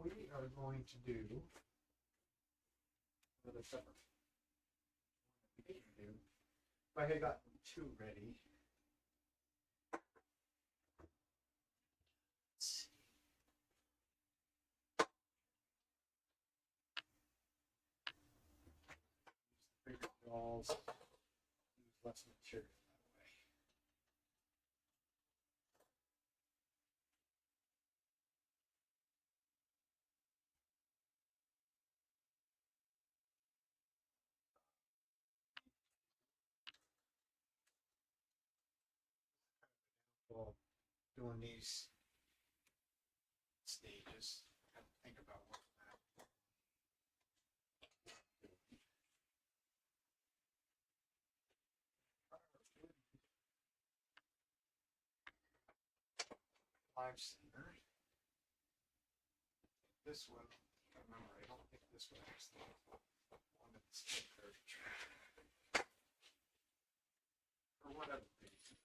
we are going to do another separate. If I had gotten two ready. Let's see. Use the bigger dolls. Use less material that way. Well, doing these stages, I have to think about what that. Live center. This one, I remember, I don't think this one has the one that's compared to track. For whatever reason.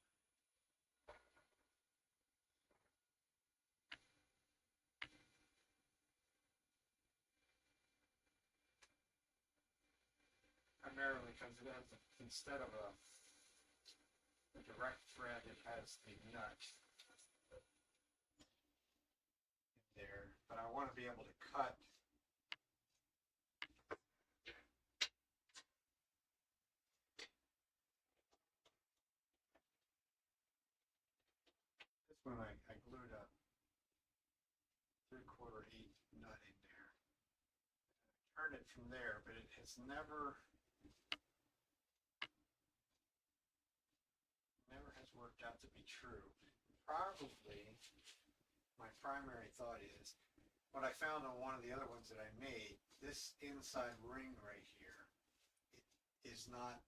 Primarily because it has, instead of a direct thread, it has the nut in there, but I want to be able to cut this one. I glued a 3/4 8 nut in there. I turned it from there, but it has never has worked out to be true. Probably my primary thought is what I found on one of the other ones that I made, this inside ring right here, it is not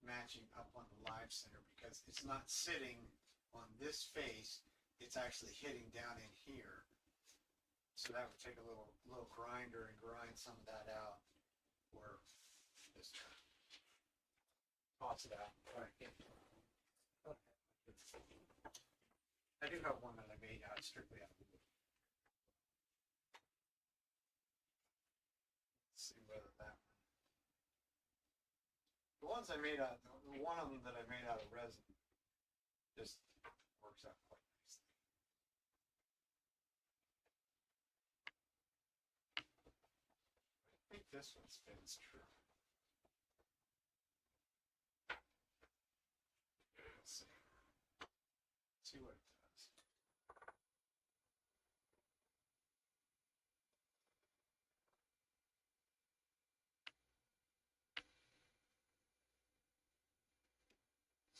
matching up on the live center because it's not sitting on this face, it's actually hitting down in here. So that would take a little grinder and grind some of that out, or just toss it out. I do have one that I made out strictly out of wood. Let's see whether that one. The ones I made out, one of them that I made out of resin just works out quite nicely. I think this one spins true. Let's see. See what it does.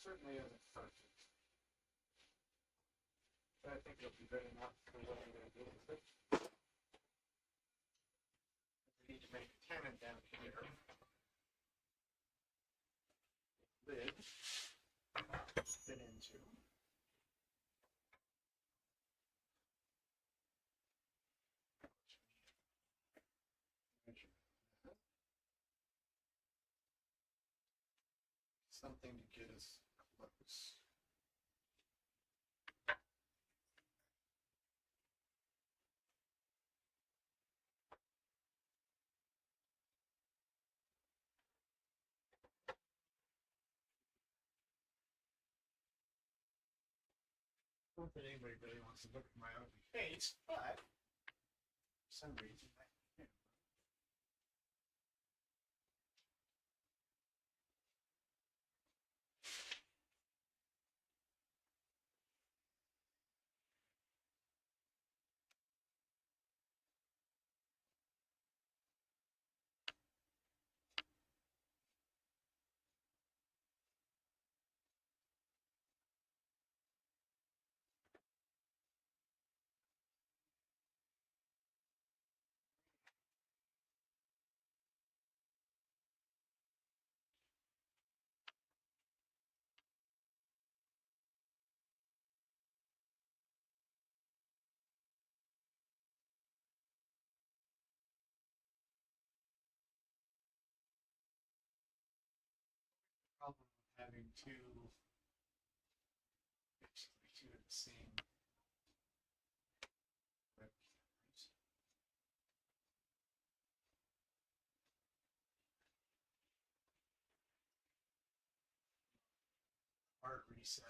Certainly isn't perfect, but I think it'll be good enough for what I'm going to do with it. We need to make a tenon down here. Lid fit into. Measure that. Something to get us close. Not that anybody really wants to look at my ugly face, but for some reason I can't. Problem with having basically two of the same webcam. start reset.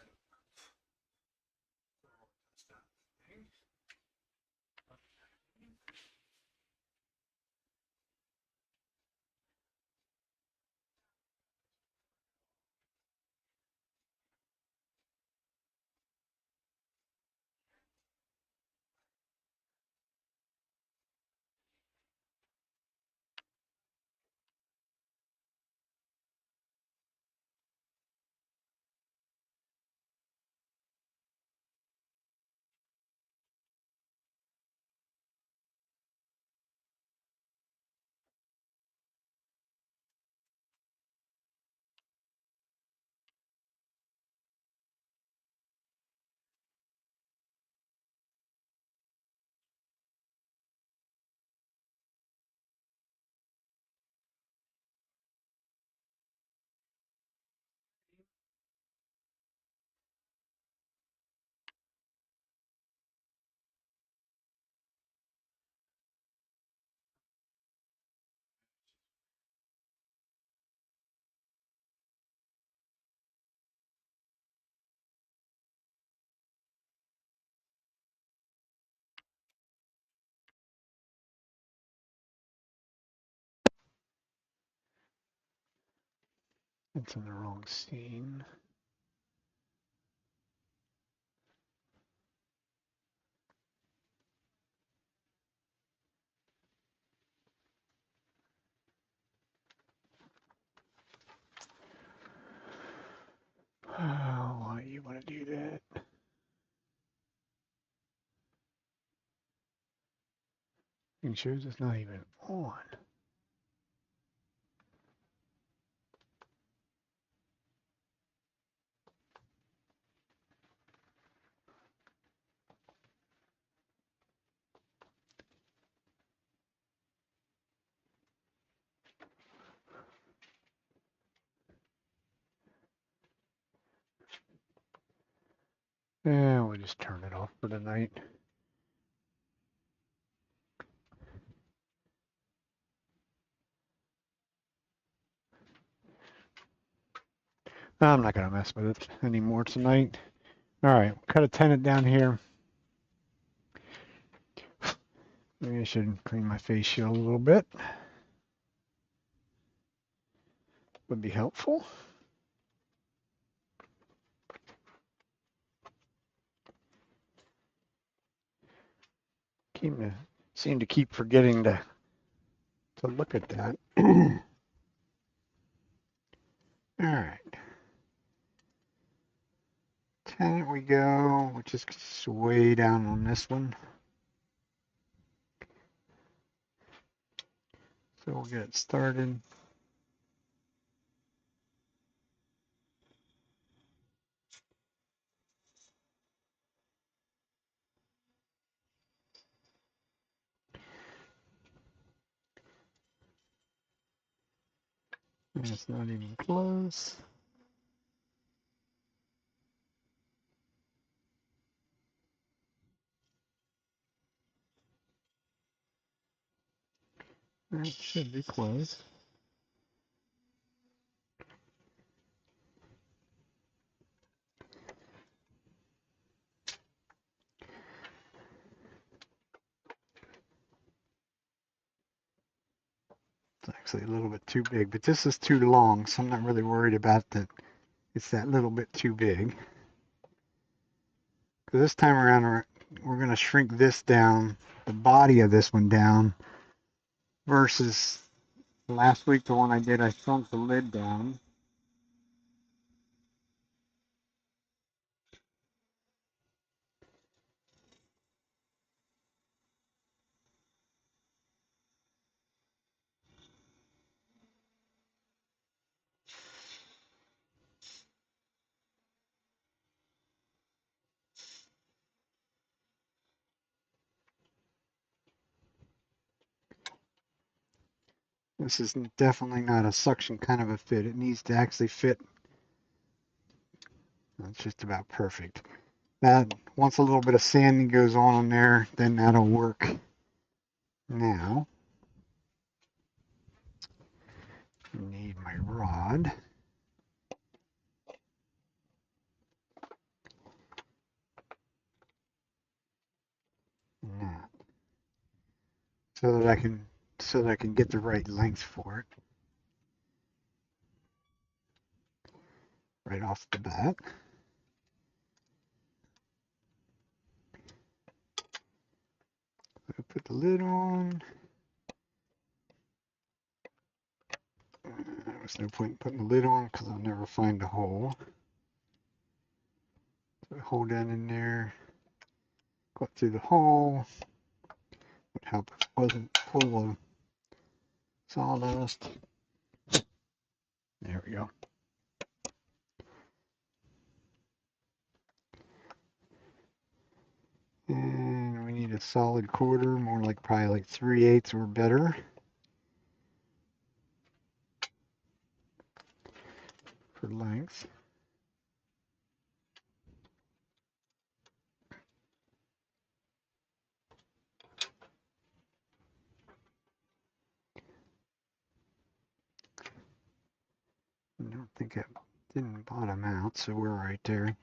It's in the wrong scene. Oh, why you want to do that? It shows it's not even on. Yeah, we'll just turn it off for the night. I'm not going to mess with it anymore tonight. All right, cut a tenant down here. Maybe I should clean my face shield a little bit. Would be helpful. Seem to keep forgetting to look at that. All right. Tenant we go. We'll just way down on this one. So we'll get it started. And it's not even close. That should be close. It's actually a little bit too big, but this is too long, so I'm not really worried about that. It's that little bit too big. Because this time around, we're going to shrink this down, the body of this one down, versus last week, the one I did, I shrunk the lid down. This is definitely not a suction kind of a fit. It needs to actually fit. It's just about perfect. That once a little bit of sanding goes on there, then that'll work. Now, I need my rod. so that I can get the right length for it right off the bat. I put the lid on. There was no point in putting the lid on because I'll never find a hole. So I hold that in there, go through the hole. Would help if it wasn't full of sawdust. There we go. And we need a solid quarter, more like probably like 3/8 or better for length. I don't think it didn't bottom out, so we're right there.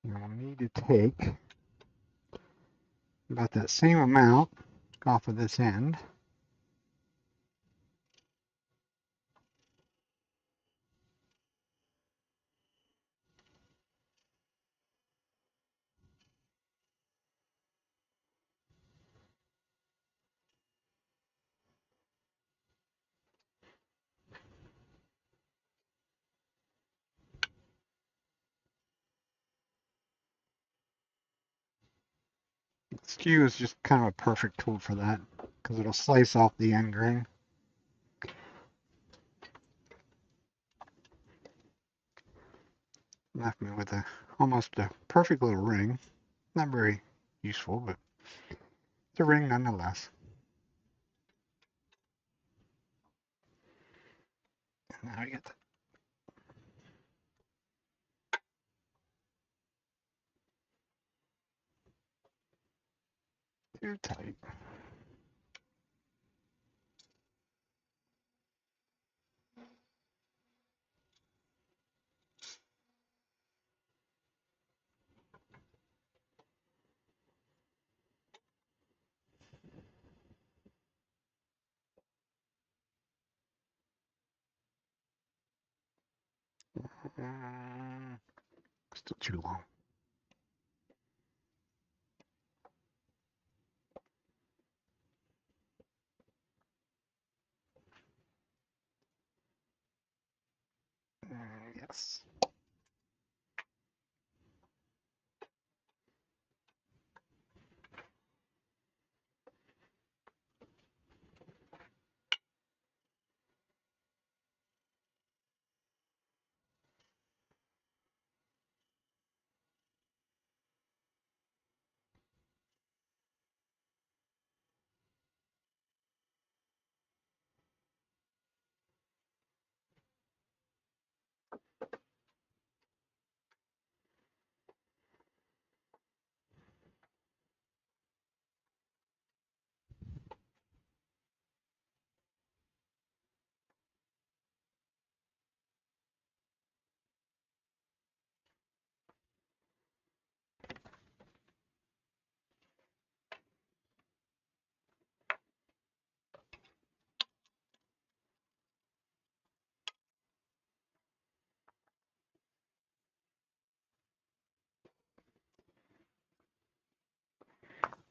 You'll need to take about that same amount off of this end. Skew is just kind of a perfect tool for that because it'll slice off the end grain. Left me with almost a perfect little ring. Not very useful, but it's a ring nonetheless. And now I get that too tight. Still too long. Yes.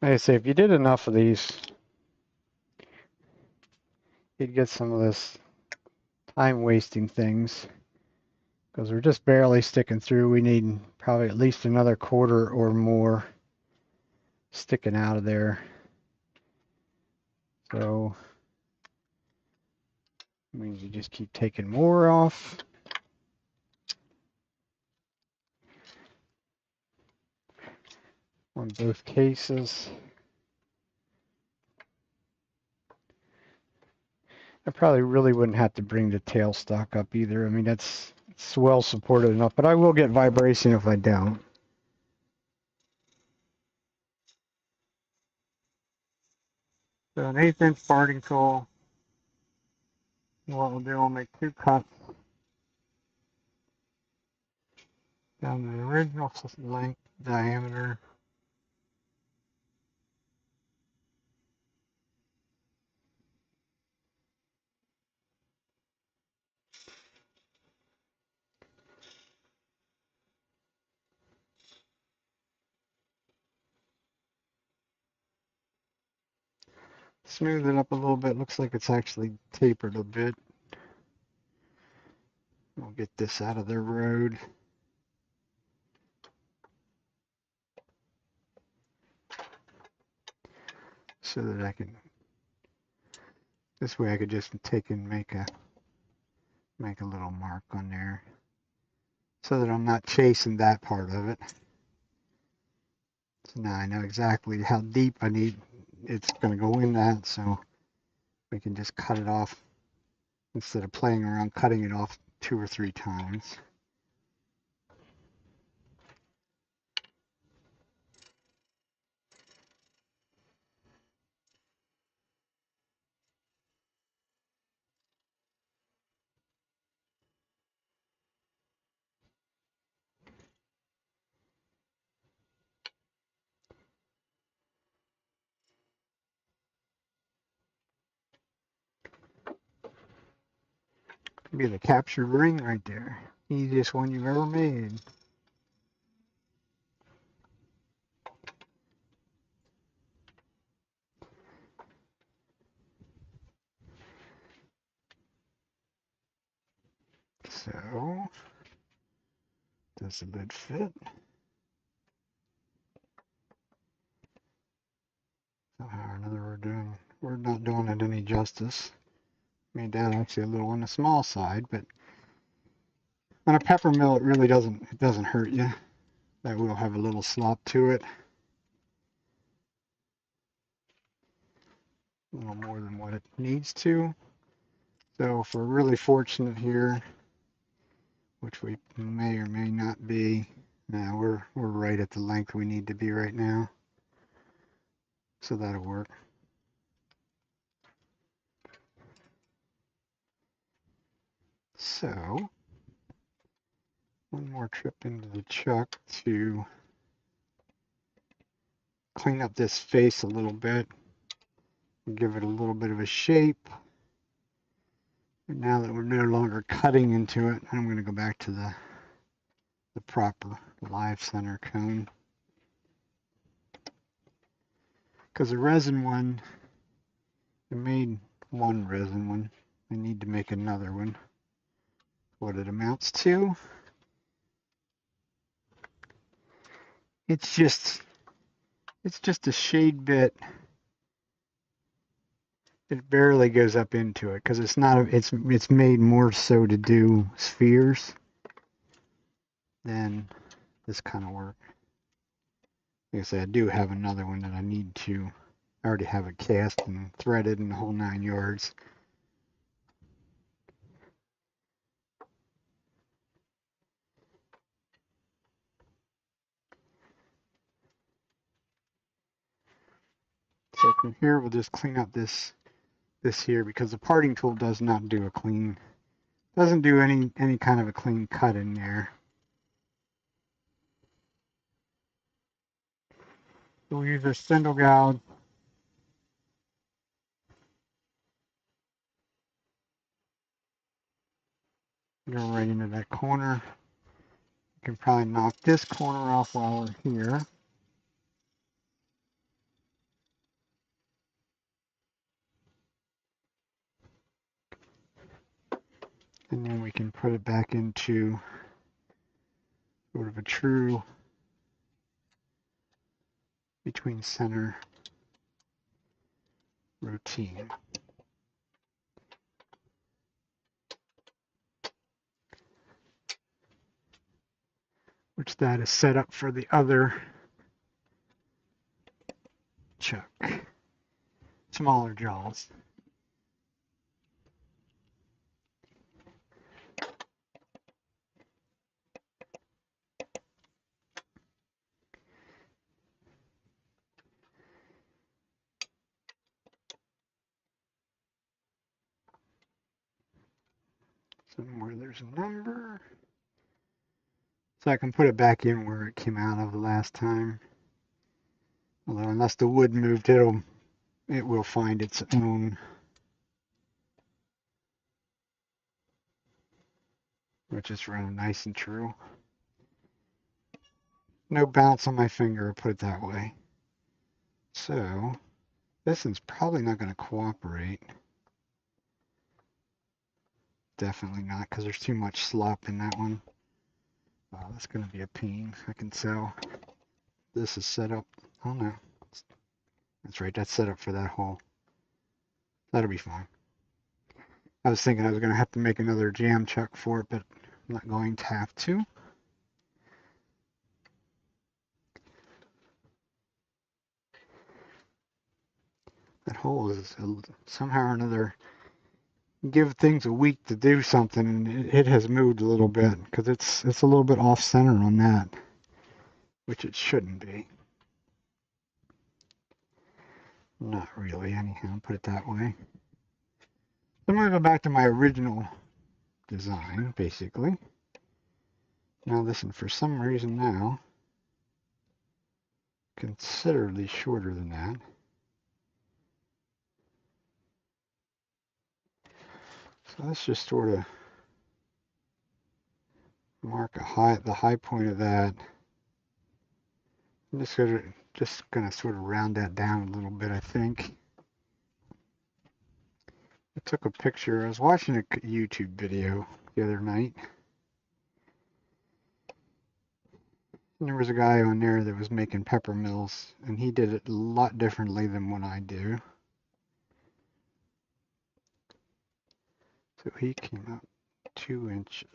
Like I say, if you did enough of these, you'd get some of this time wasting things because we're just barely sticking through. We need probably at least another quarter or more sticking out of there. So it means you just keep taking more off. on both cases. I probably really wouldn't have to bring the tailstock up either. I mean, it's well supported enough, but I will get vibration if I don't. So an 1/8 inch parting tool. What we'll do, we'll make 2 cuts down the original length diameter. Smooth it up a little bit. Looks like it's actually tapered a bit. We'll get this out of the road. So that I can, this way I could just take and make a little mark on there. So that I'm not chasing that part of it. So now I know exactly how deep I need it's going to go in that, so we can just cut it off instead of playing around cutting it off 2 or 3 times. Could be the captured ring right there. Easiest one you've ever made. So, does the lid fit? Somehow or another we're not doing it any justice. Made that actually a little on the small side, but on a pepper mill it really doesn't hurt you. That will have a little slop to it. A little more than what it needs to. So if we're really fortunate here, which we may or may not be, now we're right at the length we need to be right now. So that'll work. So one more trip into the chuck to clean up this face a little bit and give it a little bit of a shape. And now that we're no longer cutting into it, I'm going to go back to the proper live center cone. Because the resin one, I made one resin one. I need to make another one. What it amounts to, it's just a shade bit. It barely goes up into it because it's not. It's made more so to do spheres than this kind of work. Like I said, I do have another one that I need to. I already have it cast and threaded and the whole 9 yards. So from here, we'll just clean up this here because the parting tool does not do a clean, doesn't do any kind of a clean cut in there. So we'll use a spindle gouge. Go right into that corner. You can probably knock this corner off while we're here. And then we can put it back into sort of a true between center routine. Which that is set up for the other chuck. Smaller jaws. Somewhere there's a number. So I can put it back in where it came out of the last time. Although unless the wood moved, it will find its own, which is running nice and true. No bounce on my finger, put it that way. So this one's probably not going to cooperate. Definitely not, because there's too much slop in that one. Oh, that's going to be a pain, I can tell. This is set up. Oh no. That's right, that's set up for that hole. That'll be fine. I was thinking I was going to have to make another jam chuck for it, but I'm not going to have to. That hole is somehow or another give things a week to do something, and it has moved a little bit because it's a little bit off center on that, which it shouldn't be. Not really, anyhow, put it that way. I'm going to go back to my original design, basically. Now this one, for some reason now, considerably shorter than that. So let's just sort of mark the high point of that. I'm just gonna sort of round that down a little bit, I think. I took a picture. I was watching a YouTube video the other night, and there was a guy on there that was making pepper mills, and he did it a lot differently than what I do. So he came up 2 inches.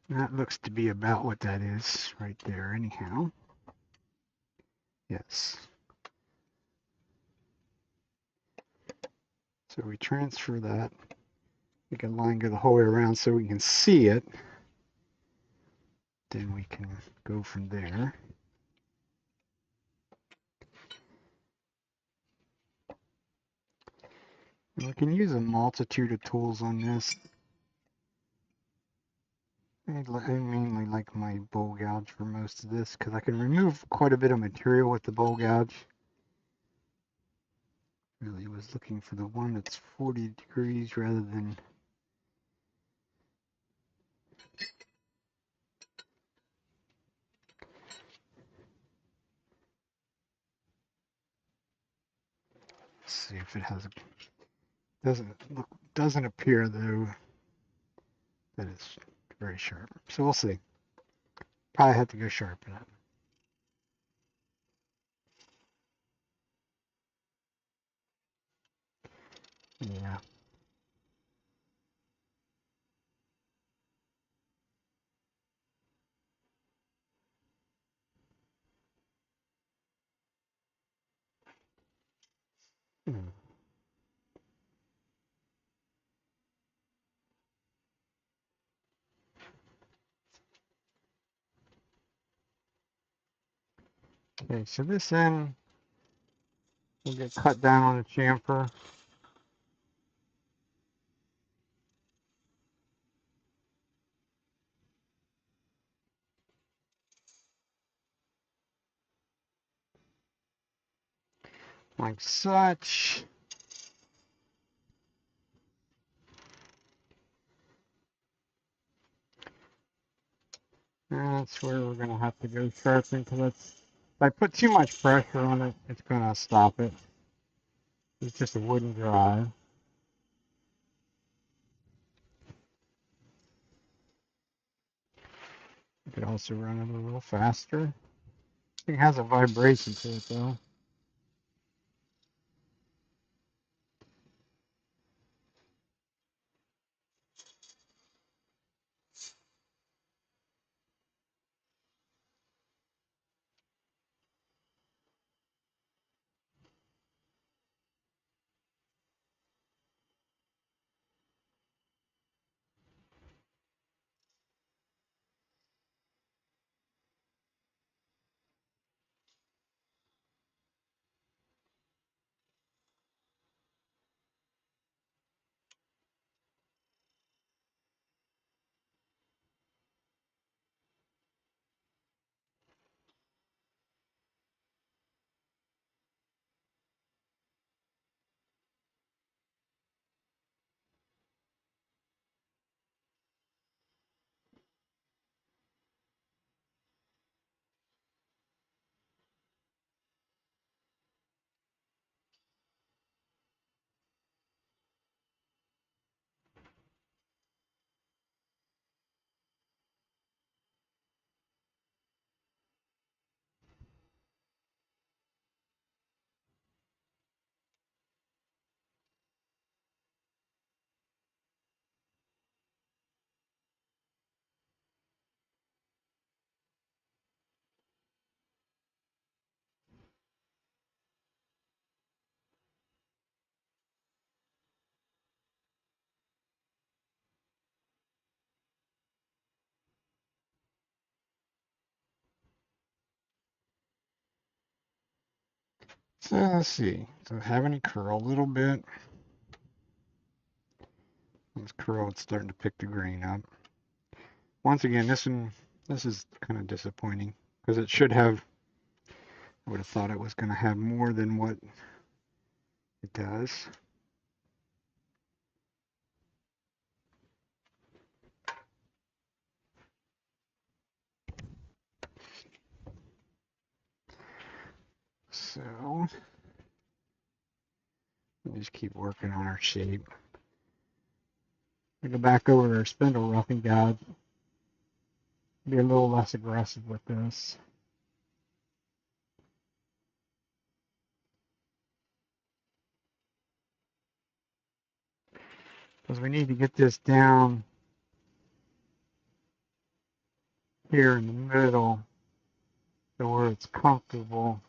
That looks to be about what that is right there, anyhow. Yes. So we transfer that. Make a line go the whole way around so we can see it. Then we can go from there. And we can use a multitude of tools on this. I mainly like my bowl gouge for most of this because I can remove quite a bit of material with the bowl gouge. Really was looking for the one that's 40 degrees rather than let's see if it has a doesn't appear though that it's very sharp. So we'll see. Probably have to go sharpen it. Yeah. Hmm. Okay, so this end will get cut down on the chamfer. Like such. That's where we're going to have to go sharpen because if I put too much pressure on it, it's going to stop it. It's just a wooden drive. You could also run it a little faster. It has a vibration to it though. So let's see. So having it curl a little bit. This curl, it's starting to pick the grain up. Once again, this is kind of disappointing because it should have. I would have thought it was going to have more than what it does. So we'll just keep working on our shape. We go back over to our spindle roughing guide. Be a little less aggressive with this. Because we need to get this down here in the middle to where it's comfortable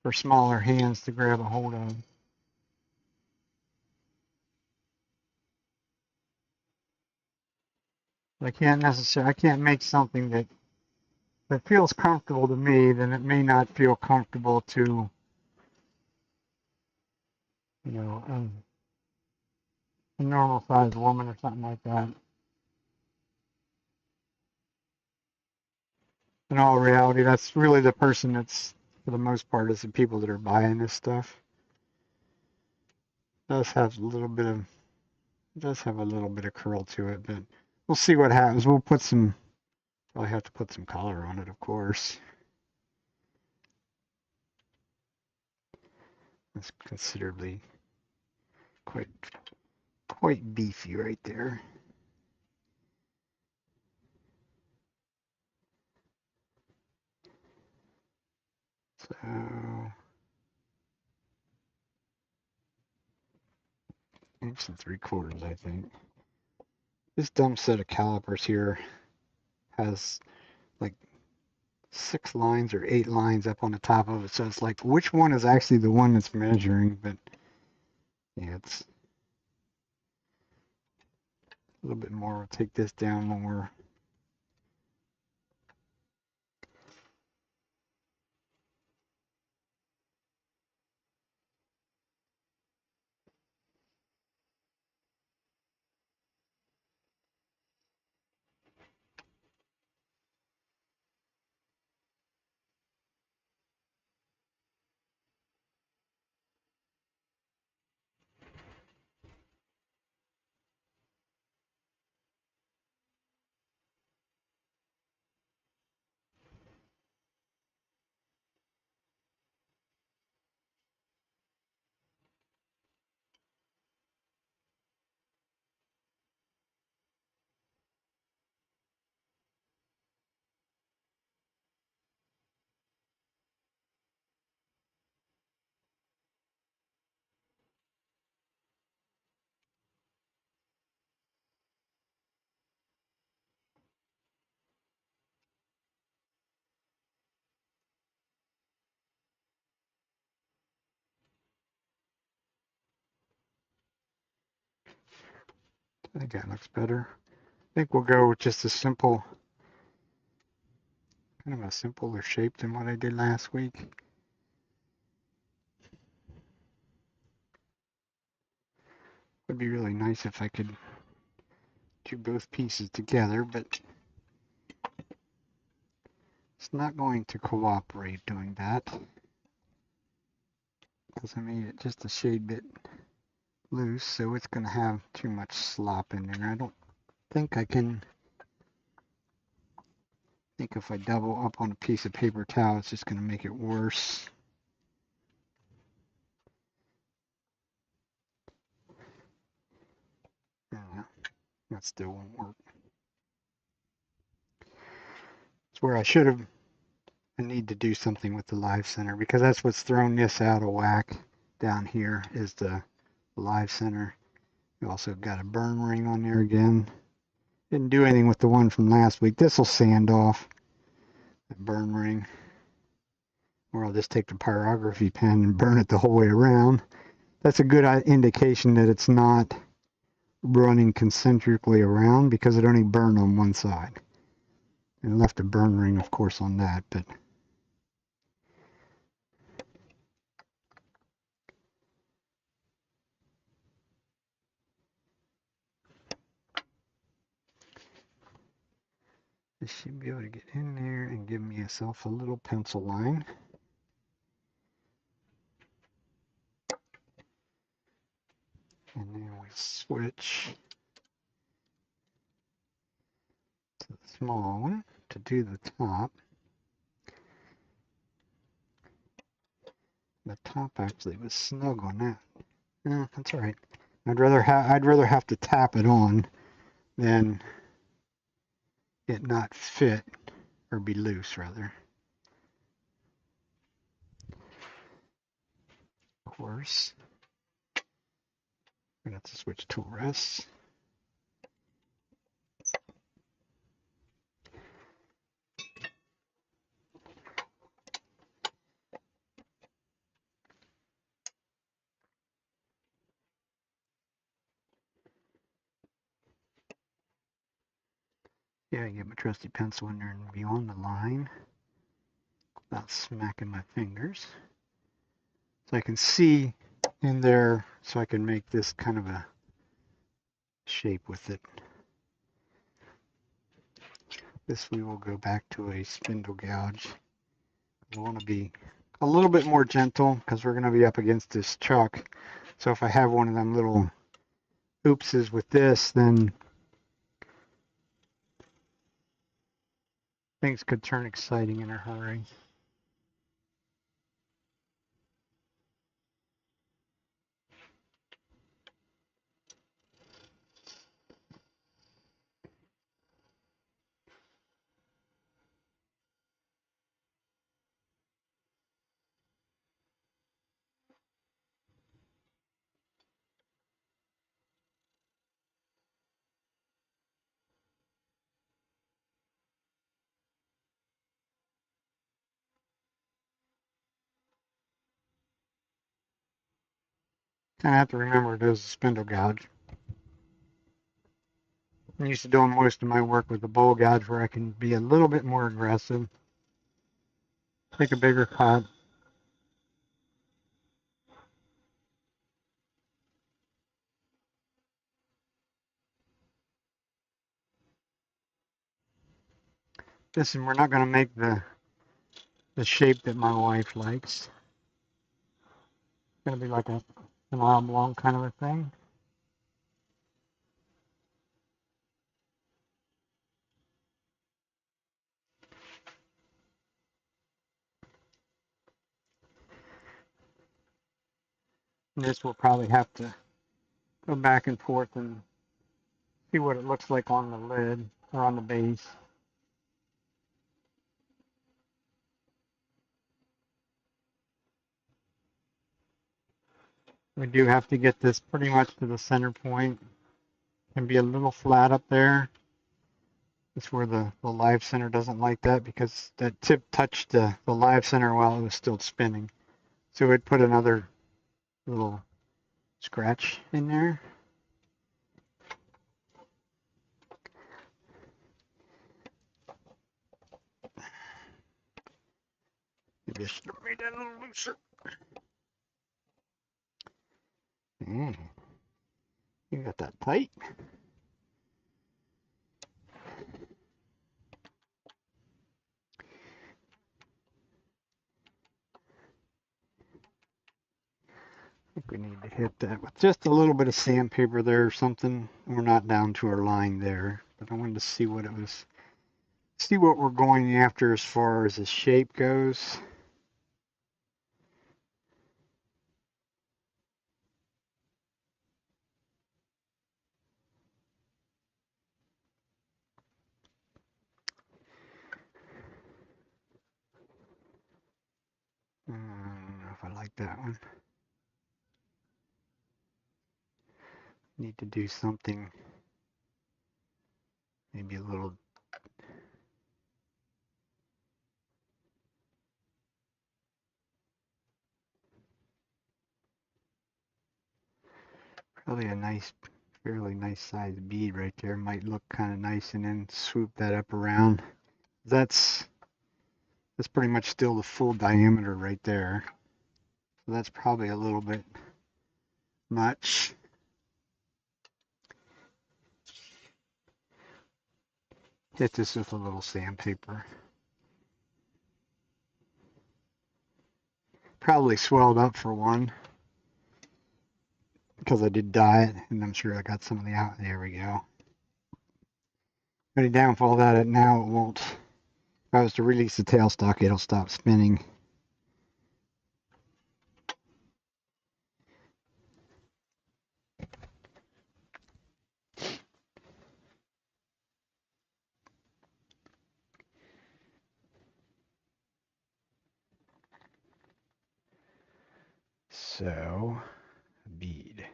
for smaller hands to grab a hold of. I can't make something that feels comfortable to me, then it may not feel comfortable to, you know, a normal sized woman or something like that. In all reality, that's really the person that's, for the most part, is the people that are buying this stuff. It does have a little bit of, curl to it, but we'll see what happens. We'll put some, probably have to put some color on it, of course. It's considerably quite beefy right there. So 1 3/4, I think. This dumb set of calipers here has like 6 lines or 8 lines up on the top of it, so it's like which one is actually the one that's measuring, but yeah, it's a little bit more. We'll take this down more. I think that looks better. I think we'll go with just a simple, kind of a simpler shape than what I did last week. Would be really nice if I could do both pieces together, but it's not going to cooperate doing that because I made it just a shade bit loose, so it's going to have too much slop in there. I don't think I can. I think if I double up on a piece of paper towel, it's just going to make it worse. Yeah, that still won't work. It's where I should have. I need to do something with the live center because that's what's thrown this out of whack down here is the live center. We also got a burn ring on there again. Didn't do anything with the one from last week. This will sand off the burn ring. Or I'll just take the pyrography pen and burn it the whole way around. That's a good indication that it's not running concentrically around because it only burned on one side. And left a burn ring, of course, on that, but This should be able to get in there and give myself a little pencil line. And then we switch to the small one to do the top. The top actually was snug on that. No, that's all right. I'd rather have to tap it on than it not fit or be loose rather. Of course, I got to switch tool rests. Yeah, I get my trusty pencil in there and be on the line without smacking my fingers. So I can see in there so I can make this kind of a shape with it. This we will go back to a spindle gouge. I want to be a little bit more gentle because we're going to be up against this chuck. So if I have one of them little oopses with this, then things could turn exciting in a hurry. I have to remember it is a spindle gouge. I'm used to doing most of my work with the bowl gouge where I can be a little bit more aggressive. Take a bigger cut. Listen, we're not going to make the shape that my wife likes. It's going to be like an oblong kind of a thing. And this will probably have to go back and forth and see what it looks like on the lid or on the base. We do have to get this pretty much to the center point and be a little flat up there. That's where the live center doesn't like that because that tip touched the live center while it was still spinning. So we'd put another little scratch in there. Maybe I should have made that a little looser. You got that tight. I think we need to hit that with just a little bit of sandpaper there or something. We're not down to our line there, but I wanted to see what it was, see what we're going after as far as the shape goes. I don't know if I like that one. Need to do something maybe a little probably a nice, fairly nice sized bead right there. Might look kind of nice, and then swoop that up around. That's pretty much still the full diameter right there. So that's probably a little bit much. hit this with a little sandpaper. Probably swelled up for one because I did dye it, and I'm sure I got some of the out. There we go. Any downfall that it now it won't. If I was to release the tailstock, it'll stop spinning. So, bead.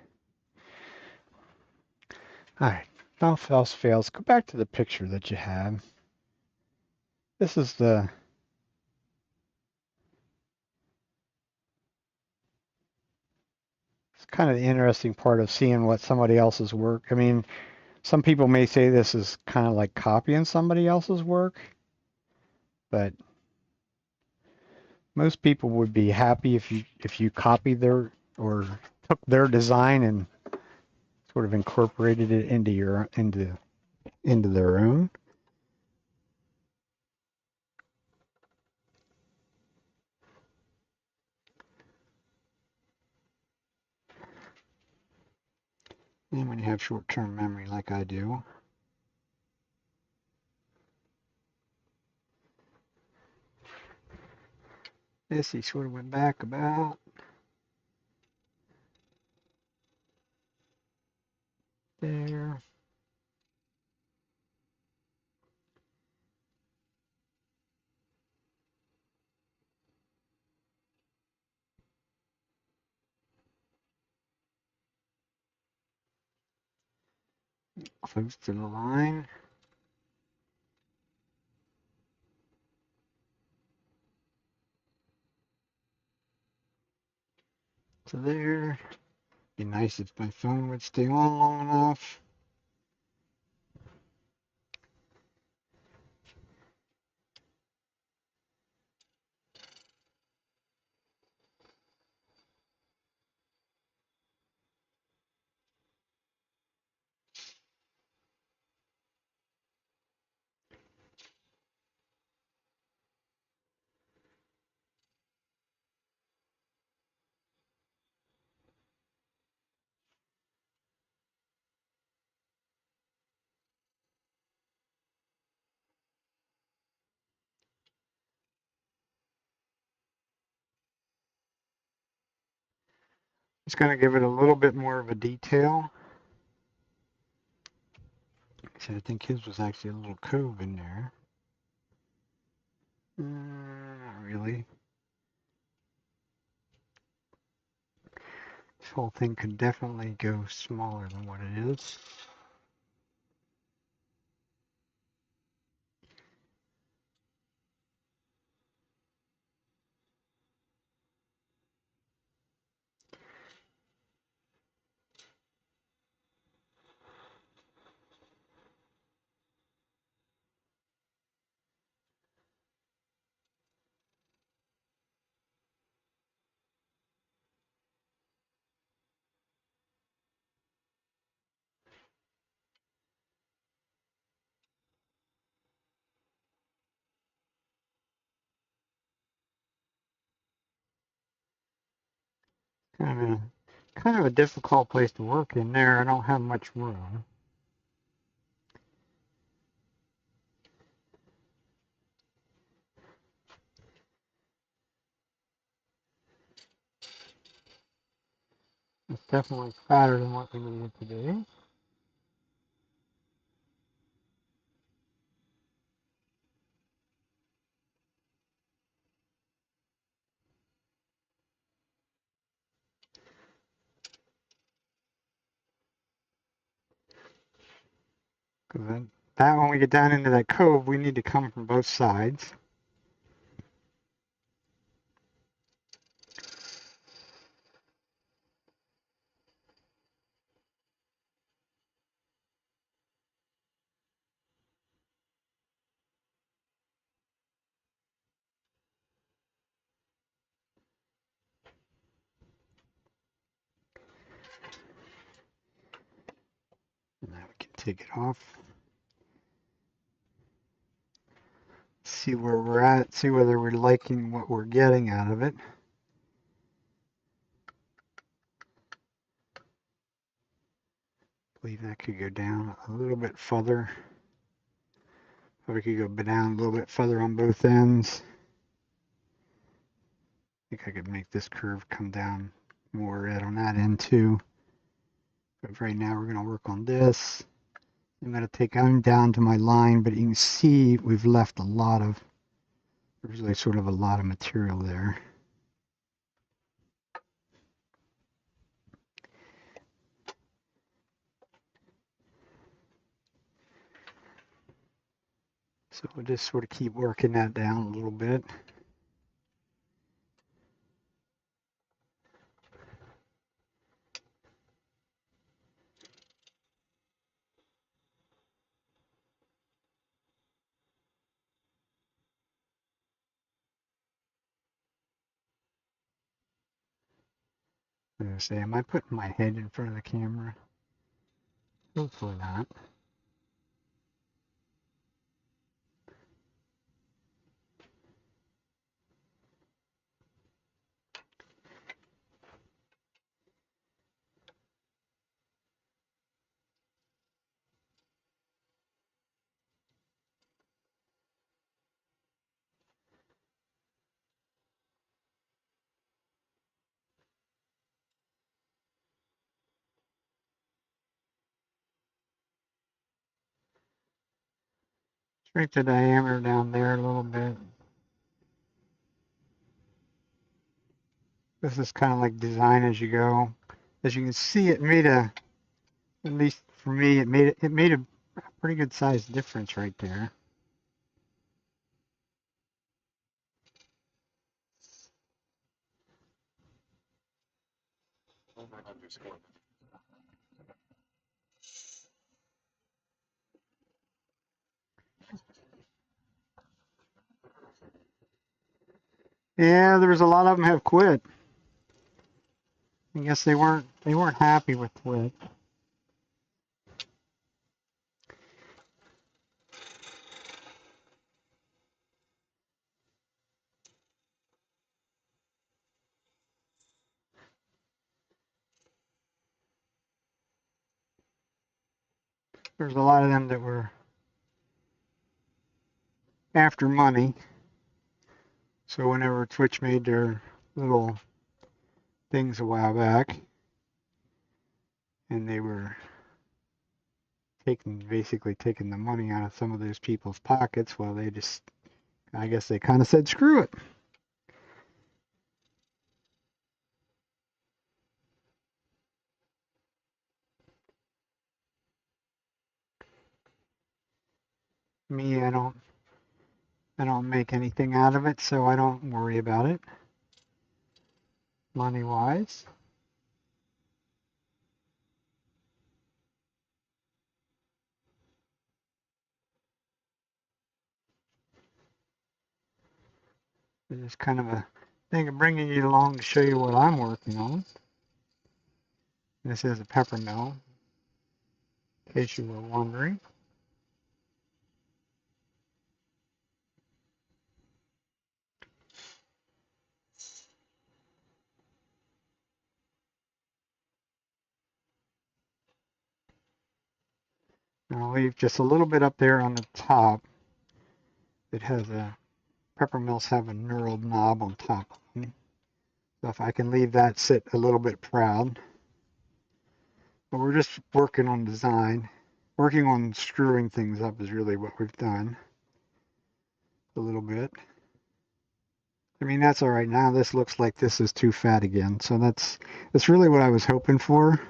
All right, if all else fails, go back to the picture that you have. This is the it's kind of the interesting part of seeing what somebody else's work. I mean, some people may say this is kind of like copying somebody else's work, but most people would be happy if you copied their or took their design and sort of incorporated it into your into their own. And when you have short-term memory like I do, this he sort of went back about there. Close to the line. So there. Be nice if my phone would stay on long enough. Just going to give it a little bit more of a detail. So I think his was actually a little cove in there. Not really. This whole thing could definitely go smaller than what it is. Kind of a difficult place to work in there. I don't have much room. It's definitely fatter than what we need it to be. Because then that when we get down into that cove, we need to come from both sides. Now we can take it off. see where we're at, see whether we're liking what we're getting out of it. I believe that could go down a little bit further. Or we could go down a little bit further on both ends. I think I could make this curve come down more red on that end too. But right now we're going to work on this. I'm going to take them down to my line, but you can see we've left a lot of, there's really sort of a lot of material there. So we'll just sort of keep working that down a little bit. I'm going to say, am I putting my head in front of the camera? Hopefully not. Shrink the diameter down there a little bit. This is kind of like design as you go. As you can see, it made a, at least for me, it made a pretty good sized difference right there. Yeah, there was a lot of them have quit. I guess they weren't happy with quit. There's a lot of them that were after money. So whenever Twitch made their little things a while back, and they were basically taking the money out of some of those people's pockets, well, they just, I guess they kind of said, screw it. Me, I don't make anything out of it, so I don't worry about it, money-wise. It's just kind of a thing of bringing you along to show you what I'm working on. This is a pepper mill, in case you were wondering. I'll leave just a little bit up there on the top. It has a, pepper mills have a knurled knob on top of them. So if I can leave that sit a little bit proud. But we're just working on design. Working on screwing things up is really what we've done. A little bit. I mean, that's all right. Now this looks like this is too fat again. So that's really what I was hoping for,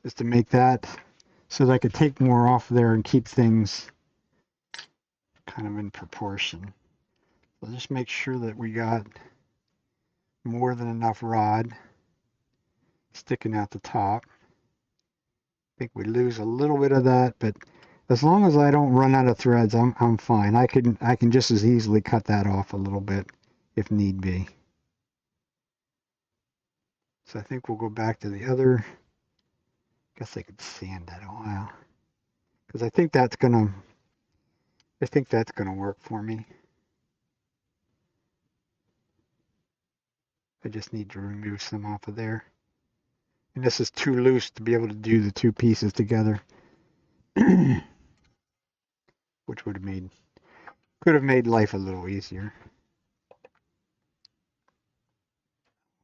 is to make that so that I could take more off there and keep things kind of in proportion. So just make sure that we got more than enough rod sticking out the top. I think we lose a little bit of that, but as long as I don't run out of threads, I'm fine. I can just as easily cut that off a little bit if need be. So I think we'll go back to the other. Guess I could sand that a while, because I think that's gonna I think that's going to work for me. I just need to remove some off of there. And this is too loose to be able to do the two pieces together. Which could have made life a little easier.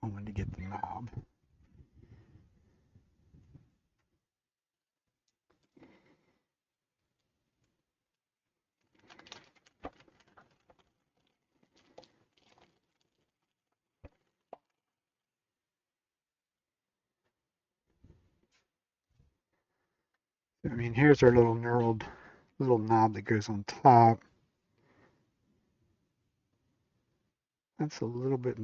I wanted to get the knob. I mean, here's our little knurled little knob that goes on top. That's a little bit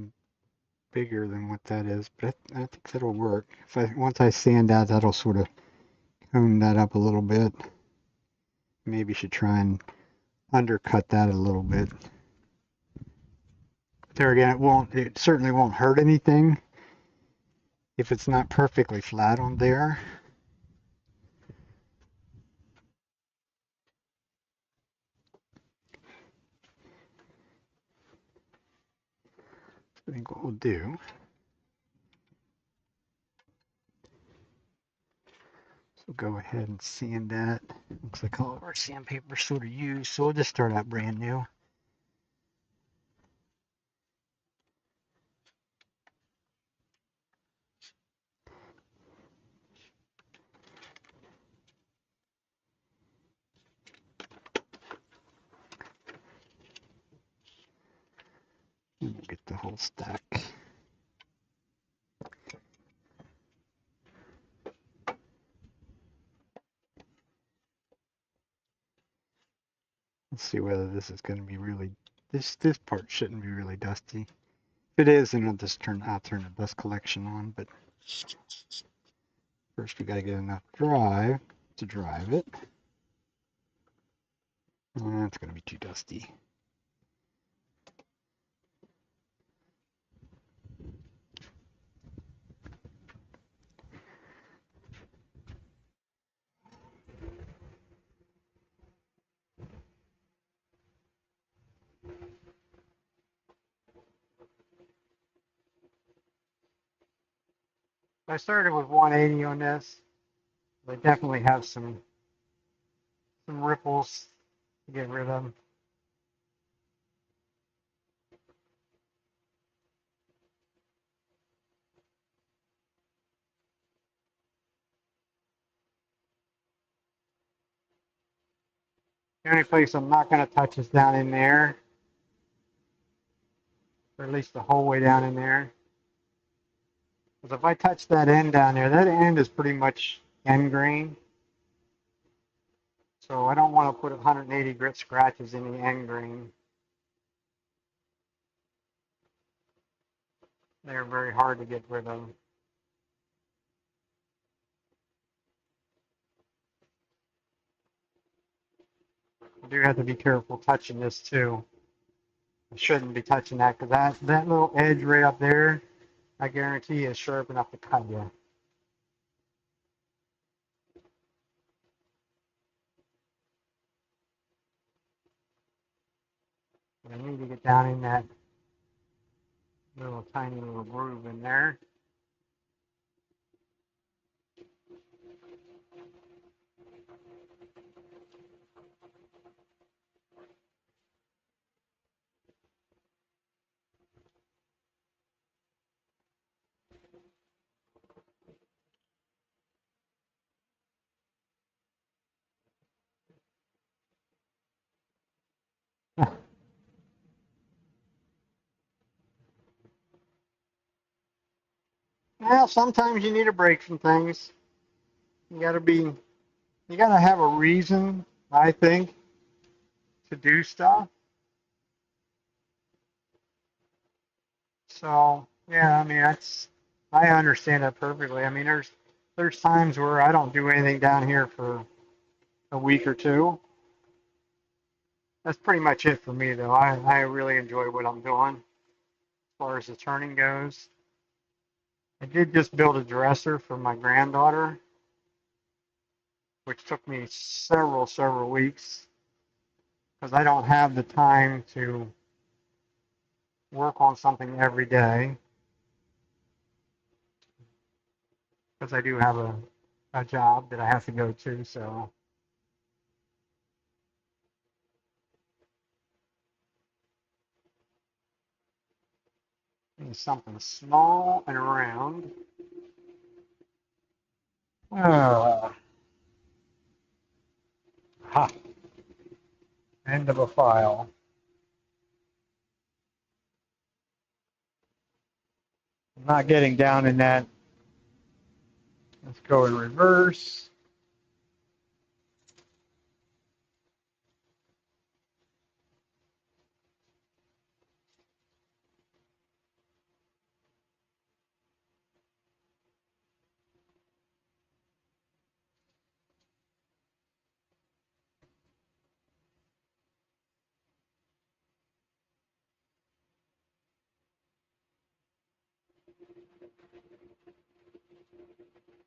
bigger than what that is, but I think that'll work. Once I sand out, that'll sort of hone that up a little bit. Maybe should try and undercut that a little bit. There again, it certainly won't hurt anything if it's not perfectly flat on there. I think what we'll do, so we'll go ahead and sand that. Looks like all of our sandpaper sort of used, so we'll just start out brand new. And we'll get the whole stack. Let's see whether this is going to be really, this part shouldn't be really dusty. If it is, then I'll turn the dust collection on, but first we got to get enough drive to drive it. It's going to be too dusty. I started with 180 on this. I definitely have some ripples to get rid of them. The only place I'm not going to touch is down in there, or at least the whole way down in there. Because if I touch that end down there, that end is pretty much end grain. So I don't want to put 180 grit scratches in the end grain. They're very hard to get rid of. I do have to be careful touching this too. I shouldn't be touching that because that little edge right up there, I guarantee is sharp enough to cut you. I need to get down in that little tiny little groove in there. Well, sometimes you need a break from things. You gotta have a reason, I think, to do stuff. So yeah, I mean I understand that perfectly. I mean there's times where I don't do anything down here for a week or two. That's pretty much it for me though. I really enjoy what I'm doing as far as the turning goes. I did just build a dresser for my granddaughter, which took me several weeks because I don't have the time to work on something every day, because I do have a job that I have to go to. So it's something small and round. Ah, ha, end of a file. I'm not getting down in that. Let's go in reverse.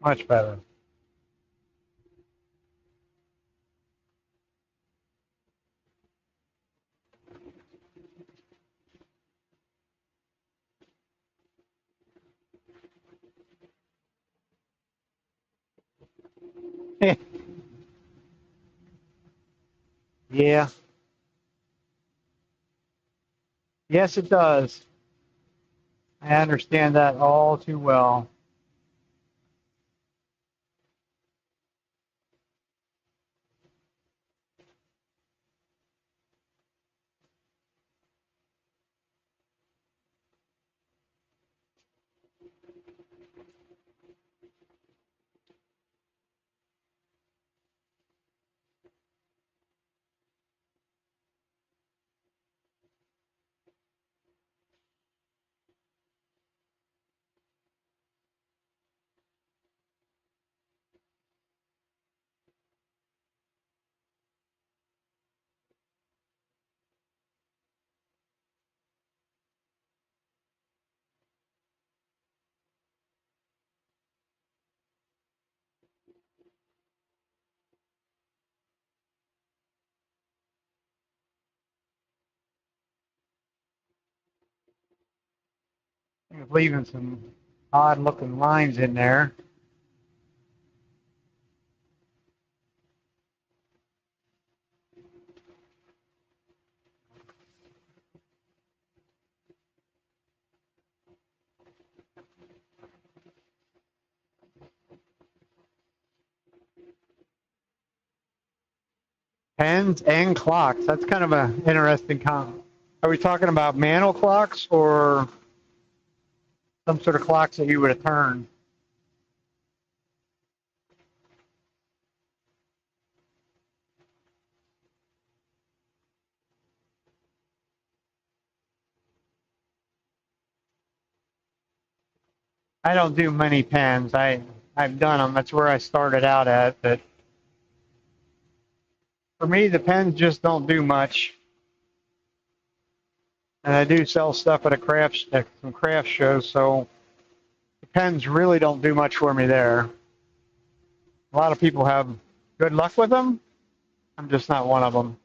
Much better. Yeah. Yes, it does. I understand that all too well. Leaving some odd looking lines in there. Pens and clocks. That's kind of an interesting comment. Are we talking about manual clocks or some sort of clocks that you would have turned? I don't do many pens. I've done them. That's where I started out at. But for me, the pens just don't do much. And I do sell stuff at some craft shows, so the pens really don't do much for me there. A lot of people have good luck with them. I'm just not one of them.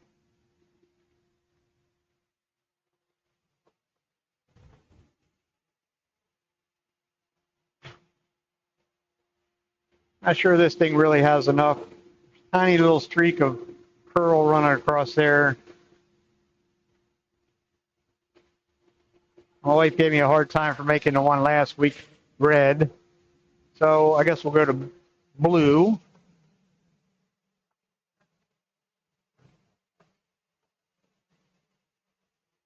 Not sure this thing really has enough. Tiny little streak of curl running across there. My wife gave me a hard time for making the one last week red. So I guess we'll go to blue.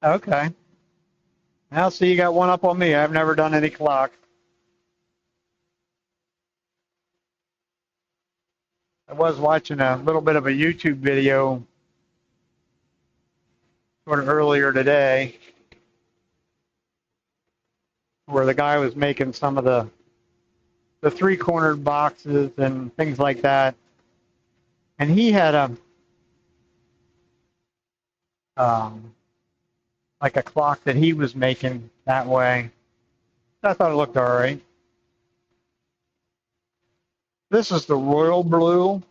Okay. Now see, you got one up on me. I've never done any clock. I was watching a little bit of a YouTube video sort of earlier today where the guy was making some of the three-cornered boxes and things like that. And he had like a clock that he was making that way. I thought it looked all right. This is the royal blue,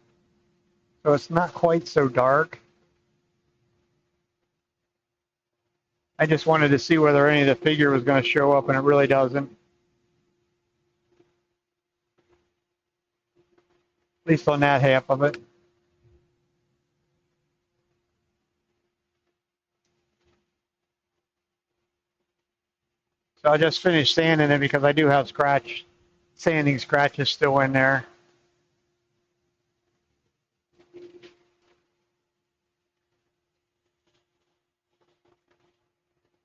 so it's not quite so dark. I just wanted to see whether any of the figure was going to show up, and it really doesn't. At least on that half of it. So I just finished sanding it because I do have sanding scratches still in there.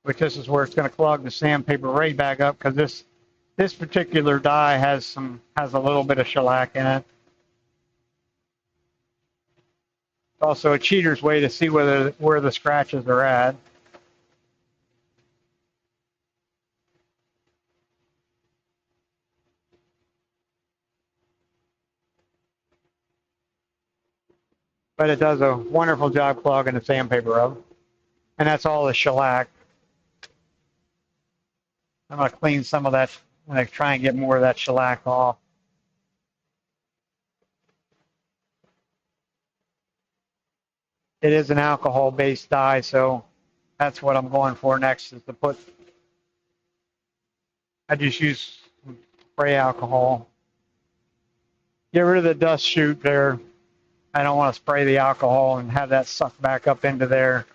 Which this is where it's going to clog the sandpaper right back up, because this particular die has a little bit of shellac in it. It's also a cheater's way to see where the scratches are at. But it does a wonderful job clogging the sandpaper up. And that's all the shellac. I'm going to clean some of that. I'm going to try and get more of that shellac off. It is an alcohol-based dye, so that's what I'm going for next, is to put, I just use spray alcohol. Get rid of the dust chute there. I don't want to spray the alcohol and have that suck back up into there.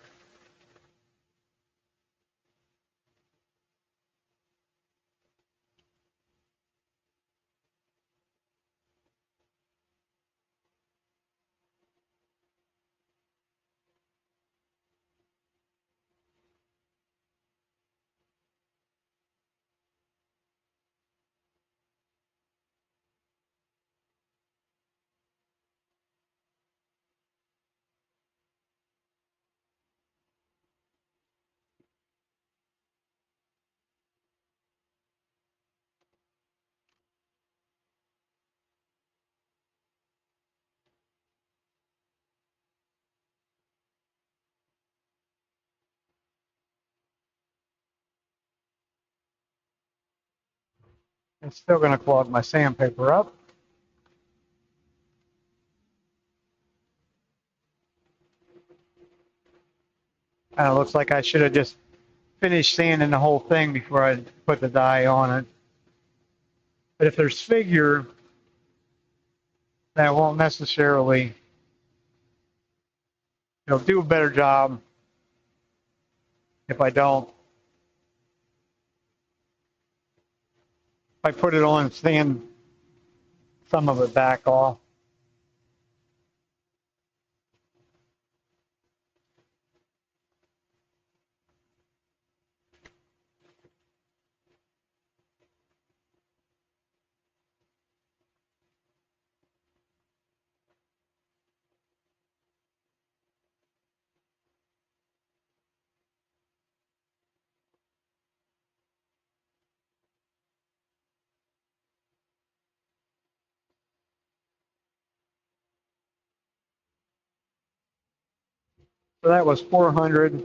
It's still going to clog my sandpaper up. It looks like I should have just finished sanding the whole thing before I put the dye on it. But if there's figure, that won't necessarily, it'll do a better job if I don't. If I put it on and sand some of it back off. So that was 400.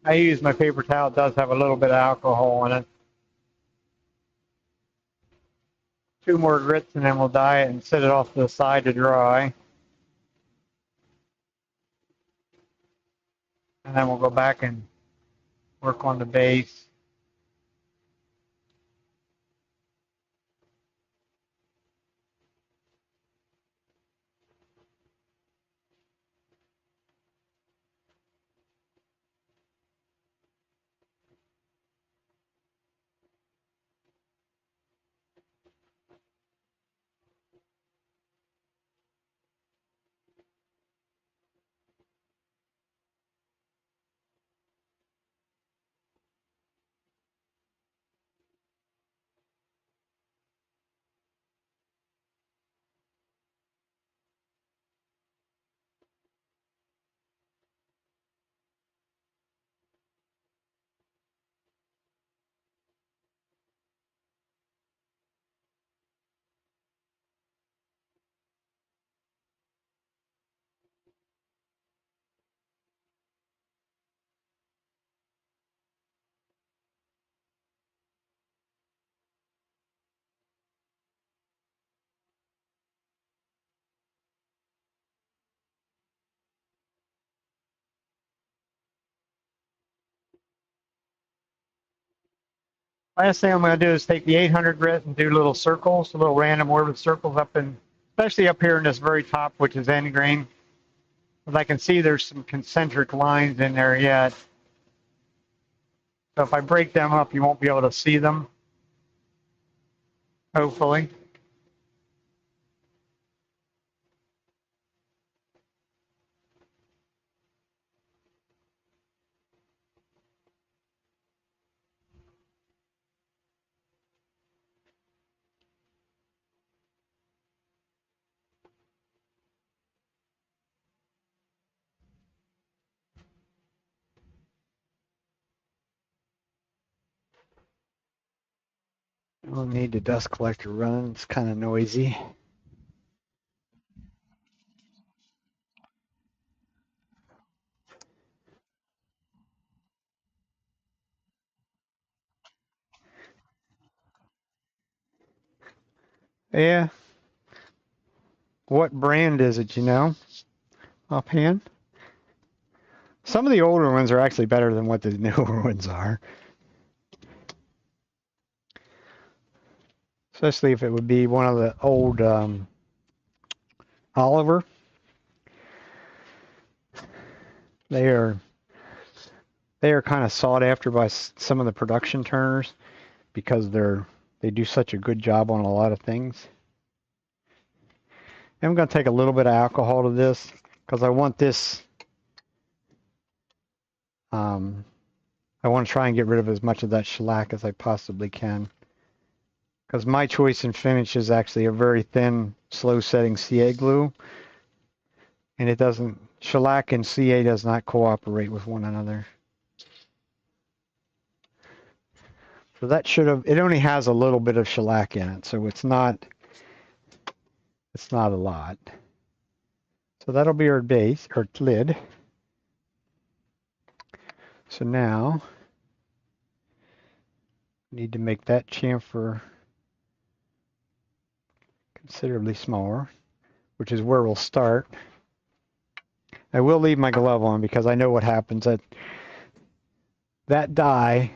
I use my paper towel. It does have a little bit of alcohol in it. 2 more grits and then we'll dye it and set it off to the side to dry. And then we'll go back and work on the base. Last thing I'm going to do is take the 800 grit and do little circles, little random orbit circles up in, especially up here in this very top, which is end grain. But I can see there's some concentric lines in there yet. So if I break them up, you won't be able to see them, hopefully. I don't need the dust collector running. It's kind of noisy. Yeah. What brand is it, you know, offhand? Some of the older ones are actually better than what the newer ones are. Especially if it would be one of the old Oliver. They are kind of sought after by some of the production turners because they do such a good job on a lot of things. I'm going to take a little bit of alcohol to this because I want this. I want to try and get rid of as much of that shellac as I possibly can. Because my choice in finish is actually a very thin, slow-setting CA glue. And it doesn't, shellac and CA does not cooperate with one another. So that should have, it only has a little bit of shellac in it, so it's not a lot. So that'll be our base, our lid. So now, need to make that chamfer considerably smaller, which is where we'll start. I will leave my glove on because I know what happens. That dye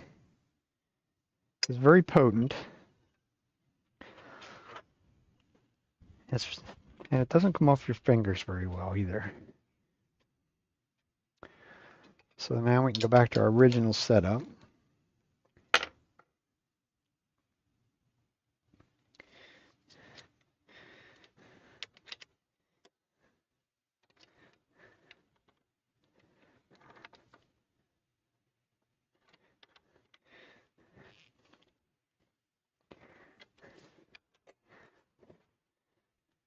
is very potent. And it doesn't come off your fingers very well either. So now we can go back to our original setup.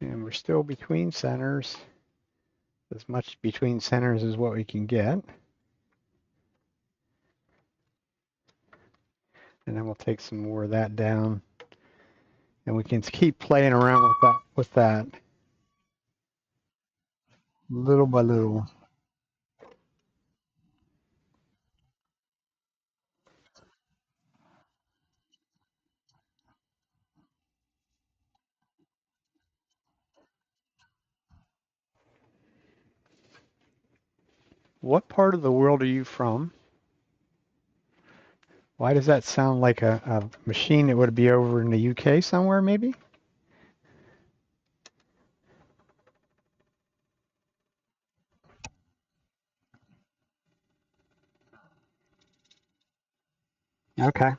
And we're still between centers. As much between centers as what we can get. And then we'll take some more of that down. And we can keep playing around with that little by little. What part of the world are you from? Why does that sound like a machine that would be over in the UK somewhere, maybe? Okay.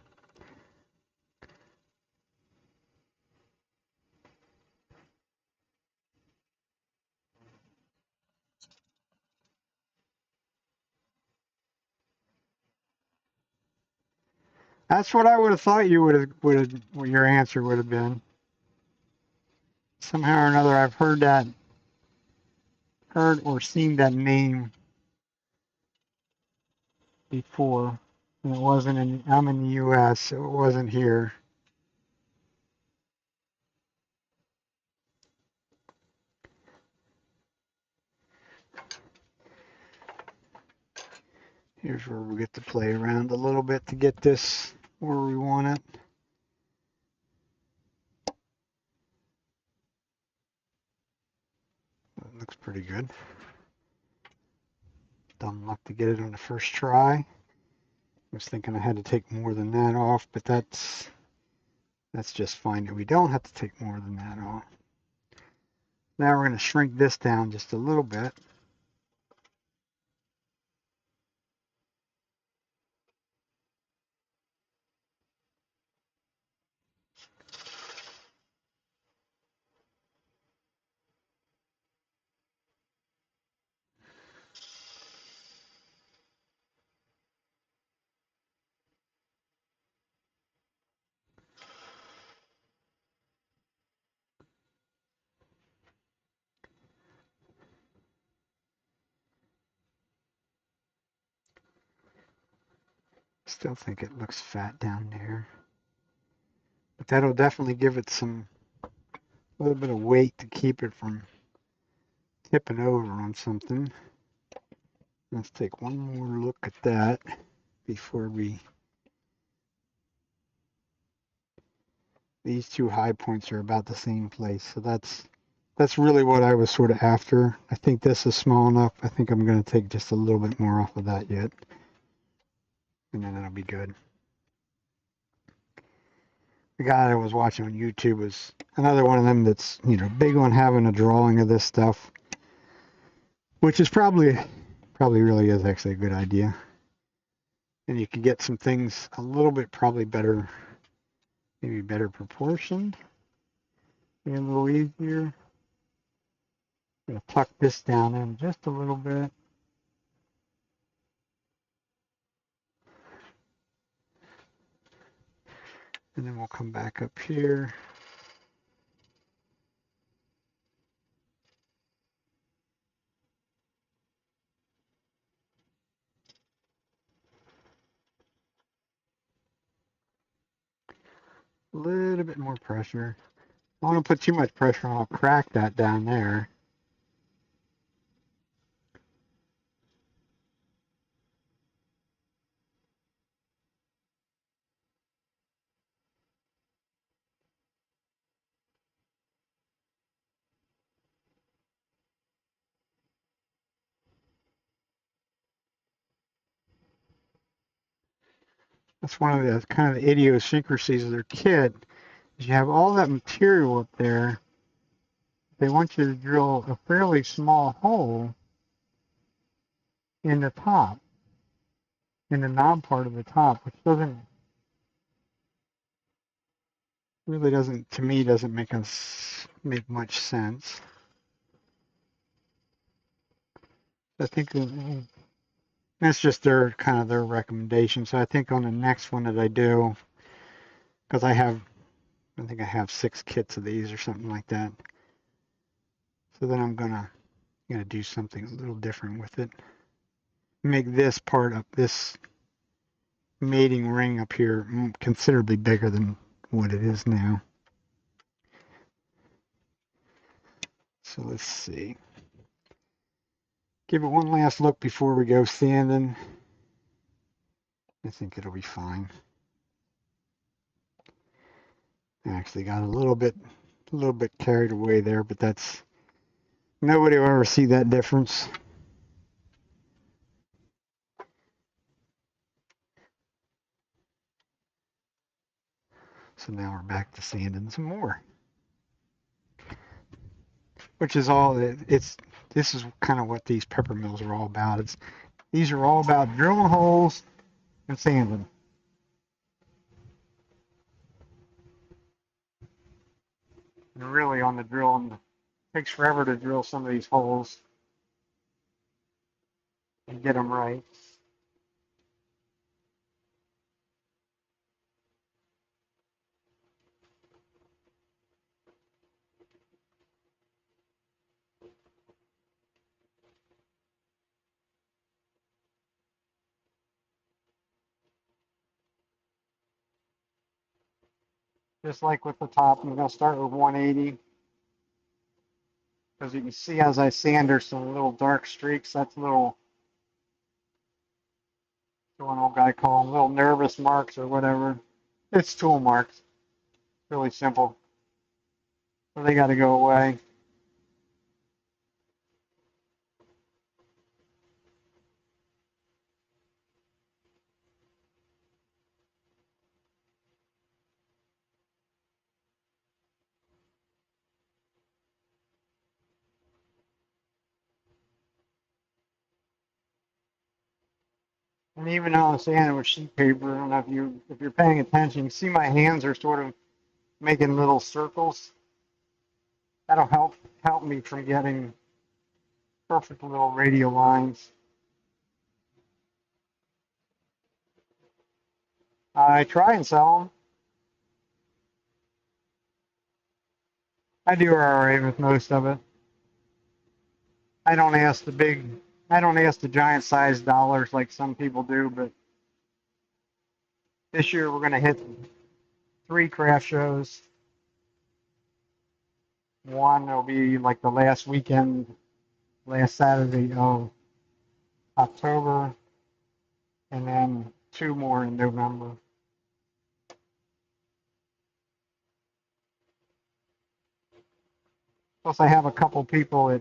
That's what I would have thought you your answer would have been. Somehow or another, I've heard or seen that name before. And it wasn't I'm in the US, so it wasn't here. Here's where we get to play around a little bit to get this where we want it. That looks pretty good. Dumb luck to get it on the first try. was thinking I had to take more than that off, but that's just fine that we don't have to take more than that off. Now we're going to shrink this down just a little bit. Still think it looks fat down there. But that'll definitely give it some little bit of weight to keep it from tipping over on something. Let's take one more look at that before we... These two high points are about the same place, so that's really what I was sort of after. I think this is small enough. I think I'm going to take just a little bit more off of that yet, and then it'll be good. The guy I was watching on YouTube was another one of them that's, you know, big on having a drawing of this stuff, which is probably really is actually a good idea. And you can get some things a little bit probably better, maybe better proportioned, maybe a little easier. I'm going to tuck this down in just a little bit. And then we'll come back up here. A little bit more pressure. I don't want to put too much pressure on. I'll crack that down there. That's one of the kind of the idiosyncrasies of their kit. Is you have all that material up there. They want you to drill a fairly small hole in the top, in the knob part of the top, which really doesn't, to me, doesn't make much sense. I think that's just their kind of their recommendation. So I think on the next one that I do, because I think I have 6 kits of these or something like that. So then I'm gonna do something a little different with it. Make this part of this mating ring up here considerably bigger than what it is now. So let's see. Give it one last look before we go sanding. I think it'll be fine. I actually got a little bit carried away there, but that's, nobody will ever see that difference. So now we're back to sanding some more, which is all this is kind of what these pepper mills are all about. These are all about drilling holes and sanding. And really on the drilling, it takes forever to drill some of these holes and get them right. Just like with the top, I'm going to start with 180. As you can see, as I sand, there's some little dark streaks. That's little, what an old guy call them, little nervous marks or whatever. It's tool marks. Really simple. So they got to go away. And even on the sandwich sheet paper, I don't know if you're paying attention, you see my hands are sort of making little circles. That'll help me from getting perfect little radial lines. I try and sell them. I do all right with most of it. I don't ask the big, I don't ask the giant size dollars like some people do, but this year we're going to hit 3 craft shows. One will be like the last weekend, last Saturday of October, and then 2 more in November. Plus, I have a couple people that,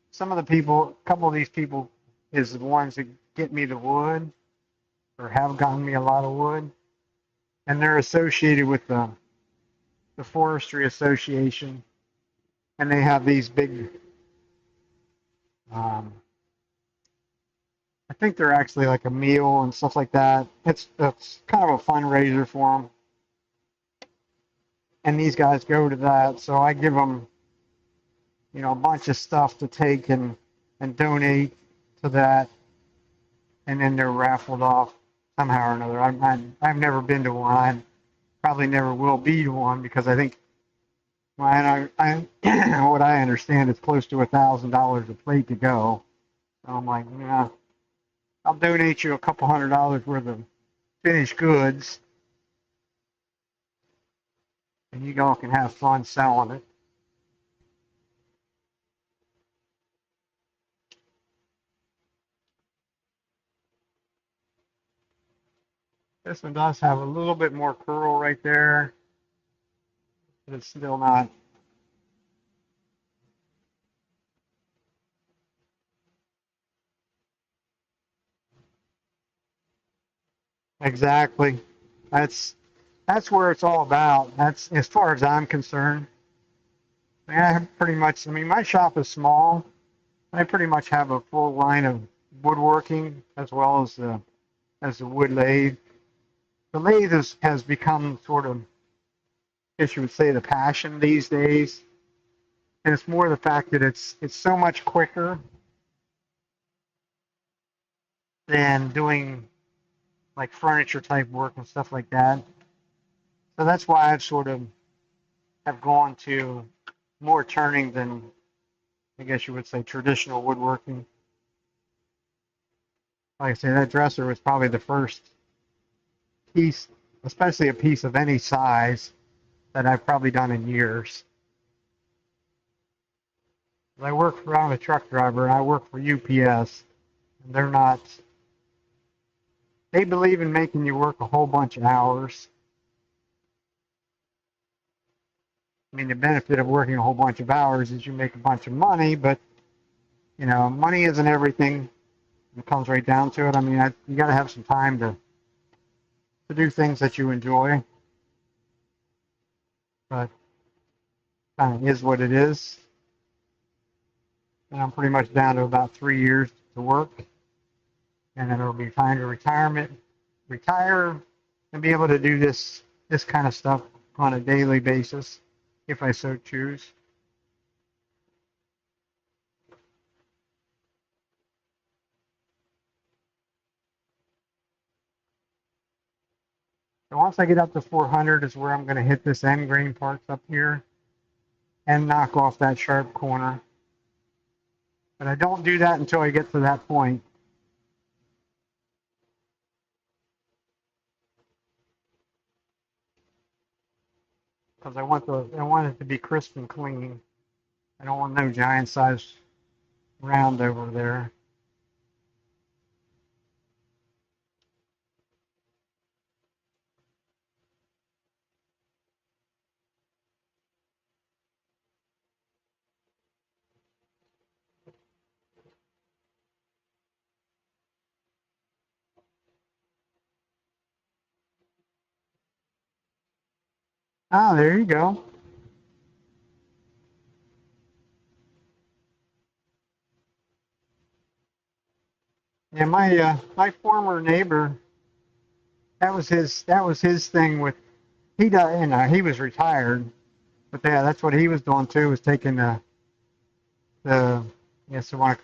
some of the people, a couple of these people is the ones that get me the wood or have gotten me a lot of wood, and they're associated with the Forestry Association, and they have these big, um, I think they're actually like a meal and stuff like that. It's kind of a fundraiser for them, and these guys go to that, so I give them, a bunch of stuff to take and donate to that, and then they're raffled off somehow or another. I've never been to one. I probably never will be to one because I think, well, what I understand is close to $1,000 a plate to go. So I'm like, yeah, I'll donate you a couple $100 worth of finished goods, and you all can have fun selling it. This one does have a little bit more curl right there, but it's still not exactly. That's that's where it's all about. That's as far as I'm concerned. I have pretty much. I mean, my shop is small. I pretty much have a full line of woodworking as well as the wood lathe. The lathe has become sort of, I guess you would say, the passion these days, and it's more the fact that it's so much quicker than doing like furniture type work and stuff like that. So that's why I've sort of have gone to more turning than, I guess you would say, traditional woodworking. Like I say, that dresser was probably the first piece, especially a piece of any size, that I've probably done in years. I'm a truck driver and I work for UPS, and they believe in making you work a whole bunch of hours. I mean, the benefit of working a whole bunch of hours is you make a bunch of money, but, money isn't everything. It comes right down to it. I mean, you got to have some time to do things that you enjoy, but kind of is what it is. And I'm pretty much down to about 3 years to work, and then it'll be time to retire, and be able to do this kind of stuff on a daily basis, if I so choose. So once I get up to 400 is where I'm going to hit this end grain parts up here and knock off that sharp corner. But I don't do that until I get to that point. Because I want it to be crisp and clean. I don't want no giant size round over there. Oh, there you go. Yeah, my former neighbor, that was his thing with he does, he was retired, but yeah, that's what he was doing too, was taking the I guess you want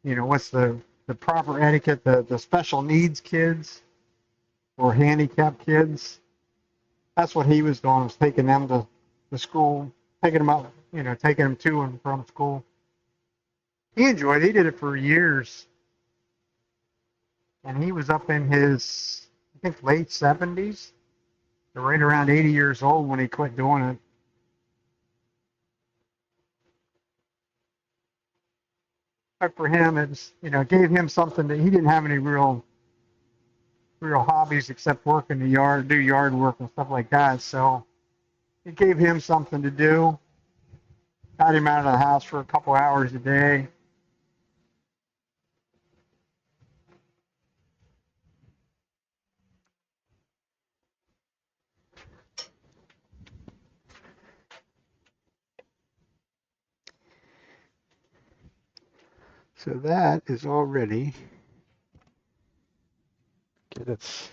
to, what's the proper etiquette, the special needs kids or handicapped kids. That's what he was doing, was taking them to school, taking them up, taking them to and from school. He enjoyed it. He did it for years, and he was up in his, I think, late 70s, right around 80 years old when he quit doing it. But for him, it's, gave him something that he didn't have any real hobbies except work in the yard, do yard work and stuff like that. So it gave him something to do. Got him out of the house for a couple hours a day. So that is all ready. Get its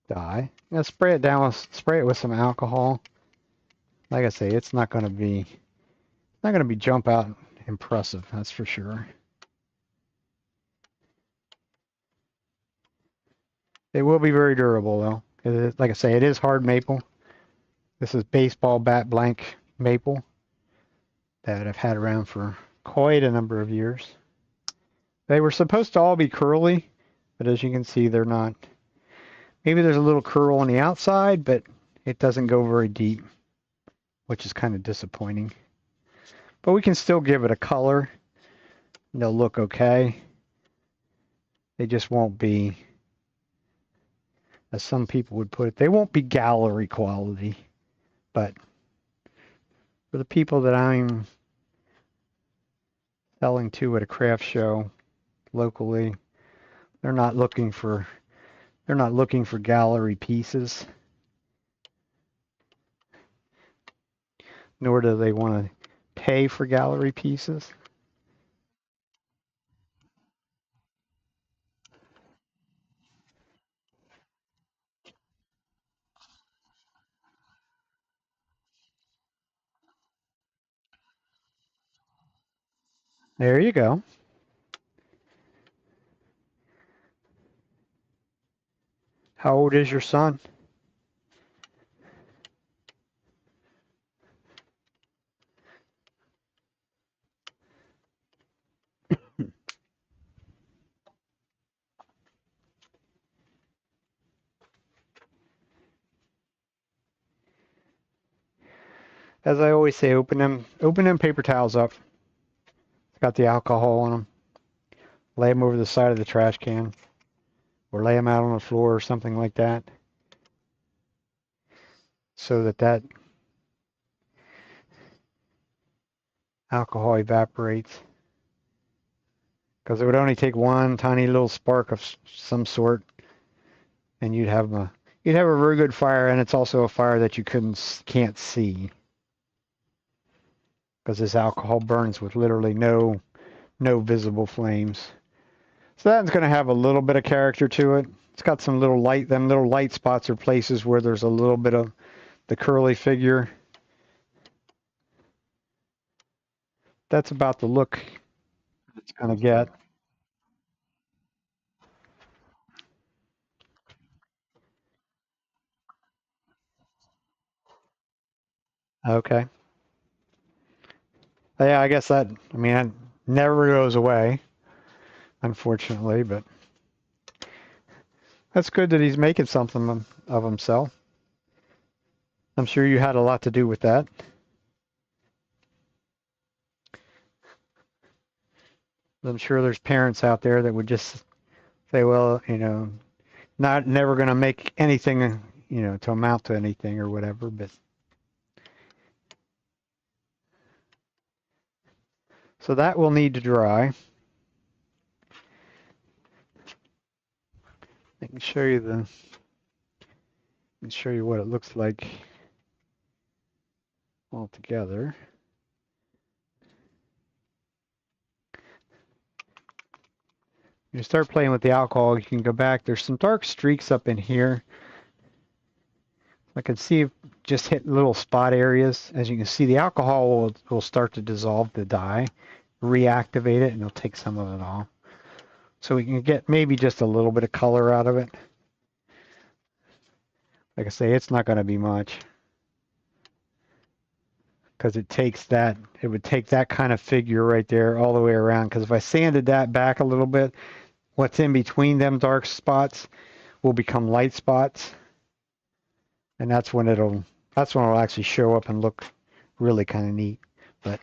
dye. Now spray it down spray it with some alcohol. Like I say, it's not going to be jump out impressive, that's for sure. It will be very durable though. Like I say, it is hard maple. This is baseball bat blank maple that I've had around for quite a number of years. They were supposed to all be curly, but as you can see, they're not. Maybe there's a little curl on the outside, but it doesn't go very deep, which is kind of disappointing. But we can still give it a color. They'll look okay. They just won't be, as some people would put it, they won't be gallery quality. But for the people that I'm selling to at a craft show locally, they're not looking for gallery pieces, nor do they want to pay for gallery pieces. There you go. How old is your son? As I always say, open them paper towels up. It's got the alcohol on them. Lay them over the side of the trash can, or lay them out on the floor or something like that, so that alcohol evaporates. Because it would only take one tiny little spark of some sort, and you'd have a very good fire, and it's also a fire that you can't see, because this alcohol burns with literally no visible flames. So that's going to have a little bit of character to it. It's got some little light. Them little light spots are places where there's a little bit of the curly figure. That's about the look it's going to get. Okay. Yeah, I guess that, I mean, it never goes away, unfortunately, but that's good that he's making something of himself. I'm sure you had a lot to do with that. I'm sure there's parents out there that would just say, well, never going to make anything, to amount to anything or whatever, but so that will need to dry. I can show you what it looks like all together. You start playing with the alcohol, you can go back. There's some dark streaks up in here. I can see just hit little spot areas. As you can see, the alcohol will start to dissolve the dye, reactivate it, and it'll take some of it off. So we can get maybe just a little bit of color out of it. Like I say, it's not going to be much, because it would take that kind of figure right there all the way around. Because if I sanded that back a little bit, what's in between them dark spots will become light spots, and that's when it'll actually show up and look really kind of neat. But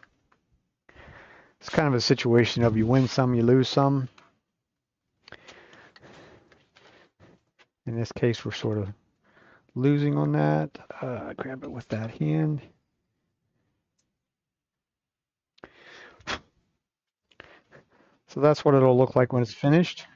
it's kind of a situation of you win some, you lose some. In this case, we're sort of losing on that. Grab it with that hand. So that's what it'll look like when it's finished.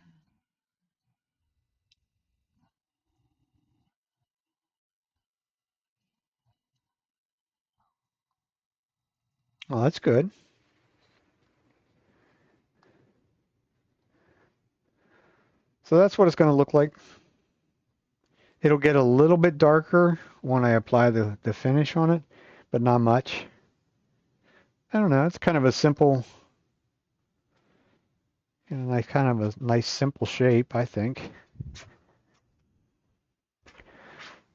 Oh, that's good. So that's what it's going to look like. It'll get a little bit darker when I apply the finish on it, but not much. I don't know. It's kind of a simple, kind of a nice simple shape, I think.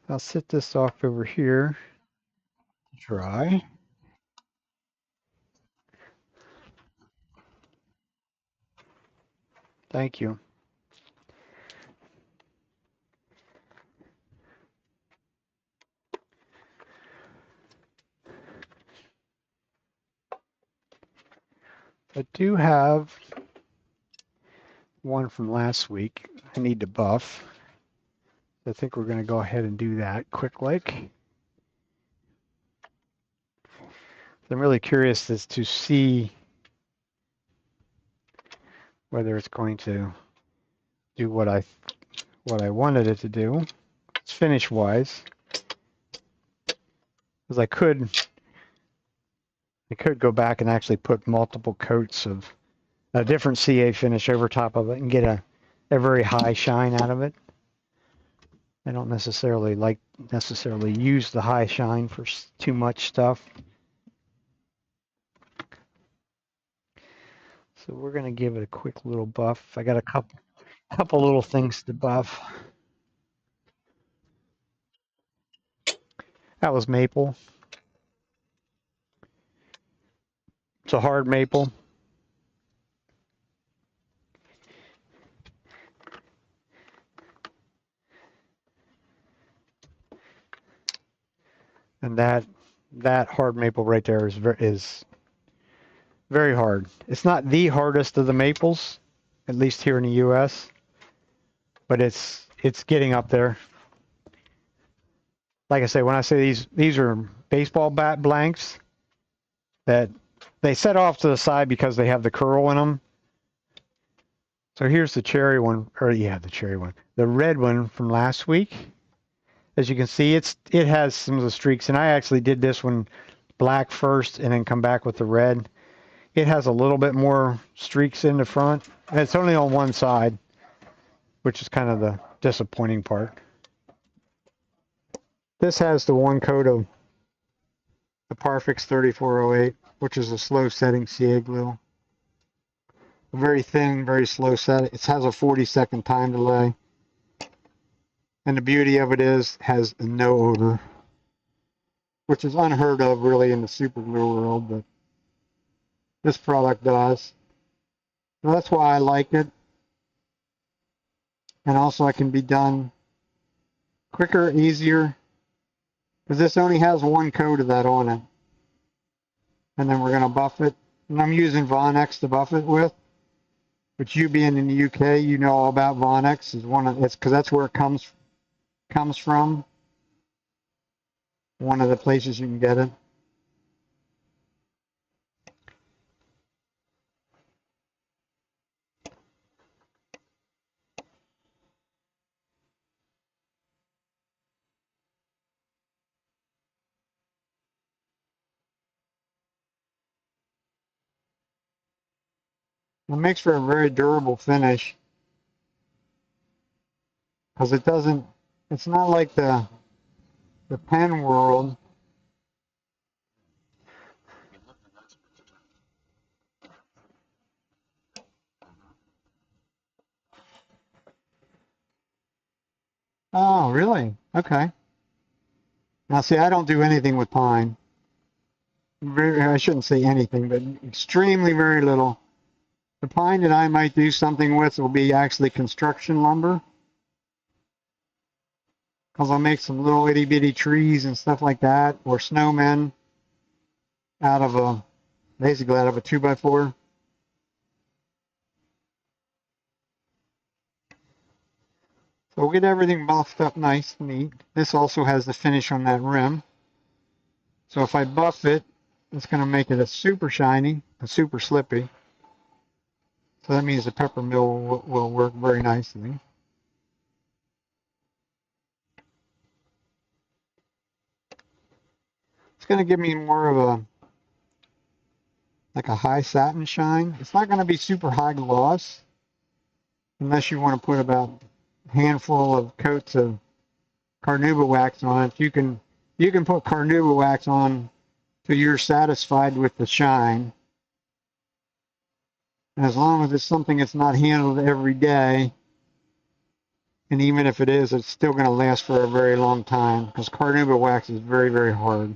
I'll set this off over here to dry. Thank you. I do have one from last week. I need to buff. I think we're going to go ahead and do that quick like. I'm really curious as to see whether it's going to do what I wanted it to do. It's finish wise. Because I could go back and actually put multiple coats of a different CA finish over top of it and get a very high shine out of it. I don't necessarily use the high shine for too much stuff. So we're going to give it a quick little buff. I got a couple little things to buff. That was maple. It's a hard maple. And that hard maple right there is very hard. It's not the hardest of the maples, at least here in the U.S., but it's getting up there. Like I say, when I say these are baseball bat blanks that they set off to the side because they have the curl in them. So here's the cherry one, the cherry one. The red one from last week. As you can see, it has some of the streaks, and I actually did this one black first and then come back with the red. It has a little bit more streaks in the front, and it's only on one side, which is kind of the disappointing part. This has the one coat of the Parfix 3408, which is a slow setting CA glue. Very thin, very slow set. It has a 40-second time delay. And the beauty of it has no odor, which is unheard of really in the super glue world, but this product does. So that's why I like it. And also it can be done quicker, easier, because this only has one coat of that on it. And then we're going to buff it. And I'm using Vonex to buff it with. But you being in the UK, you know all about Vonex. It's because that's where it comes from. One of the places you can get it. It makes for a very durable finish. because it doesn't, it's not like the pen world. Oh, really? Okay. Now, see, I don't do anything with pine. I shouldn't say anything, but extremely very little. The pine that I might do something with will be actually construction lumber, because I'll make some little itty bitty trees and stuff like that, or snowmen out of basically out of a 2x4. So we'll get everything buffed up nice and neat. This also has the finish on that rim. So if I buff it, it's going to make it a super shiny, a super slippy. So that means the pepper mill will work very nicely. It's going to give me more of a, like a high satin shine. It's not going to be super high gloss unless you want to put about a handful of coats of carnauba wax on it. You can put carnauba wax on till you're satisfied with the shine. And as long as it's something that's not handled every day, and even if it is, it's still going to last for a very long time, because carnauba wax is very, very hard.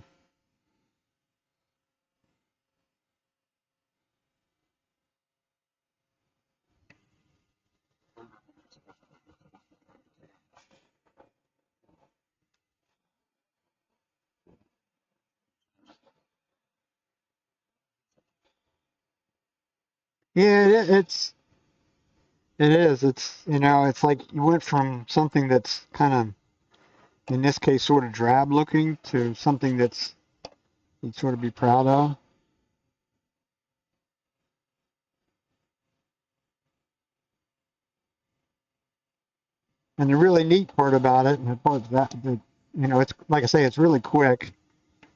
Yeah, it is. It's, you know, it's like you went from something that's kind of, in this case, sort of drab looking to something that's you'd sort of be proud of. And the really neat part about it, and the part that you know, it's like I say, it's really quick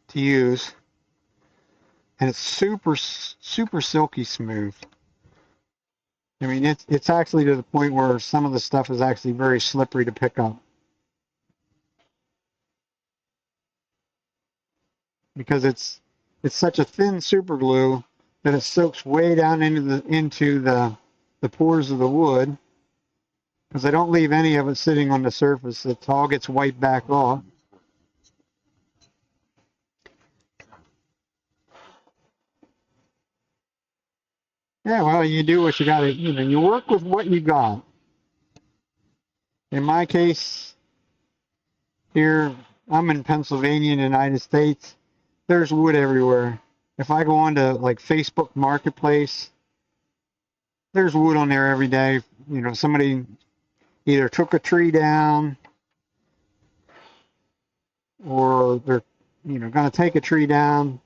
to use, and it's super, super silky smooth. I mean, it's actually to the point where some of the stuff is actually very slippery to pick up, because it's such a thin super glue that it soaks way down into the pores of the wood, because I don't leave any of it sitting on the surface. It all gets wiped back off. Yeah, well, you do what you got to, you know, you work with what you got. In my case, here, I'm in Pennsylvania, in the United States. There's wood everywhere. If I go onto like Facebook Marketplace, there's wood on there every day. You know, somebody either took a tree down, or they're, you know, going to take a tree down.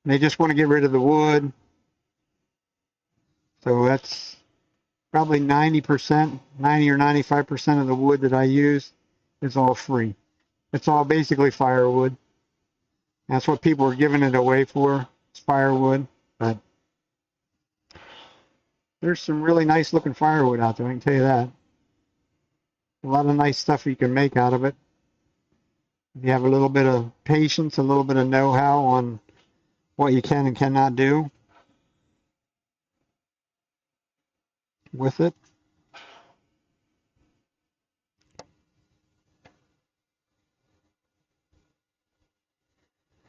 And they just want to get rid of the wood. So that's probably 90%, 90 or 95% of the wood that I use is all free. It's all basically firewood. That's what people are giving it away for. It's firewood. But there's some really nice looking firewood out there, I can tell you that. A lot of nice stuff you can make out of it. If you have a little bit of patience, a little bit of know-how on what you can and cannot do with it.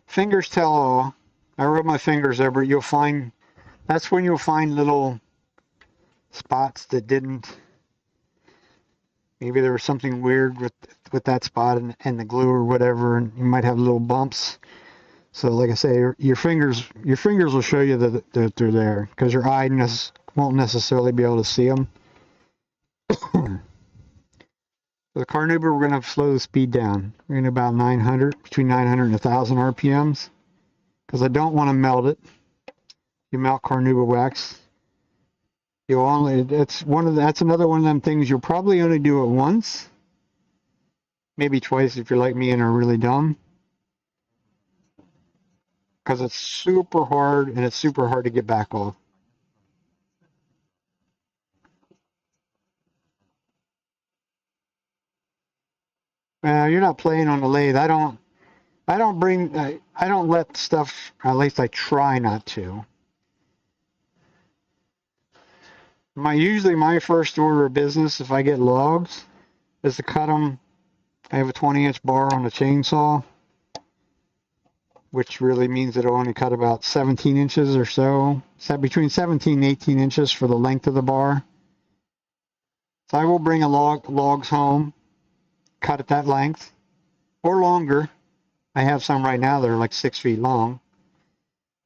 Fingers tell all. I rub my fingers over it. You'll find, that's when you'll find little spots that didn't, maybe there was something weird with that spot and the glue or whatever, and you might have little bumps. So like I say, your fingers will show you that they're there, because your eye won't necessarily be able to see them. The carnauba, we're going to slow the speed down. We're going to about 900, between 900 and 1,000 RPMs, because I don't want to melt it. You melt carnauba wax, you'll only, that's another one of them things you'll probably only do it once, maybe twice if you're like me and are really dumb, because it's super hard and it's super hard to get back off. You're not playing on the lathe. I don't let stuff, at least I try not to. Usually my first order of business, if I get logs, is to cut them. I have a 20-inch bar on the chainsaw, which really means it'll only cut about 17 inches or so. Between 17 and 18 inches for the length of the bar. So I will bring logs home, cut at that length, or longer. I have some right now that are like 6 feet long.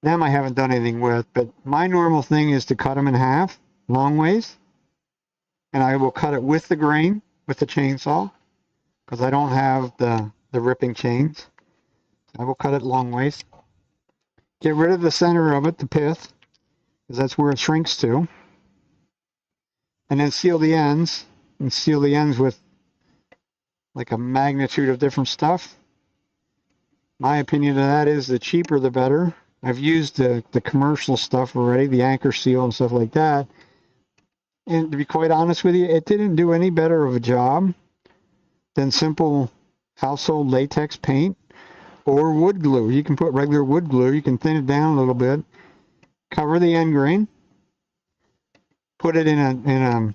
Them I haven't done anything with, but my normal thing is to cut them in half, long ways, and I will cut it with the grain, with the chainsaw, because I don't have the ripping chains. I will cut it long ways. Get rid of the center of it, the pith, because that's where it shrinks to. And then seal the ends, and seal the ends with like a magnitude of different stuff. My opinion of that is the cheaper the better. I've used the commercial stuff already, the anchor seal and stuff like that. And to be quite honest with you, it didn't do any better of a job than simple household latex paint or wood glue. You can put regular wood glue, you can thin it down a little bit, cover the end grain, put it in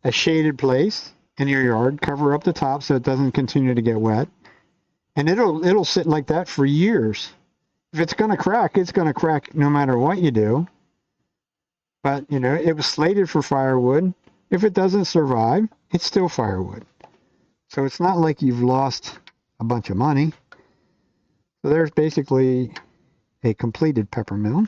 a shaded place in your yard, cover up the top so it doesn't continue to get wet, and it'll sit like that for years. If it's going to crack, it's going to crack no matter what you do. But, you know, it was slated for firewood. If it doesn't survive, it's still firewood. So it's not like you've lost a bunch of money. So there's basically a completed pepper mill.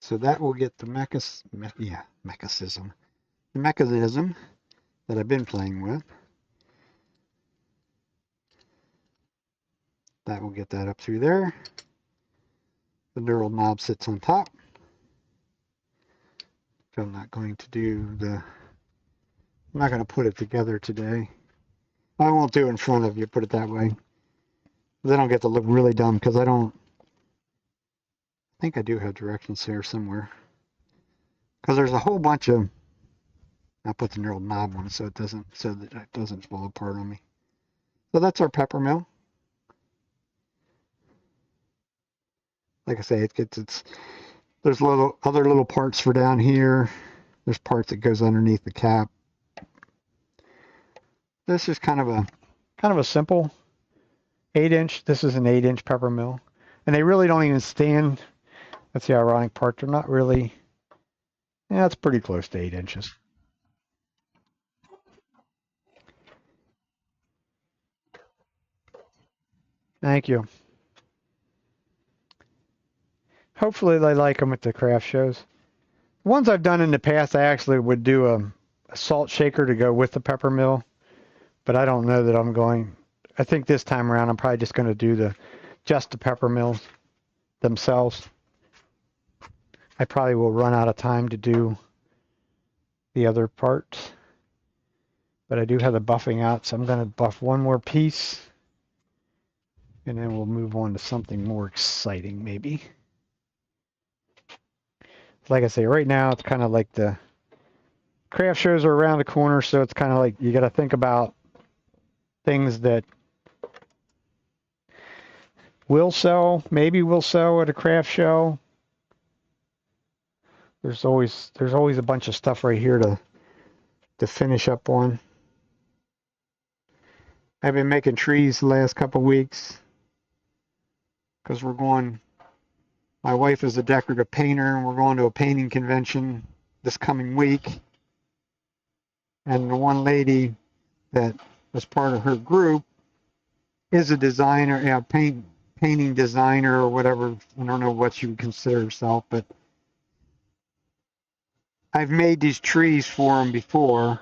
So that will get the mechanism that I've been playing with. That will get that up through there. The knurled knob sits on top. I'm not going to I'm not going to put it together today. I won't do it in front of you, put it that way. Then I'll get to look really dumb because I think I do have directions here somewhere. Because there's a whole bunch of, I'll put the knurled knob on so that it doesn't fall apart on me. So that's our pepper mill. Like I say, there's other little parts for down here. There's parts that goes underneath the cap. This is kind of a simple 8-inch. This is an 8-inch pepper mill, and they really don't even stand. That's the ironic part. They're not really. Yeah, it's pretty close to 8 inches. Thank you. Hopefully they like them at the craft shows. The ones I've done in the past, I actually would do a salt shaker to go with the pepper mill, but I don't know that I'm going. I think this time around I'm probably just going to do just the pepper mills themselves. I probably will run out of time to do the other parts, but I do have the buffing out, so I'm going to buff one more piece, and then we'll move on to something more exciting maybe. Like I say, right now it's kind of like the craft shows are around the corner, so it's kind of like you got to think about things that maybe will sell at a craft show. There's always a bunch of stuff right here to finish up on. I've been making trees the last couple weeks because my wife is a decorative painter, and we're going to a painting convention this coming week. And the one lady that was part of her group is a designer, painting designer or whatever. I don't know what she would consider herself, but I've made these trees for them before.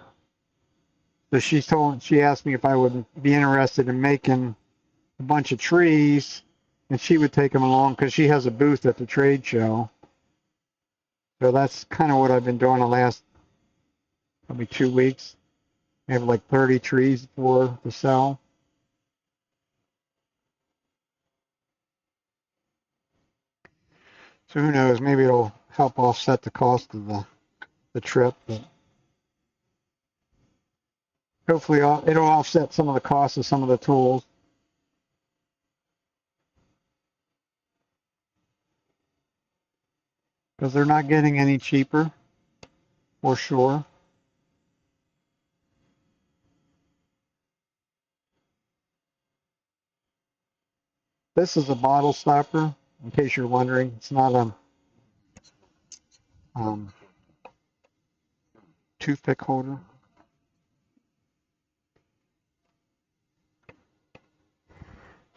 So she asked me if I would be interested in making a bunch of trees, and she would take them along because she has a booth at the trade show. So that's kind of what I've been doing the last probably 2 weeks. I have like 30 trees to sell. So who knows? Maybe it'll help offset the cost of the trip. But hopefully it'll offset some of the costs of some of the tools. Because they're not getting any cheaper, for sure. This is a bottle stopper, in case you're wondering. It's not a toothpick holder.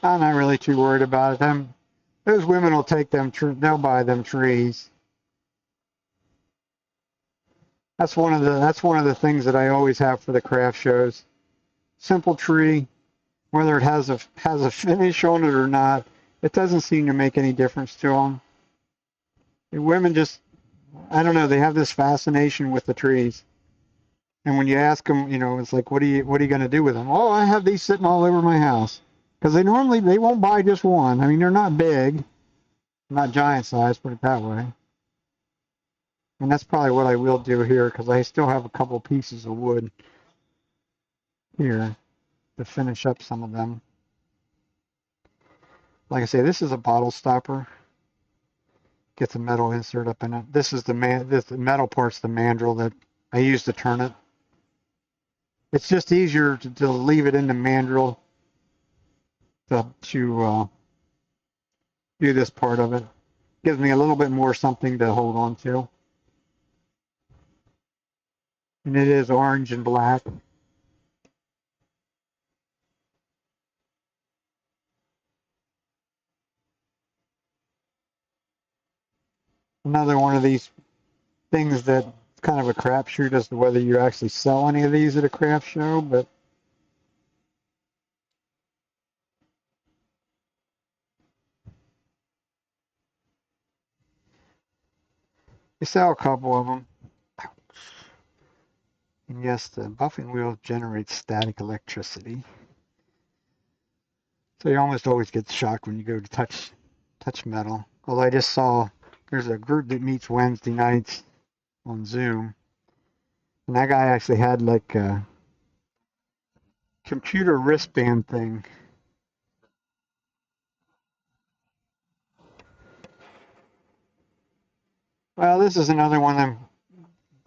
I'm not really too worried about it. Those women will take them. They'll buy them trees. That's one of the things that I always have for the craft shows. Simple tree, whether it has a finish on it or not, it doesn't seem to make any difference to them. The women just, I don't know, they have this fascination with the trees. And when you ask them, it's like, what are you going to do with them? Oh, I have these sitting all over my house. Because they won't buy just one. I mean, they're not big, not giant size, put it that way. And that's probably what I will do here, because I still have a couple pieces of wood here to finish up some of them. Like I say, this is a bottle stopper. Get the metal insert up in it. This is the metal part's the mandrel that I use to turn it. It's just easier to leave it in the mandrel to do this part of it. Gives me a little bit more something to hold on to. And it is orange and black. Another one of these things that's kind of a crapshoot as to whether you actually sell any of these at a craft show, but we sell a couple of them. And yes, the buffing wheel generates static electricity. So you almost always get shocked when you go to touch metal. Although I just saw there's a group that meets Wednesday nights on Zoom. And that guy actually had like a computer wristband thing. Well, this is another one of them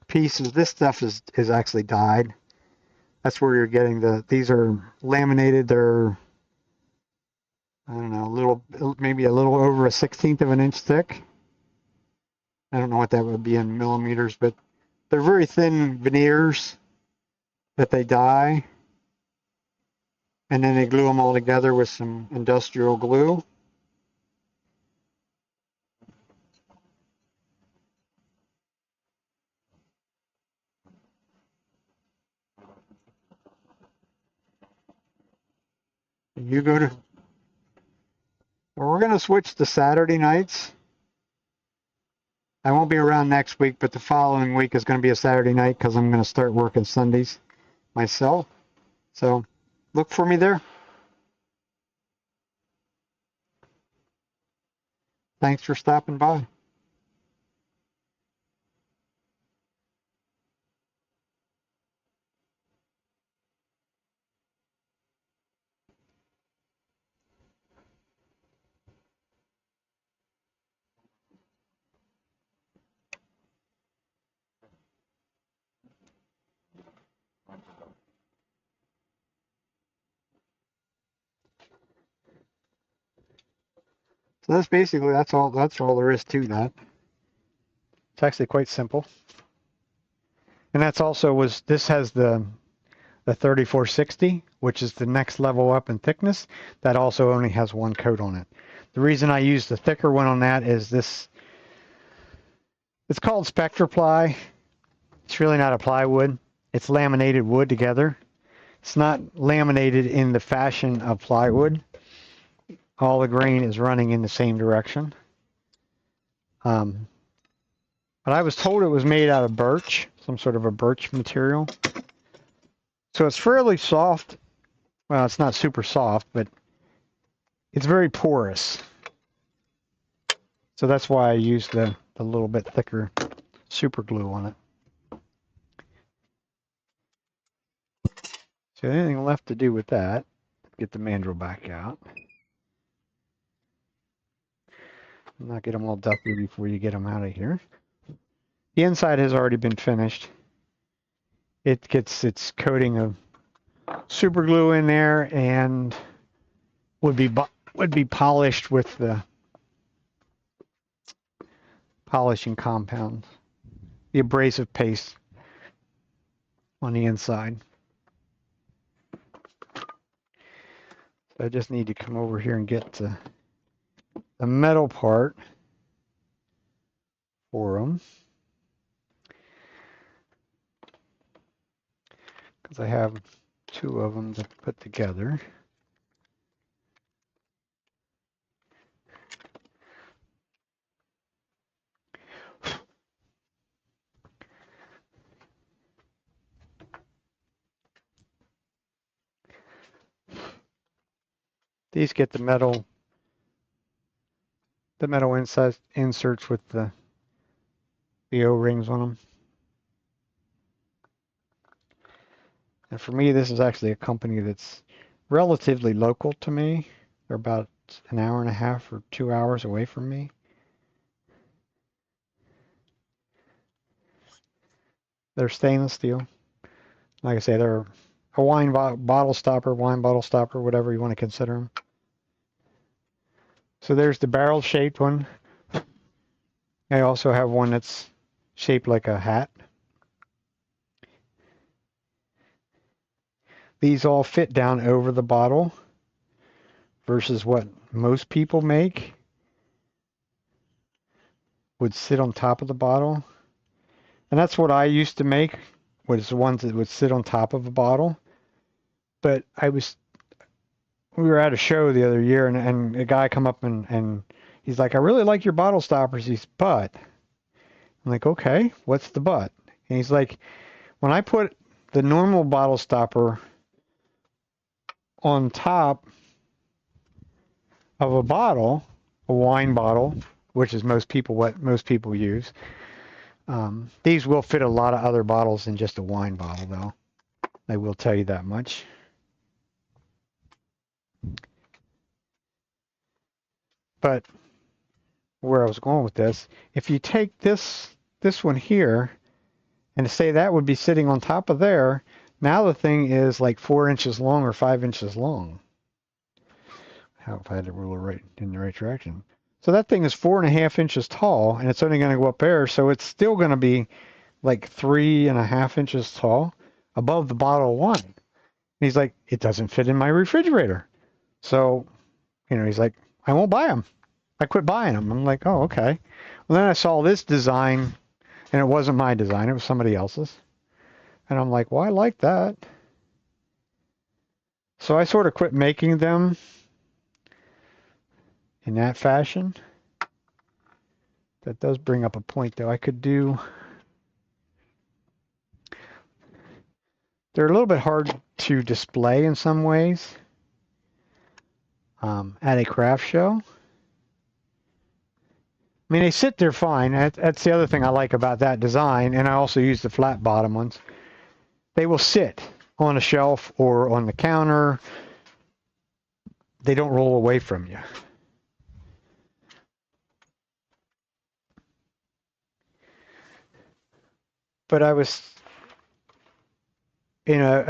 pieces. This stuff is actually dyed. That's where you're getting these are laminated. They're, I don't know, maybe a little over a 1/16 of an inch thick. I don't know what that would be in millimeters, but they're very thin veneers that they dye. And then they glue them all together with some industrial glue. You go to, well, we're going to switch to Saturday nights. I won't be around next week, but the following week is going to be a Saturday night because I'm going to start working Sundays myself. So look for me there. Thanks for stopping by. So that's all there is to that. It's actually quite simple. And that's also this has the 3460, which is the next level up in thickness. That also only has one coat on it. The reason I use the thicker one on that is this. It's called Spectraply. It's really not a plywood. It's laminated wood together. It's not laminated in the fashion of plywood. All the grain is running in the same direction. But I was told it was made out of birch, some sort of a birch material. So it's fairly soft. Well, it's not super soft, but it's very porous. So that's why I use the the little bit thicker super glue on it. So anything left to do with that, get the mandrel back out. Not get them all dusty before you get them out of here. The inside has already been finished. It gets its coating of super glue in there and would be polished with the polishing compound, the abrasive paste on the inside. So I just need to come over here and get the metal part for them, because I have two of them to put together. These get the metal inserts with the O-rings on them. And for me, this is actually a company that's relatively local to me. They're about an hour and a half or 2 hours away from me. They're stainless steel. Like I say, they're a wine bottle stopper, whatever you want to consider them. So there's the barrel-shaped one. I also have one that's shaped like a hat. These all fit down over the bottle versus what most people make would sit on top of the bottle. And that's what I used to make, was the ones that would sit on top of a bottle. But we were at a show the other year, and a guy come up and he's like, I really like your bottle stoppers, but I'm like, okay, what's the but? And he's like, when I put the normal bottle stopper on top of a bottle, a wine bottle, which is what most people use, these will fit a lot of other bottles than just a wine bottle, though. I will tell you that much. But where I was going with this, if you take this one here and say that would be sitting on top of there, now the thing is like 4 inches long or 5 inches long. How if I had the ruler right in the right direction. So that thing is 4.5 inches tall, and it's only going to go up there, so it's still going to be like 3.5 inches tall above the bottle of wine. And he's like, it doesn't fit in my refrigerator. So, he's like, I won't buy them. I quit buying them. I'm like, oh, okay. Well, then I saw this design, and it wasn't my design. It was somebody else's. And I'm like, well, I like that. So I sort of quit making them in that fashion. That does bring up a point, though. I could do... They're a little bit hard to display in some ways at a craft show. I mean, they sit there fine. That's the other thing I like about that design, and I also use the flat bottom ones. They will sit on a shelf or on the counter. They don't roll away from you. But I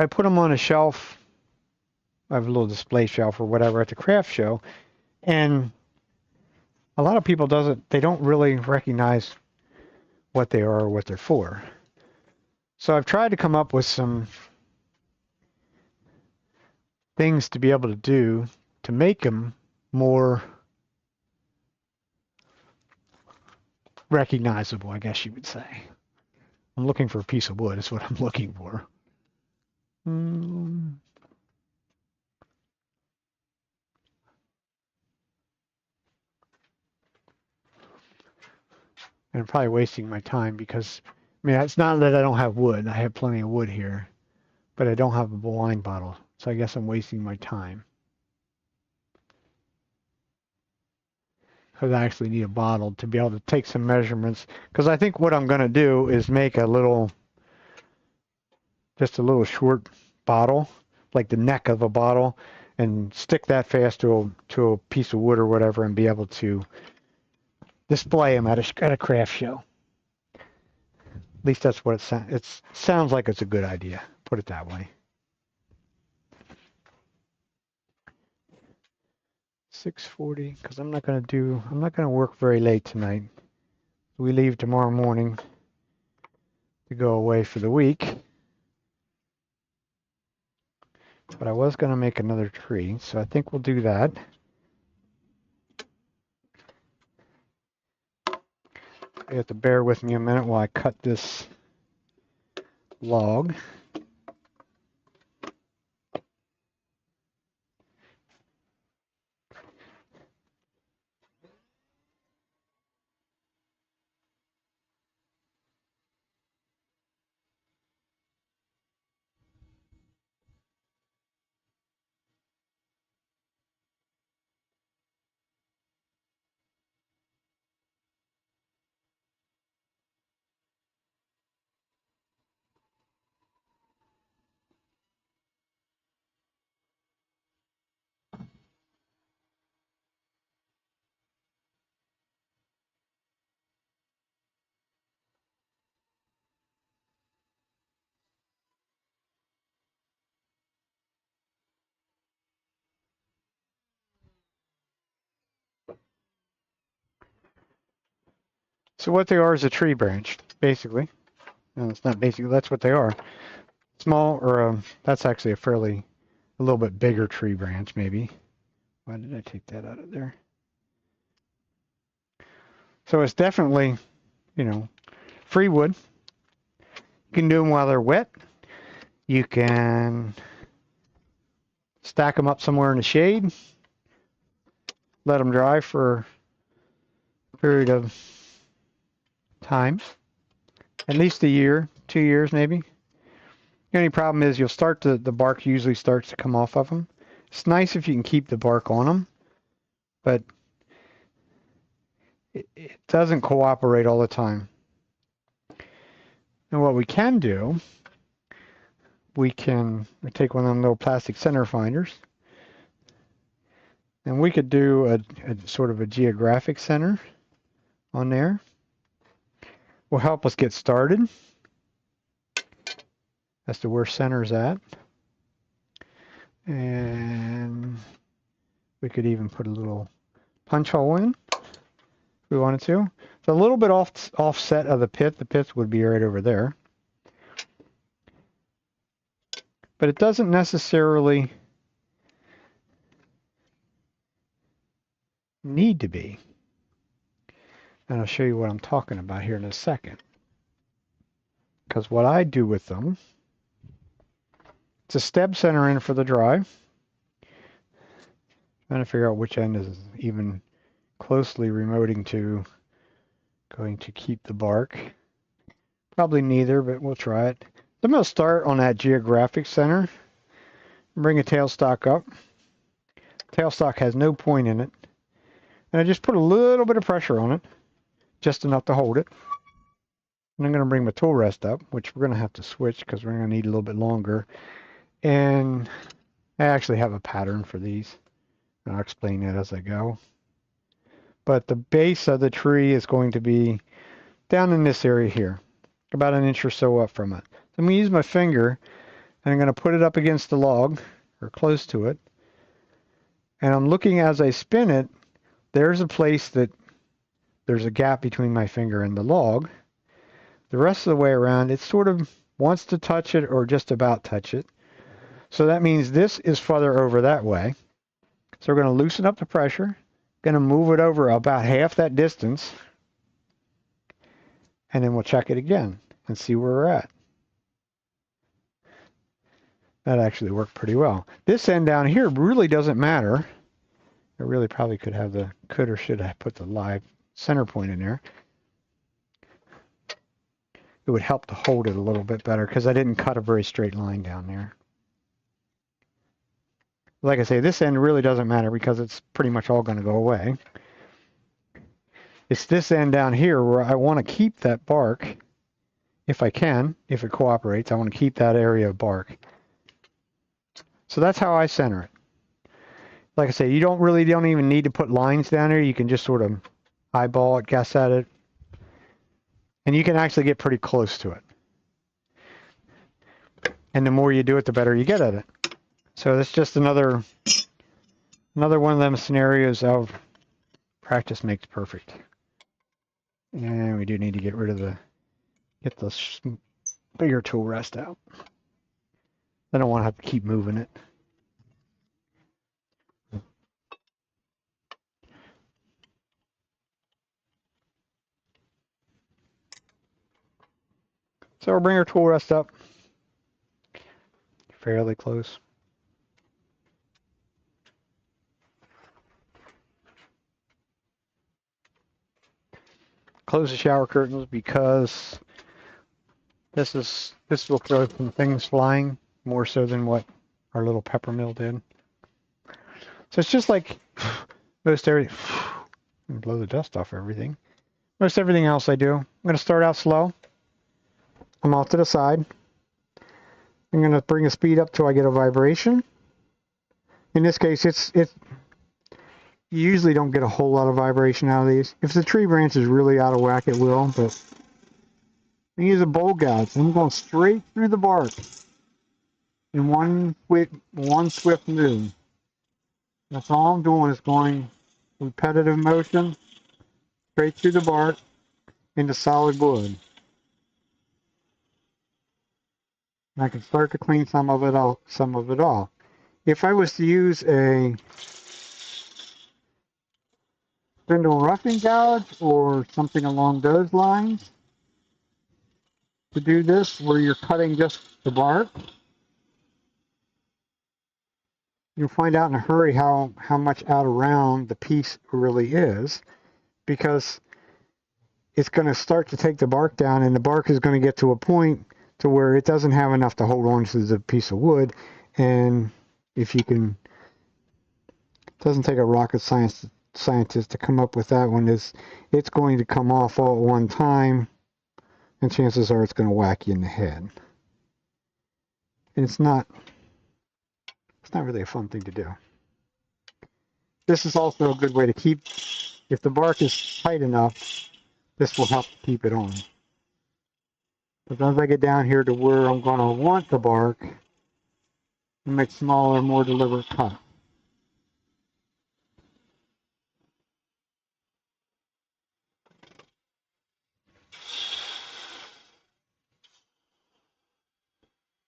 put them on a shelf. I have a little display shelf or whatever at the craft show, and a lot of people they don't really recognize what they are or what they're for. So I've tried to come up with some things to be able to do to make them more recognizable, I guess you would say. I'm looking for a piece of wood, is what I'm looking for. And I'm probably wasting my time because, it's not that I don't have wood. I have plenty of wood here, but I don't have a wine bottle. So I guess I'm wasting my time. because I actually need a bottle to be able to take some measurements. Because I think what I'm going to do is make a little, just a little short bottle, like the neck of a bottle, and stick that fast to a piece of wood or whatever, and be able to display them at a craft show. At least that's what it sounds like. It's a good idea. Put it that way. 6:40, because I'm not gonna work very late tonight. We leave tomorrow morning to go away for the week. But I was gonna make another tree, so I think we'll do that. You have to bear with me a minute while I cut this log. So what they are is a tree branch, basically. No, it's not basically, that's what they are. Small, or that's actually a little bit bigger tree branch, maybe. Why did I take that out of there? So it's definitely, free wood. You can do them while they're wet. You can stack them up somewhere in the shade, let them dry for a period of time, at least a year, 2 years maybe. The only problem is the bark usually starts to come off of them. It's nice if you can keep the bark on them, but it doesn't cooperate all the time. And what we can do, we take one of them little plastic center finders, and we could do a sort of a geographic center on there. Will help us get started as to where center's at. And we could even put a little punch hole in if we wanted to. It's a little bit offset of the pith. The pith would be right over there. But it doesn't necessarily need to be. And I'll show you what I'm talking about here in a second. Because what I do with them, it's a steb center in for the drive. Trying to figure out which end is even closely remoting to going to keep the bark. Probably neither, but we'll try it. I'm going to start on that geographic center. Bring a tailstock up. Tailstock has no point in it. And I just put a little bit of pressure on it, just enough to hold it. And I'm going to bring my tool rest up, which we're going to have to switch because we're going to need a little bit longer. And I actually have a pattern for these. And I'll explain it as I go. But the base of the tree is going to be down in this area here, about an inch or so up from it. So I'm going to use my finger, and I'm going to put it up against the log, or close to it. And I'm looking as I spin it, there's a place that there's a gap between my finger and the log. The rest of the way around, it sort of wants to touch it or just about touch it. So that means this is farther over that way. So we're going to loosen up the pressure, going to move it over about half that distance, and then we'll check it again and see where we're at. That actually worked pretty well. This end down here really doesn't matter. I really probably could or should I put the live center point in there. It would help to hold it a little bit better because I didn't cut a very straight line down there. Like I say, this end really doesn't matter because it's pretty much all going to go away. It's this end down here where I want to keep that bark, if I can, if it cooperates. I want to keep that area of bark. So that's how I center it. Like I say, you don't even need to put lines down there. You can just sort of eyeball it, guess at it, and you can actually get pretty close to it. And the more you do it, the better you get at it. So that's just another one of them scenarios of practice makes perfect. And we do need to get rid of get this bigger tool rest out. I don't want to have to keep moving it. So we'll bring our tool rest up fairly close. Close the shower curtains because this will throw some things flying more so than what our little pepper mill did. So it's just like most everything. Blow the dust off everything. Most everything else I do. I'm going to start out slow. I'm off to the side. I'm going to bring the speed up till I get a vibration. In this case, you usually don't get a whole lot of vibration out of these. If the tree branch is really out of whack, it will, but I use a bowl gouge. I'm going straight through the bark in one swift move. That's all I'm doing is going repetitive motion straight through the bark into solid wood. And I can start to clean some of it off. If I was to use a spindle roughing gouge or something along those lines to do this, where you're cutting just the bark, you'll find out in a hurry how much out around the piece really is, because it's going to start to take the bark down, and the bark is going to get to a point to where it doesn't have enough to hold on to the piece of wood. And if you can, it doesn't take a rocket scientist to come up with that one, it's going to come off all at one time, and chances are it's going to whack you in the head. And it's not really a fun thing to do. This is also a good way to keep, if the bark is tight enough, this will help keep it on. But as I get down here to where I'm going to want the bark, I make smaller, more deliberate cuts.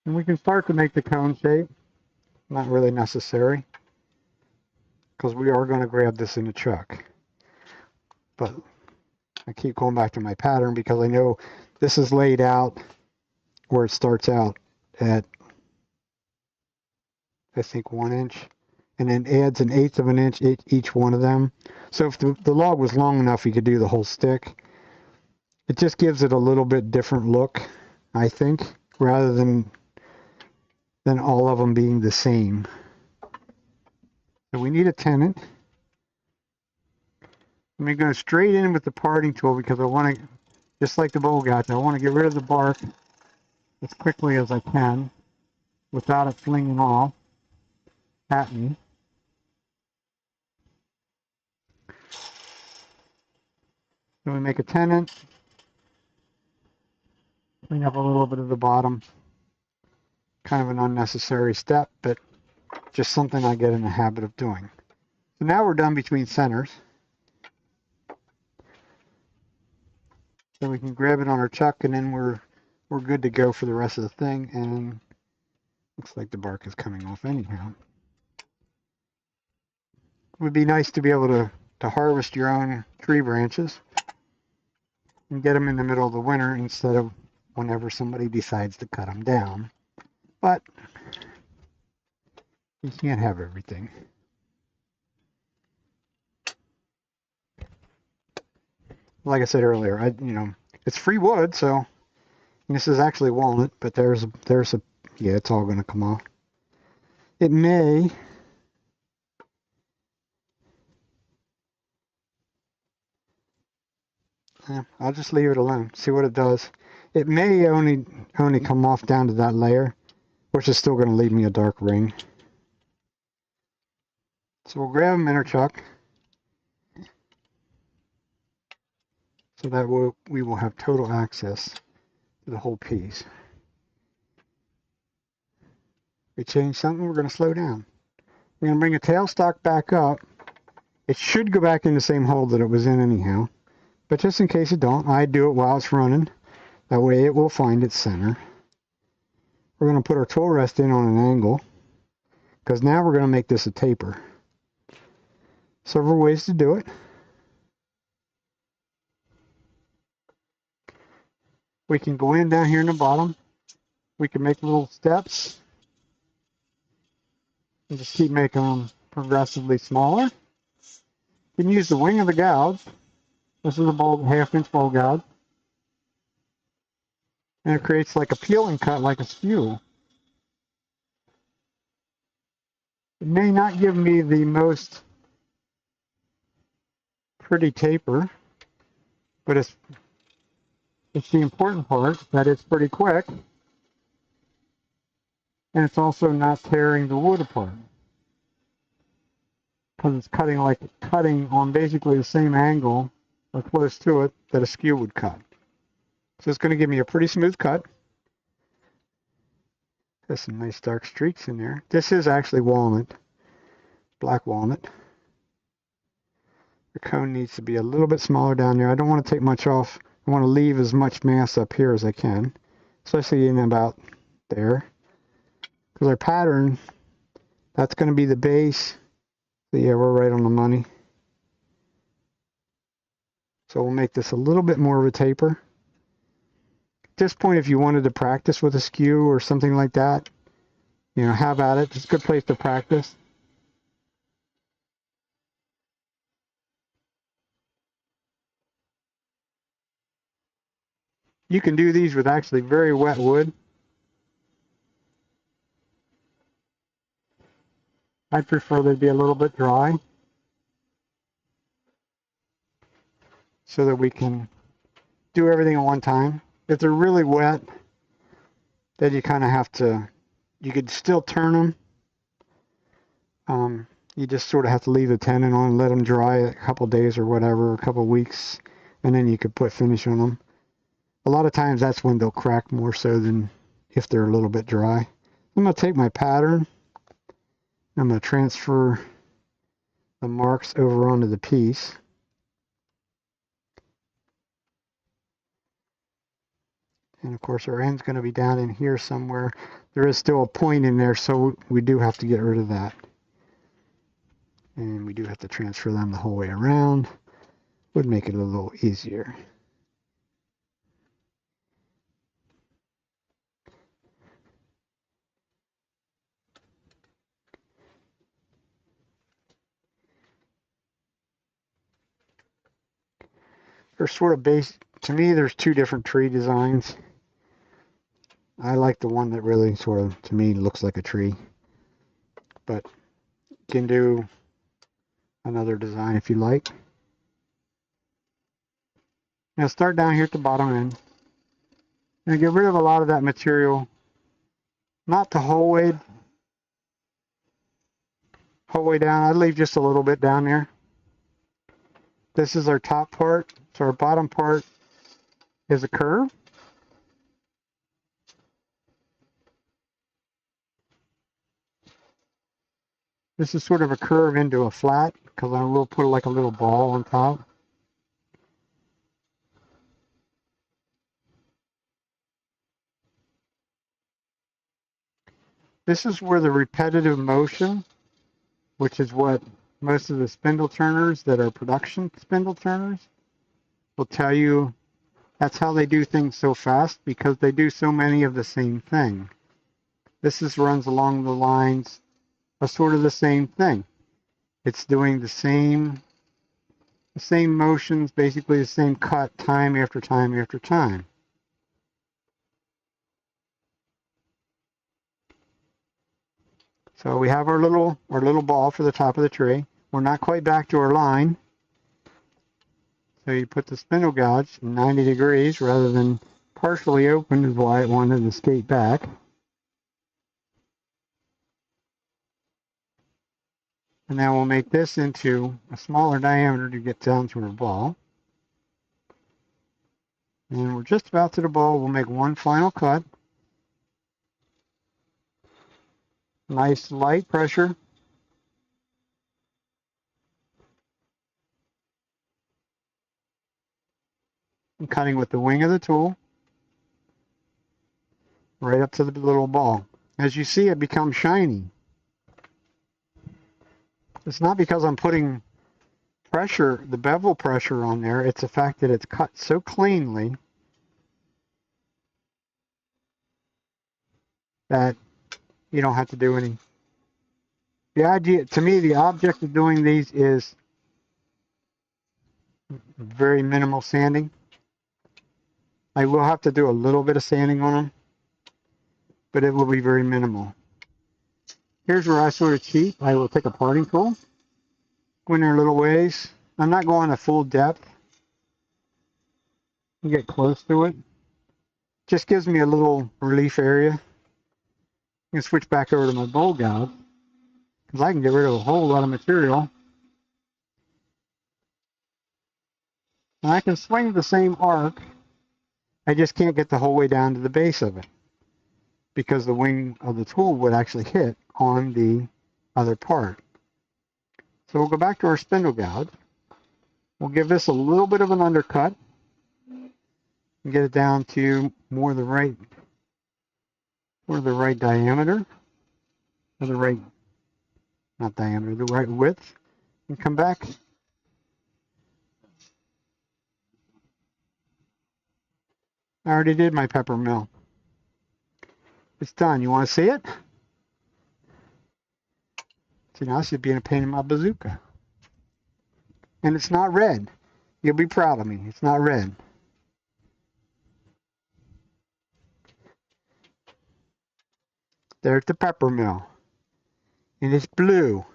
And we can start to make the cone shape. Not really necessary, because we are going to grab this in the chuck. But I keep going back to my pattern because I know this is laid out where it starts out at, I think, 1 inch, and then adds 1/8 of an inch each one of them. So if the log was long enough, you could do the whole stick. It just gives it a little bit different look, I think, rather than all of them being the same. So we need a tenant. Let me go straight in with the parting tool because I want to, just like the bowl gouge, I want to get rid of the bark as quickly as I can without it flinging off at me. So we make a tenant, clean up a little bit of the bottom. Kind of an unnecessary step, but just something I get in the habit of doing. So now we're done between centers. So we can grab it on our chuck, and then we're good to go for the rest of the thing. And looks like the bark is coming off anyhow. It would be nice to be able to harvest your own tree branches and get them in the middle of the winter instead of whenever somebody decides to cut them down. But you can't have everything. Like I said earlier, it's free wood, so this is actually walnut, but there's a yeah, it's all going to come off. It may I'll just leave it alone. See what it does. It may only come off down to that layer, which is still going to leave me a dark ring. So we'll grab a minter chuck so that we will have total access to the whole piece. We change something, we're going to slow down. We're going to bring a tailstock back up. It should go back in the same hole that it was in anyhow. But just in case it don't, I do it while it's running. That way it will find its center. We're going to put our tool rest in on an angle, because now we're going to make this a taper. Several ways to do it. We can go in down here in the bottom. We can make little steps and just keep making them progressively smaller. You can use the wing of the gouge. This is a bowl, half-inch bowl gouge. And it creates like a peeling cut, like a skew. It may not give me the most pretty taper, but it's the important part, that it's pretty quick, and it's also not tearing the wood apart, because it's cutting on basically the same angle or close to it that a skew would cut. So it's going to give me a pretty smooth cut. There's some nice dark streaks in there. This is actually walnut, black walnut. The cone needs to be a little bit smaller down there. I don't want to take much off. I want to leave as much mass up here as I can, especially in about there. Because our pattern, that's going to be the base. So yeah, we're right on the money. So we'll make this a little bit more of a taper. At this point, if you wanted to practice with a skew or something like that, you know, have at it. It's a good place to practice. You can do these with actually very wet wood. I prefer they be a little bit dry so that we can do everything at one time. If they're really wet, then you kind of have to, you could still turn them. You just sort of have to leave the tenon on and let them dry a couple days or whatever, a couple weeks, and then you could put finish on them. A lot of times that's when they'll crack more so than if they're a little bit dry. I'm going to take my pattern. I'm going to transfer the marks over onto the piece. And of course our end's going to be down in here somewhere. There is still a point in there, so we do have to get rid of that. And we do have to transfer them the whole way around. Would make it a little easier. They're sort of based, to me there's two different tree designs. I like the one that really sort of, to me, looks like a tree. But you can do another design if you like. Now start down here at the bottom end. And get rid of a lot of that material. Not the whole way down. I'd leave just a little bit down there. This is our top part. So our bottom part is a curve. This is sort of a curve into a flat, because I will put like a little ball on top. This is where the repetitive motion, which is what most of the spindle turners that are production spindle turners will tell you, that's how they do things so fast, because they do so many of the same thing. This runs along the lines of sort of the same thing. It's doing the same motions, basically the same cut time after time after time. So we have our little ball for the top of the tree. We're not quite back to our line. So you put the spindle gouge 90 degrees rather than partially open is why it wanted to skate back. And then we'll make this into a smaller diameter to get down to our ball. And we're just about to the ball. We'll make one final cut. Nice light pressure. I'm cutting with the wing of the tool right up to the little ball. As you see, it becomes shiny. It's not because I'm putting pressure, the bevel pressure on there. It's the fact that it's cut so cleanly that you don't have to do any. The idea, to me, the object of doing these is very minimal sanding. I will have to do a little bit of sanding on them, but it will be very minimal. Here's where I sort of cheat. I will take a parting tool, go in there a little ways. I'm not going to full depth. Get close to it. Just gives me a little relief area. I'm going to switch back over to my bowl gouge because I can get rid of a whole lot of material. And I can swing the same arc. I just can't get the whole way down to the base of it because the wing of the tool would actually hit on the other part. So we'll go back to our spindle gouge. We'll give this a little bit of an undercut and get it down to more the right diameter, or the right, not diameter, the right width, and come back. I already did my pepper mill. It's done. You want to see it? See, now this is being a pain in my bazooka. And it's not red. You'll be proud of me. It's not red. There's the pepper mill. And it's blue. A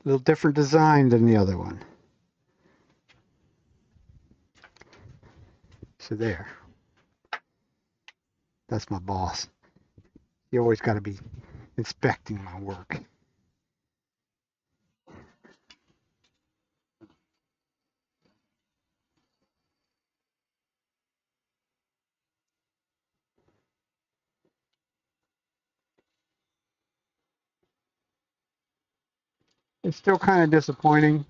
little different design than the other one. So there. That's my boss. You always got to be inspecting my work. It's still kind of disappointing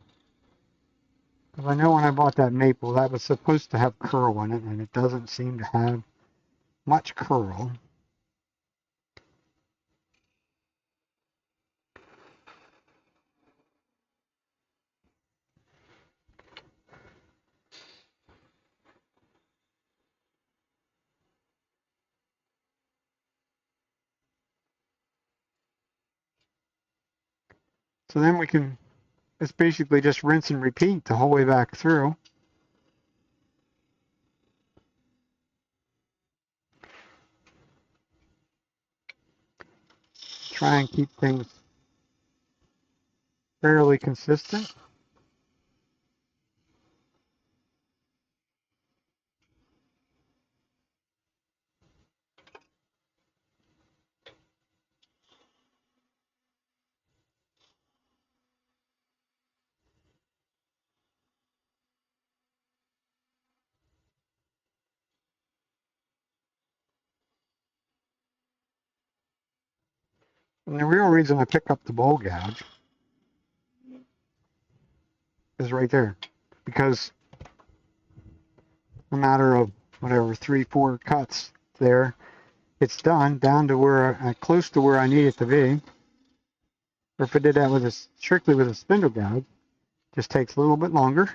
because I know when I bought that maple, that was supposed to have curl in it, and it doesn't seem to have much curl. So then we can, it's basically just rinse and repeat the whole way back through. Try and keep things fairly consistent. And the real reason I pick up the bowl gouge is right there. Because a matter of whatever, 3-4 cuts there, it's done down to where, close to where I need it to be. Or if I did that with strictly with a spindle gouge, just takes a little bit longer.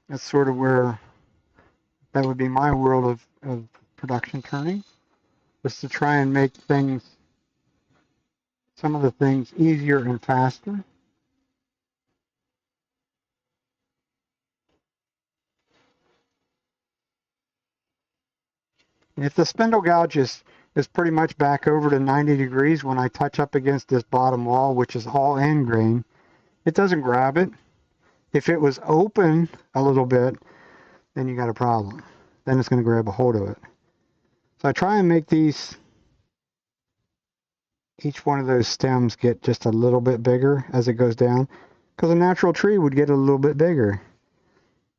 That's sort of where, that would be my world of production turning, is to try and make things, some of the things easier and faster. If the spindle gouge is pretty much back over to 90 degrees when I touch up against this bottom wall, which is all end grain, it doesn't grab it. If it was open a little bit, then you got a problem. Then it's going to grab a hold of it. So I try and make these, each one of those stems get just a little bit bigger as it goes down, because a natural tree would get a little bit bigger.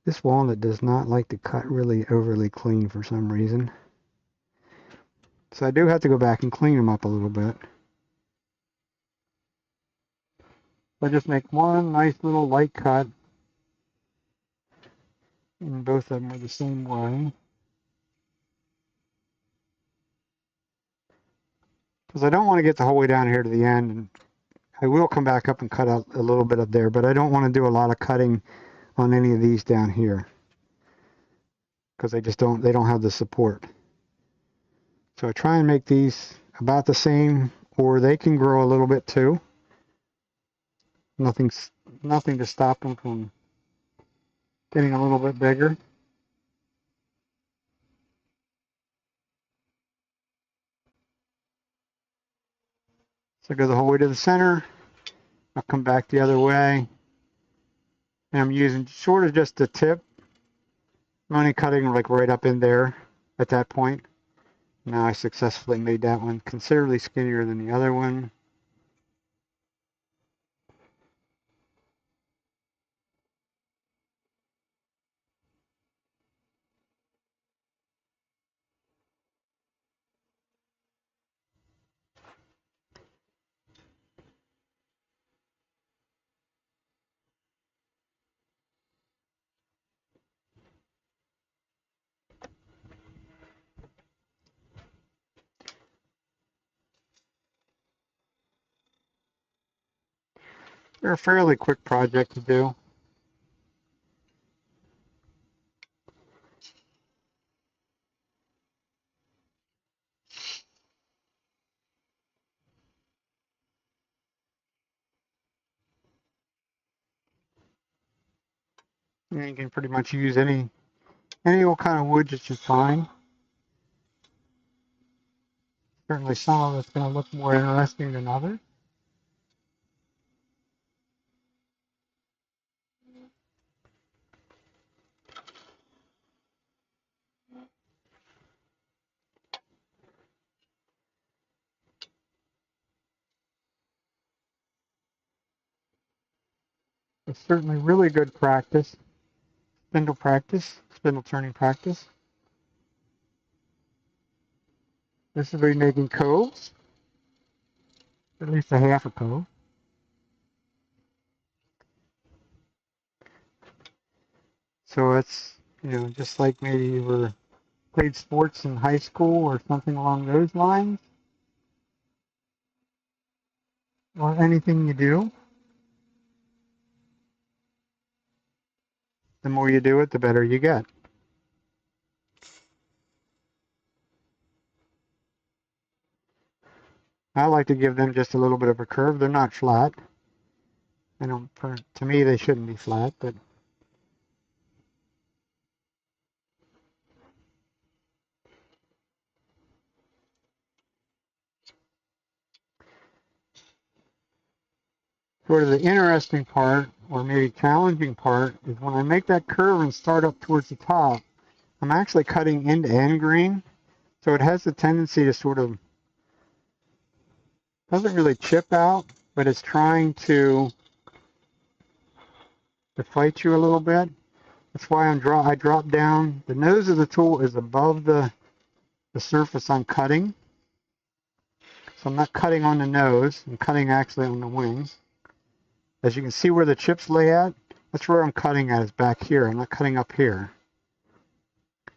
This walnut does not like to cut really overly clean for some reason. So I do have to go back and clean them up a little bit. I just make one nice little light cut, and both of them are the same way. Because I don't want to get the whole way down here to the end, and I will come back up and cut out a little bit up there, but I don't want to do a lot of cutting on any of these down here, because they don't have the support. So I try and make these about the same, or they can grow a little bit too. Nothing to stop them from getting a little bit bigger. So I go the whole way to the center. I'll come back the other way. And I'm using sort of just the tip. I'm only cutting like right up in there at that point. Now I successfully made that one considerably skinnier than the other one. They're a fairly quick project to do. And you can pretty much use any old kind of wood that you find. Certainly some of it's going to look more interesting than others. It's certainly really good practice. Spindle turning practice. This is making coves, at least a half a cove. So it's, just like maybe you were played sports in high school or something along those lines, or anything you do. The more you do it, the better you get. I like to give them just a little bit of a curve. They're not flat. To me, they shouldn't be flat, but sort of the interesting part, or maybe challenging part, is when I make that curve and start up towards the top, I'm actually cutting end to end grain, so it has the tendency to sort of, doesn't really chip out, but it's trying to fight you a little bit. That's why I drop down. The nose of the tool is above the surface I'm cutting. So I'm not cutting on the nose, I'm cutting actually on the wings. As you can see where the chips lay at, that's where I'm cutting at, is back here. I'm not cutting up here.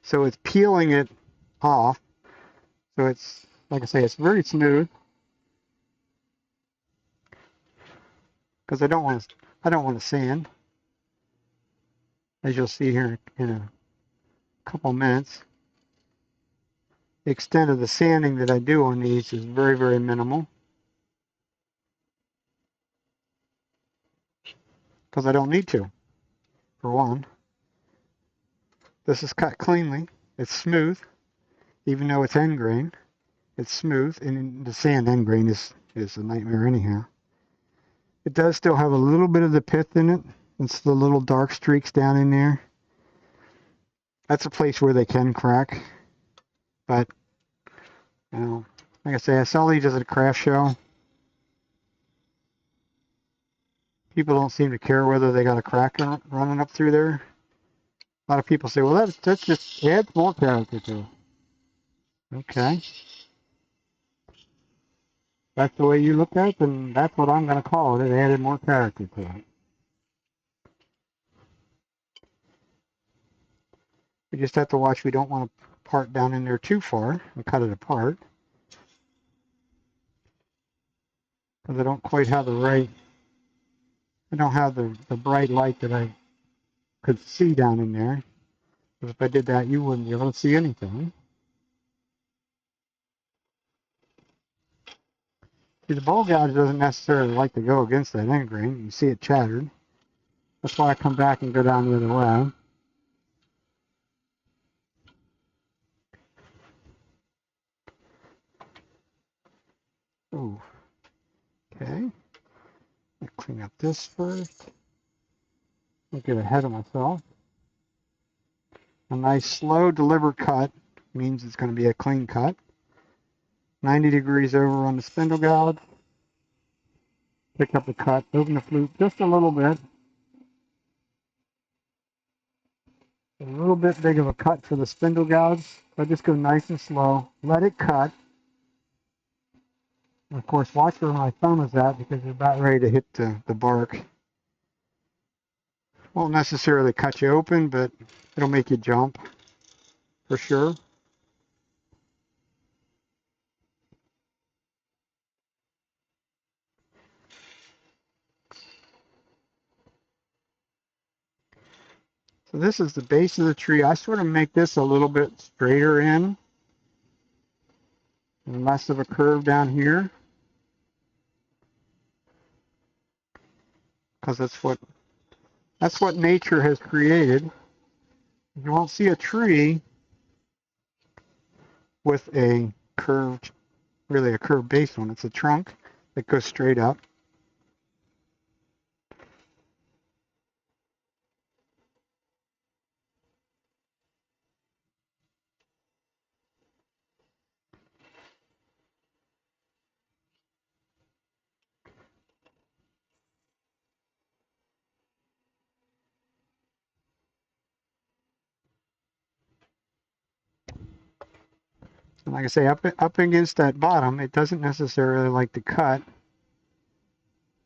So it's peeling it off. So it's, like I say, it's very smooth. Because I don't want to sand. As you'll see here in a couple minutes. The extent of the sanding that I do on these is very, very minimal. Because I don't need to, for one. This is cut cleanly. It's smooth. even though it's end grain. It's smooth, and the sand end grain is a nightmare anyhow. It does still have a little bit of the pith in it. It's the little dark streaks down in there. That's a place where they can crack. But, you know, like I say, I sell these as a craft show. People don't seem to care whether they got a crack running up through there. A lot of people say, well, that's just adds more character to it. Okay. That's the way you look at it, then that's what I'm going to call it. It added more character to it. We just have to watch. We don't want to part down in there too far and cut it apart. Because I don't quite have the right, I don't have the bright light that I could see down in there. Because if I did that, you wouldn't be able to see anything. See, the bowl gouge doesn't necessarily like to go against that end grain. You see it chattered. That's why I come back and go down the other way. Ooh. Okay. I'll clean up this first. I'll get ahead of myself. A nice slow deliberate cut means it's going to be a clean cut. 90 degrees over on the spindle gouge. Pick up the cut, open the flute just a little bit. A little bit big of a cut for the spindle gouge. So just go nice and slow. Let it cut. And of course, watch where my thumb is at because you're about ready to hit the bark. Won't necessarily cut you open, but it'll make you jump for sure. So this is the base of the tree. I sort of make this a little bit straighter in and less of a curve down here. Because that's what nature has created. You won't see a tree with a curved, really a curved base on it. It's a trunk that goes straight up. And like I say, up against that bottom, it doesn't necessarily like to cut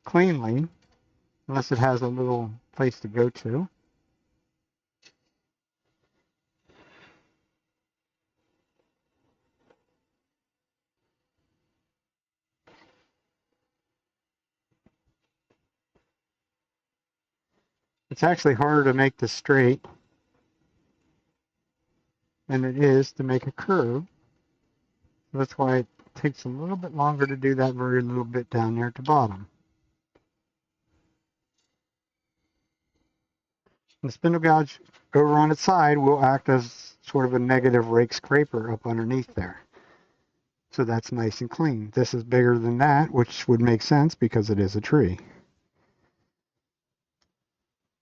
cleanly unless it has a little place to go to. It's actually harder to make this straight than it is to make a curve. That's why it takes a little bit longer to do that very little bit down there at the bottom. The spindle gouge over on its side will act as sort of a negative rake scraper up underneath there. So that's nice and clean. This is bigger than that, which would make sense because it is a tree.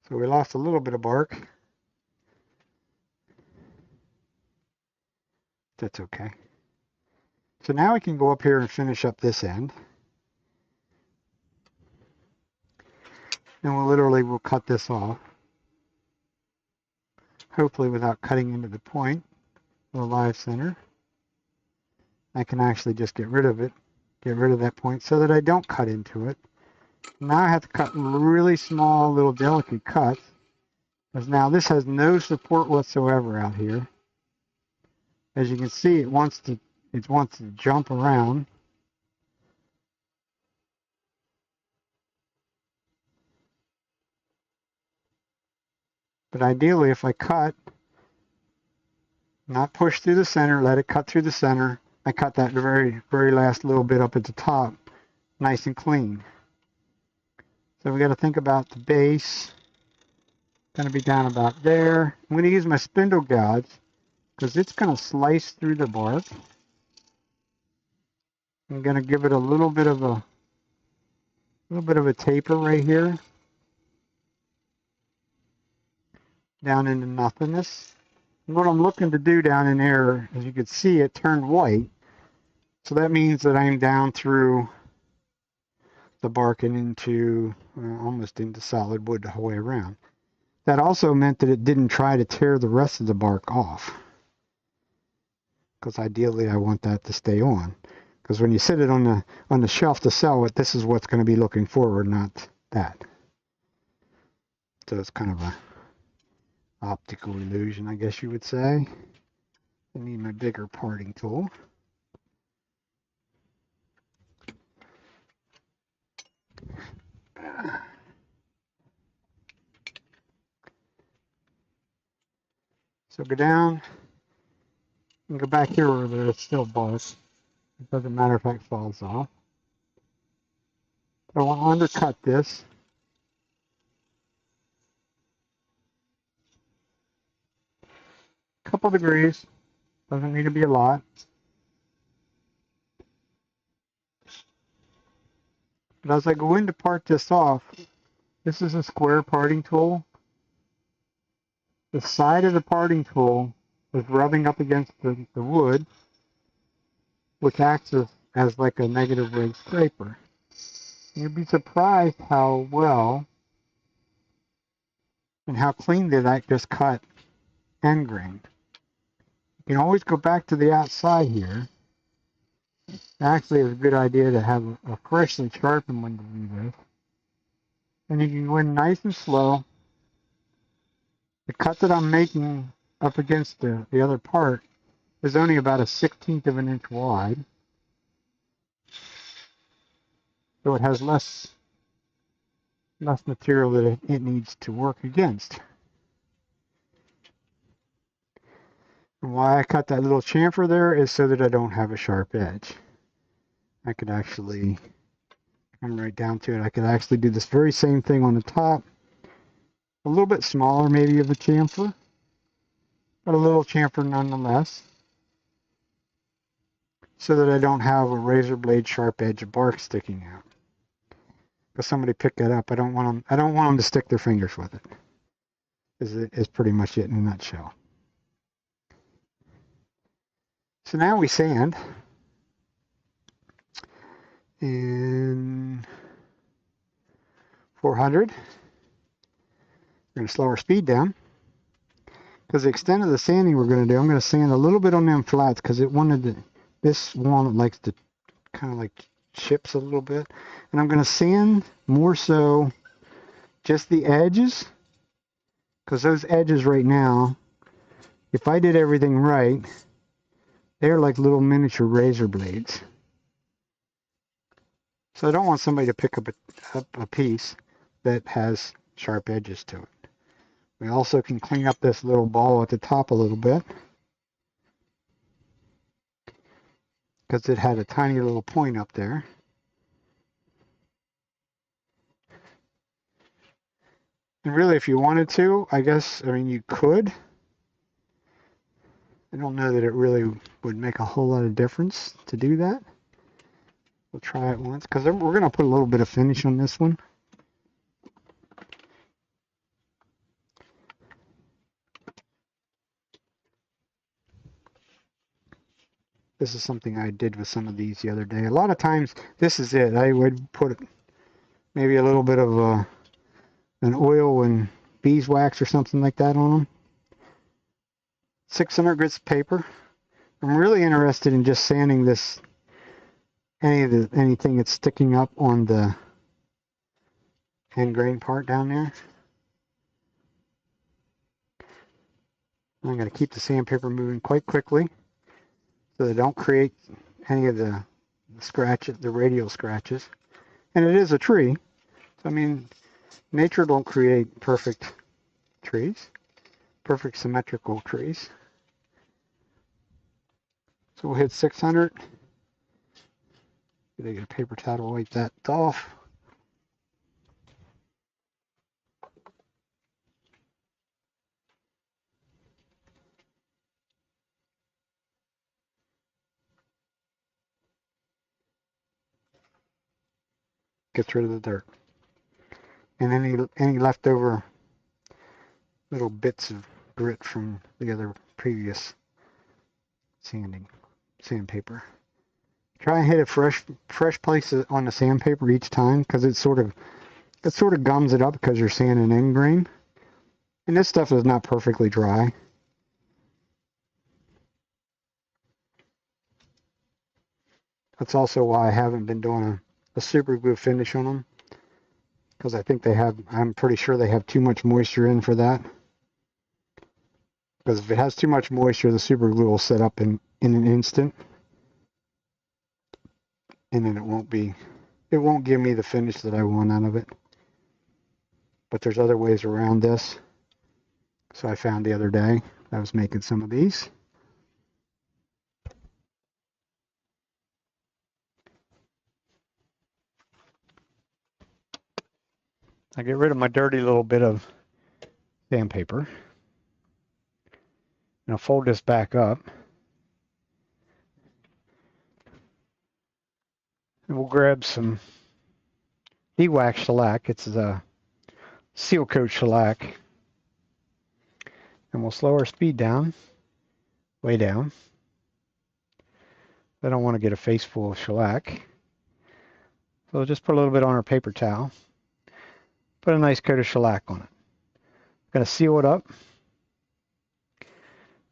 So we lost a little bit of bark. That's okay. So now we can go up here and finish up this end. And we'll cut this off. Hopefully without cutting into the point of the live center. I can actually just get rid of it. Get rid of that point so that I don't cut into it. Now I have to cut really small little delicate cuts. Because now this has no support whatsoever out here. As you can see, it wants to jump around. But ideally, if I cut, not push through the center, let it cut through the center. I cut that very, very last little bit up at the top, nice and clean. So we got to think about the base. Going to be down about there. I'm going to use my spindle gouge because it's going to slice through the bark. I'm going to give it a little bit of a taper right here, down into nothingness. And what I'm looking to do down in there, as you can see, it turned white. So that means that I'm down through the bark and into almost into solid wood the whole way around. That also meant that it didn't try to tear the rest of the bark off, because ideally I want that to stay on. Because when you sit it on the shelf to sell it, this is what's going to be looking forward, not that. So it's kind of a optical illusion, I guess you would say. I need my bigger parting tool. So go down and go back here where there's still bark. It doesn't matter if that falls off. But I want to undercut this. A couple degrees. Doesn't need to be a lot. But as I go in to part this off, this is a square parting tool. The side of the parting tool is rubbing up against the wood, which acts as like a negative rate scraper. You'd be surprised how well and how clean that just cut end grained. You can always go back to the outside here. Actually, it's a good idea to have a freshly sharpened one to do this. And you can go in nice and slow. The cut that I'm making up against the other part is only about a 1/16 of an inch wide. So it has less material that it needs to work against. And why I cut that little chamfer there is so that I don't have a sharp edge. I could actually come right down to it. I could actually do this very same thing on the top. A little bit smaller maybe of a chamfer, but a little chamfer nonetheless, so that I don't have a razor blade sharp edge of bark sticking out. If somebody picked that up, I don't want them to stick their fingers with it. Is pretty much it in a nutshell. So now we sand, in 400. We're going to slow our speed down, because the extent of the sanding we're going to do, I'm going to sand a little bit on them flats, because this walnut likes to kind of like chips a little bit, and I'm going to sand more so just the edges, because those edges right now, if I did everything right, they're like little miniature razor blades. So I don't want somebody to pick up a piece that has sharp edges to it. We also can clean up this little ball at the top a little bit, because it had a tiny little point up there. And really, if you wanted to, I mean, you could. I don't know that it really would make a whole lot of difference to do that. We'll try it once, because we're going to put a little bit of finish on this one. This is something I did with some of these the other day. A lot of times, this is it. I would put maybe a little bit of an oil and beeswax or something like that on them. 600 grits of paper. I'm really interested in just sanding this, anything that's sticking up on the end grain part down there. I'm going to keep the sandpaper moving quite quickly, so they don't create any of the scratches, the radial scratches. And it is a tree. So, I mean, nature don't create perfect trees, perfect symmetrical trees. So we'll hit 600. Get a paper towel to wipe that off. Gets rid of the dirt. And any leftover little bits of grit from the other previous sandpaper. Try and hit a fresh place on the sandpaper each time, because it sort of gums it up because you're sanding in grain. And this stuff is not perfectly dry. That's also why I haven't been doing a super glue finish on them, because I'm pretty sure they have too much moisture in for that. Because if it has too much moisture, the super glue will set up in an instant, and then it won't give me the finish that I want out of it. But there's other ways around this. So I found the other day, I was making some of these. I get rid of my dirty little bit of sandpaper. And I'll fold this back up. And we'll grab some de-wax shellac. It's a seal coat shellac. And we'll slow our speed down, way down. I don't want to get a face full of shellac. So we'll just put a little bit on our paper towel. Put a nice coat of shellac on it. Gonna seal it up.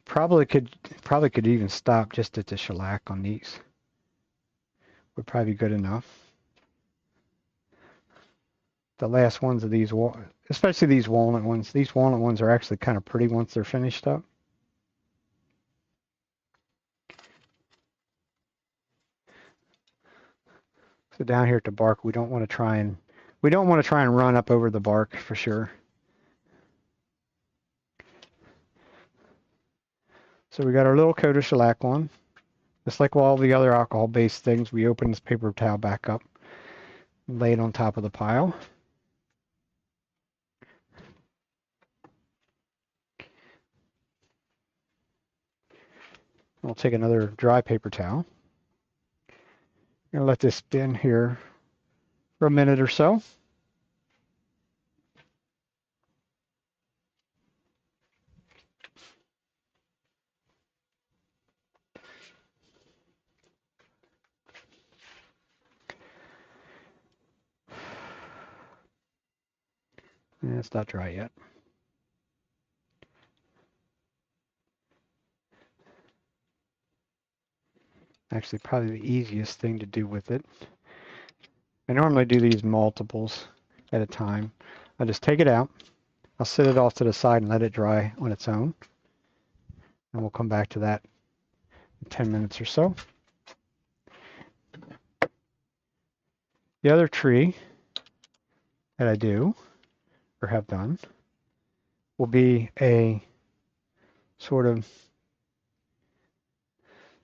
Probably could even stop just at the shellac on these. Would probably be good enough. The last ones of these, especially these walnut ones. These walnut ones are actually kind of pretty once they're finished up. So down here at the bark, we don't want to try and run up over the bark for sure. So we got our little coat of shellac on. Just like all the other alcohol-based things, we open this paper towel back up and lay it on top of the pile. We'll take another dry paper towel. Gonna let this spin here for a minute or so. And it's not dry yet. Actually, probably the easiest thing to do with it. I normally do these multiples at a time. I just take it out. I'll set it off to the side and let it dry on its own. And we'll come back to that in 10 minutes or so. The other tree that I do, or have done, will be a sort of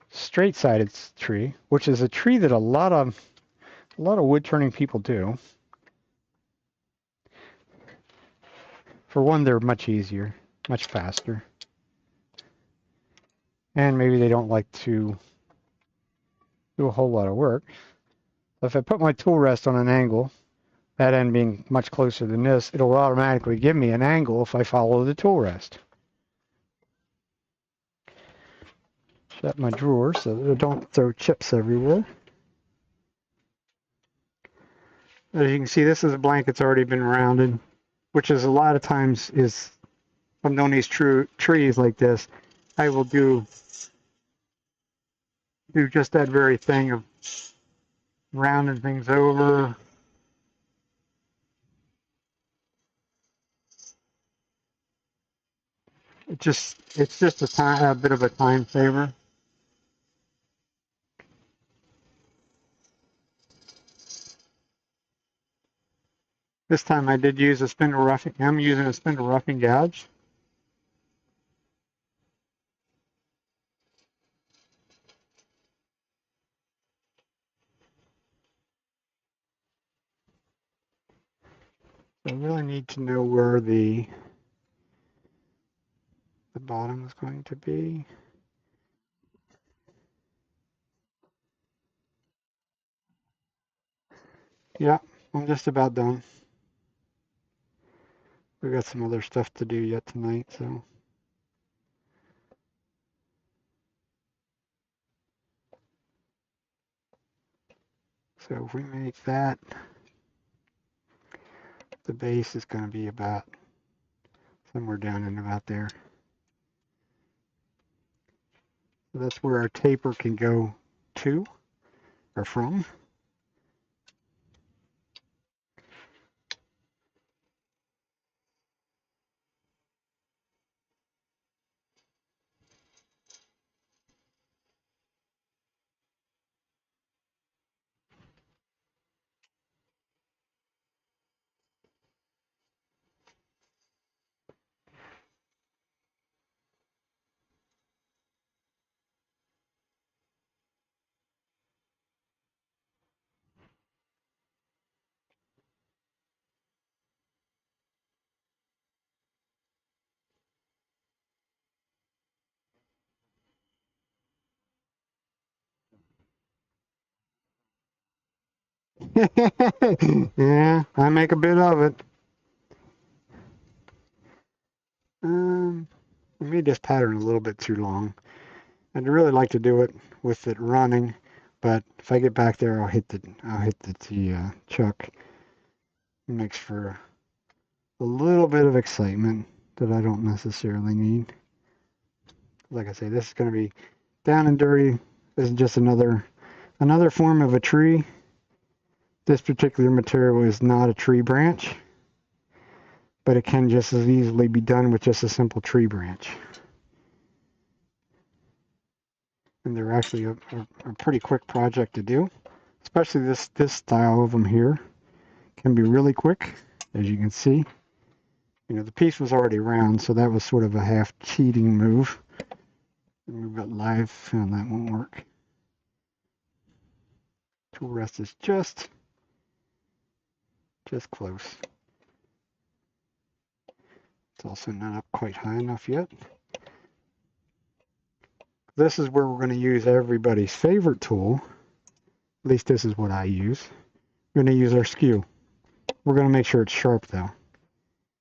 straight-sided tree, which is a tree that a lot of wood turning people do. For one, they're much easier, much faster. And maybe they don't like to do a whole lot of work. If I put my tool rest on an angle, that end being much closer than this, it'll automatically give me an angle if I follow the tool rest. Shut my drawer so that I don't throw chips everywhere. As you can see, this is a blanket that's already been rounded, which is a lot of times is, I'm doing these trees like this, I will do just that very thing of rounding things over. It's just a bit of a time saver. This time I did use a spindle roughing. I'm using a spindle roughing gouge. I really need to know where the bottom is going to be. Yeah, I'm just about done. We got some other stuff to do yet tonight, so. So if we make that, the base is going to be about somewhere down in about there. So that's where our taper can go to or from. Yeah, I make a bit of it. I made this pattern a little bit too long. I'd really like to do it with it running, but if I get back there, I'll hit the chuck. It makes for a little bit of excitement that I don't necessarily need. Like I say, this is going to be down and dirty. This is just another form of a tree. This particular material is not a tree branch, but it can just as easily be done with just a simple tree branch. And they're actually a pretty quick project to do, especially this style of them here can be really quick, as you can see. You know, the piece was already round, so that was sort of a half cheating move. And we've got live, and that won't work. Tool rest is just close. It's also not up quite high enough yet. This is where we're going to use everybody's favorite tool. At least this is what I use. We're going to use our skew. We're going to make sure it's sharp though,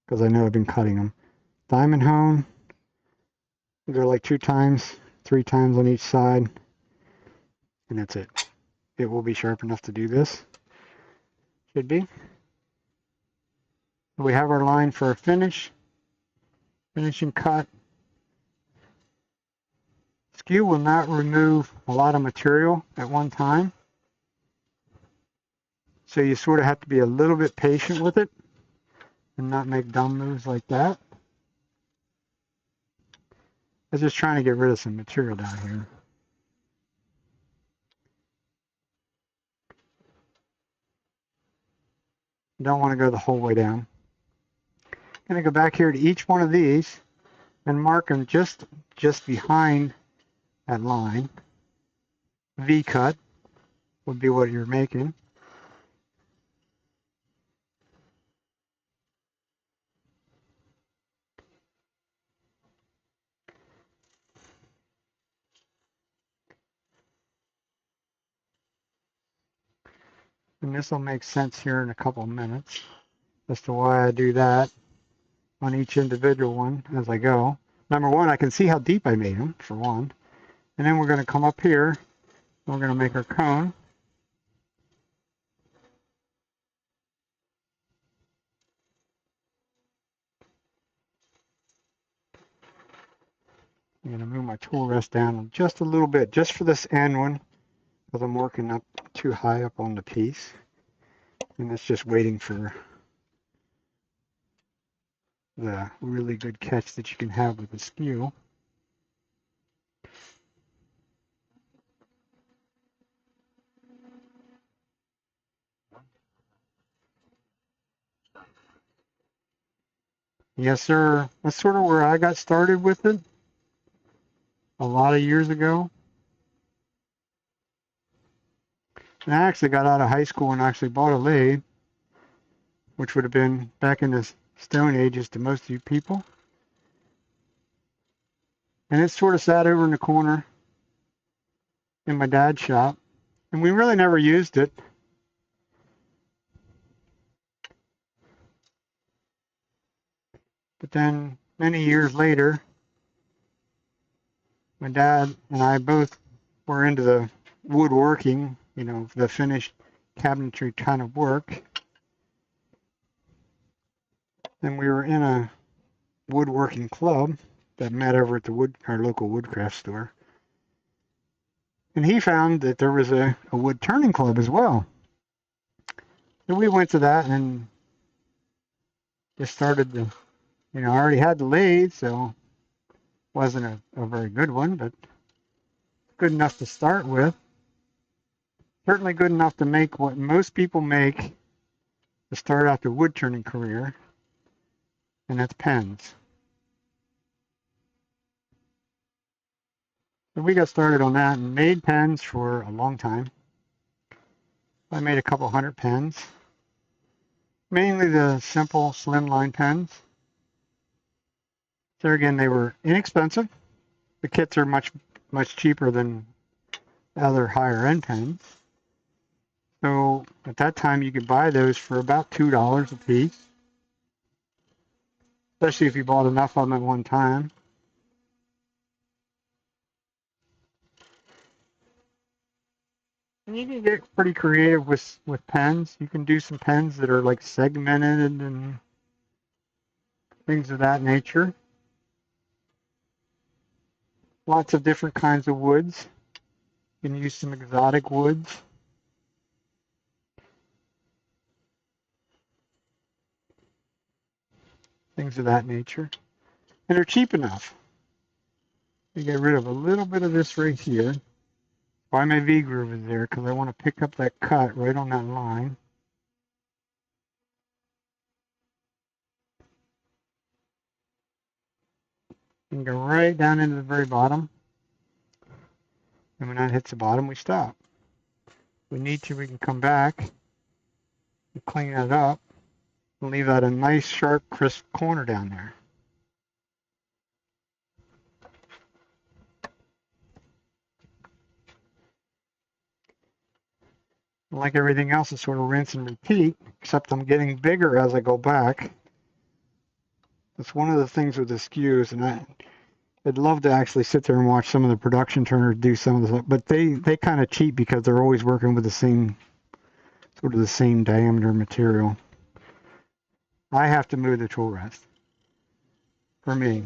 because I know I've been cutting them. Diamond hone. Go like 2 times, 3 times on each side, and that's it. It will be sharp enough to do this. Should be. We have our line for a finish. Finishing cut. Skew will not remove a lot of material at one time. So you sort of have to be a little bit patient with it and not make dumb moves like that. I was just trying to get rid of some material down here. Don't want to go the whole way down. I'm going to go back here to each one of these and mark them just behind that line. V cut would be what you're making. And this will make sense here in a couple of minutes as to why I do that on each individual one as I go. Number one, I can see how deep I made them, for one. And then we're going to come up here, and we're going to make our cone. I'm going to move my tool rest down just a little bit, just for this end one, because I'm working up too high up on the piece. And it's just waiting for the really good catch that you can have with the skew. Yes, sir. That's sort of where I got started with it a lot of years ago. And I actually got out of high school and actually bought a lathe, which would have been back in the Stone Ages to most of you people. And it sort of sat over in the corner in my dad's shop. And we really never used it. But then many years later, my dad and I both were into the woodworking, the finished cabinetry kind of work. And we were in a woodworking club that met over at our local woodcraft store. And he found that there was a wood turning club as well. So we went to that and just started I already had the lathe, so it wasn't a very good one, but good enough to start with. Certainly good enough to make what most people make to start out their wood turning career, and that's pens. So we got started on that and made pens for a long time. I made a couple hundred pens, mainly the simple slimline pens. There again, they were inexpensive. The kits are much cheaper than other higher end pens. So at that time, you could buy those for about $2 a piece, especially if you bought enough of them at one time. And you can get pretty creative with pens. You can do some pens that are like segmented and things of that nature. Lots of different kinds of woods. You can use some exotic woods. Things of that nature. And they're cheap enough. You get rid of a little bit of this right here. Why my V groove is there, because I want to pick up that cut right on that line. And go right down into the very bottom. And when that hits the bottom, we stop. If we need to, we can come back and clean that up and leave that a nice, sharp, crisp corner down there. Like everything else, it's sort of rinse and repeat, except I'm getting bigger as I go back. That's one of the things with the skews, and I'd love to actually sit there and watch some of the production turners do some of the stuff, but they kind of cheat because they're always working with the same diameter material. I have to move the tool rest for me,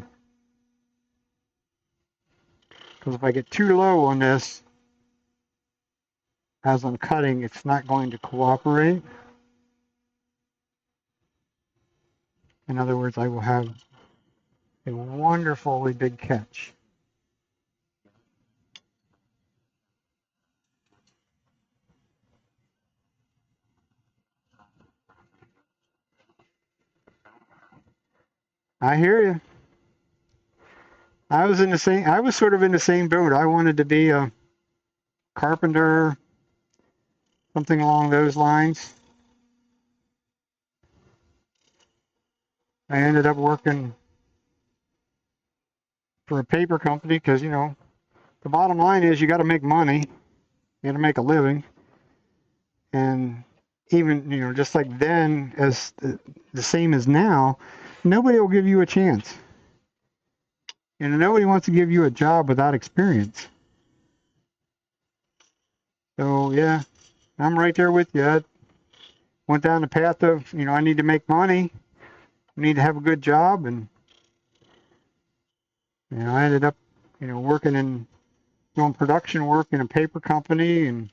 because if I get too low on this as I'm cutting, it's not going to cooperate. In other words, I will have a wonderfully big catch. I hear you. I was sort of in the same boat. I wanted to be a carpenter, something along those lines. I ended up working for a paper company because, the bottom line is you got to make money. You got to make a living. And even, just like then, as the same as now, nobody will give you a chance. And nobody wants to give you a job without experience. So, yeah, I'm right there with you. I went down the path of, I need to make money. I need to have a good job. And, I ended up, working in, doing production work in a paper company. And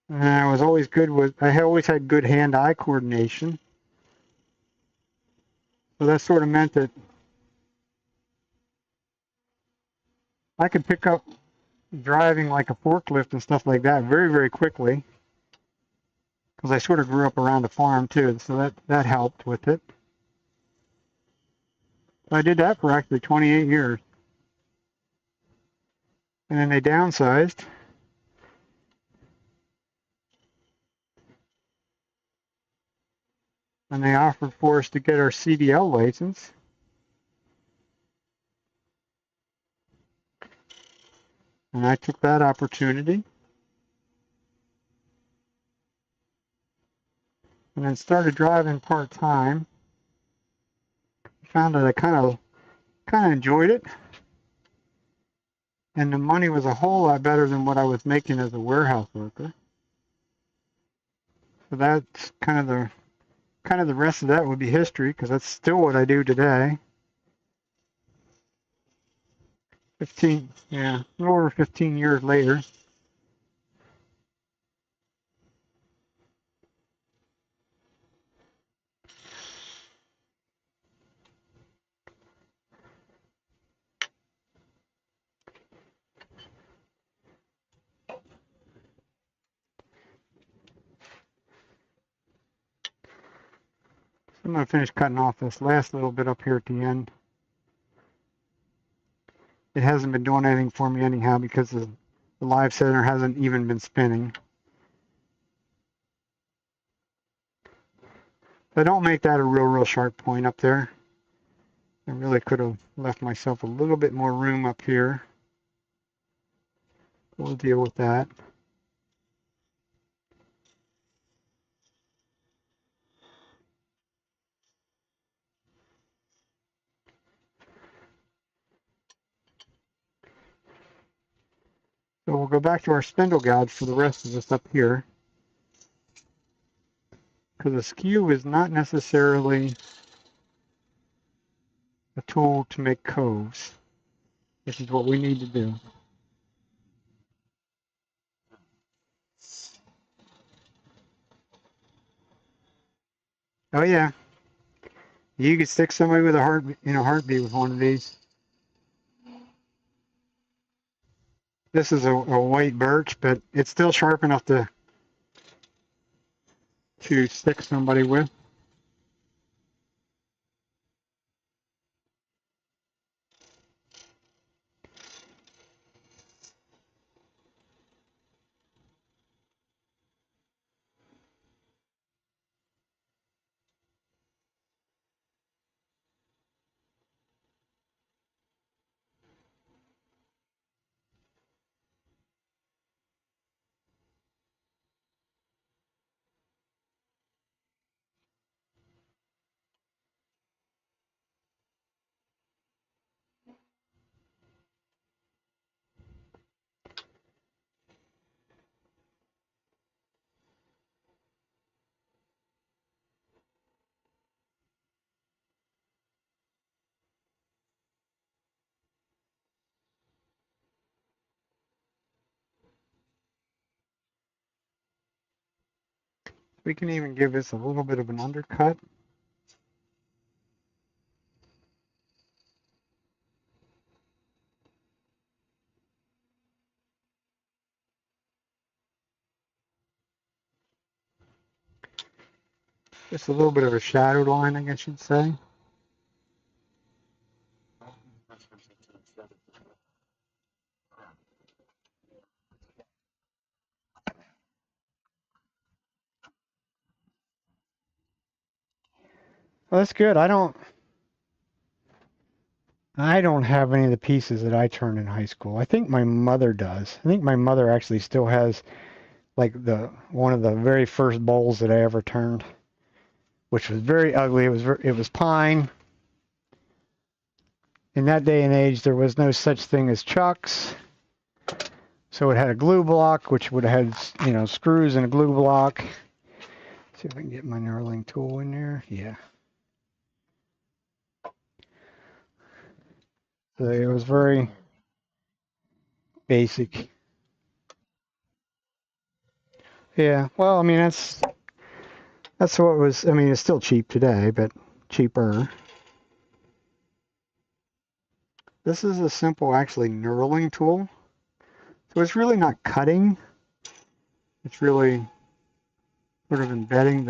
I was always I always had good hand-eye coordination. So that sort of meant that I could pick up driving like a forklift and stuff like that very, very quickly, because I sort of grew up around a farm too, so that helped with it. I did that for actually 28 years. And then they downsized. And they offered for us to get our CDL license. And I took that opportunity. and then started driving part-time. Found that I kind of enjoyed it, and the money was a whole lot better than what I was making as a warehouse worker. So that's kind of the rest of that would be history, because that's still what I do today. 15, yeah, a little over 15 years later. I'm going to finish cutting off this last little bit up here at the end. It hasn't been doing anything for me anyhow, because the live center hasn't even been spinning. So don't make that a real sharp point up there. I really could have left myself a little bit more room up here. We'll deal with that. So we'll go back to our spindle gouge for the rest of this up here, because a skew is not necessarily a tool to make coves. This is what we need to do. Oh yeah, you could stick somebody with a heartbeat with one of these. This is a white birch, but it's still sharp enough to stick somebody with. We can even give this a little bit of an undercut. Just a little bit of a shadow line, I guess you'd say. Well, that's good. I don't have any of the pieces that I turned in high school. I think my mother does. I think my mother actually still has like one of the very first bowls that I ever turned, which was very ugly. It was pine. In that day and age, there was no such thing as chucks. So it had a glue block, which would have had, screws and a glue block. Let's see if I can get my knurling tool in there. Yeah. So it was very basic. Yeah. Well, I mean, that's what it was. I mean, it's still cheap today, but cheaper. This is a simple, actually, knurling tool. So it's really not cutting. It's really sort of embedding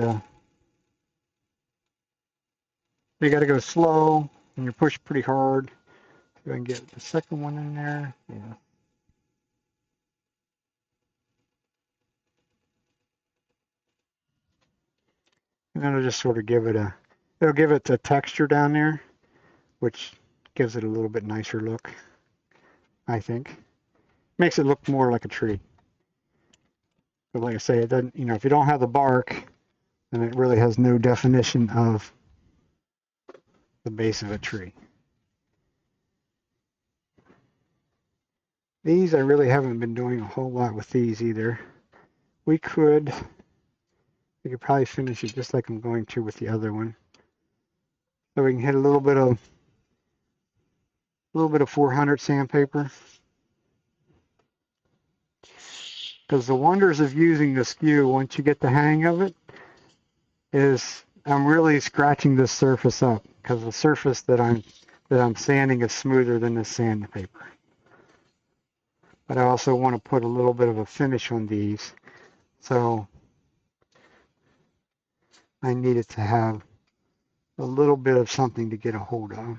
you got to go slow and you push pretty hard. See if I can get the second one in there. Yeah. And then it'll just sort of it'll give it a texture down there, which gives it a little bit nicer look, I think. Makes it look more like a tree. But like I say, it doesn't, if you don't have the bark, and it really has no definition of the base of a tree. These I really haven't been doing a whole lot with these either. We could probably finish it just like I'm going to with the other one. So we can hit a little bit of 400 sandpaper. Because the wonders of using the skew, once you get the hang of it, is I'm really scratching this surface up, because the surface that I'm sanding is smoother than the sandpaper. But I also want to put a little bit of a finish on these, so I need it to have a little bit of something to get a hold of.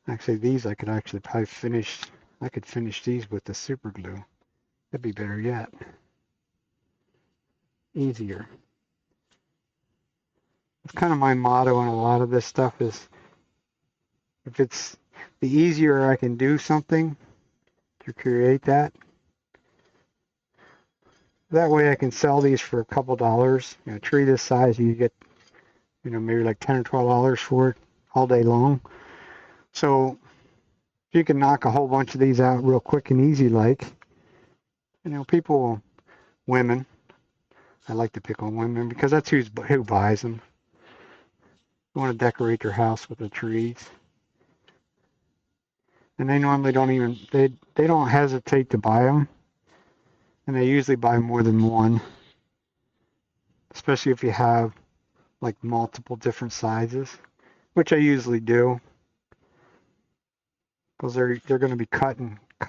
Actually, these I could actually probably finish. I could finish these with the super glue. That'd be better yet. Easier. It's kind of my motto on a lot of this stuff is, if it's the easier I can do something to create that, that way I can sell these for a couple dollars. You know, a tree this size, you get, you know, maybe like $10 or $12 for it all day long. So if you can knock a whole bunch of these out real quick and easy, like, you know, people, women, I like to pick on women because that's who buys them. You want to decorate their house with the trees. And they normally don't even, they don't hesitate to buy them. And they usually buy more than one. Especially if you have like multiple different sizes, which I usually do. Because they're going to be cut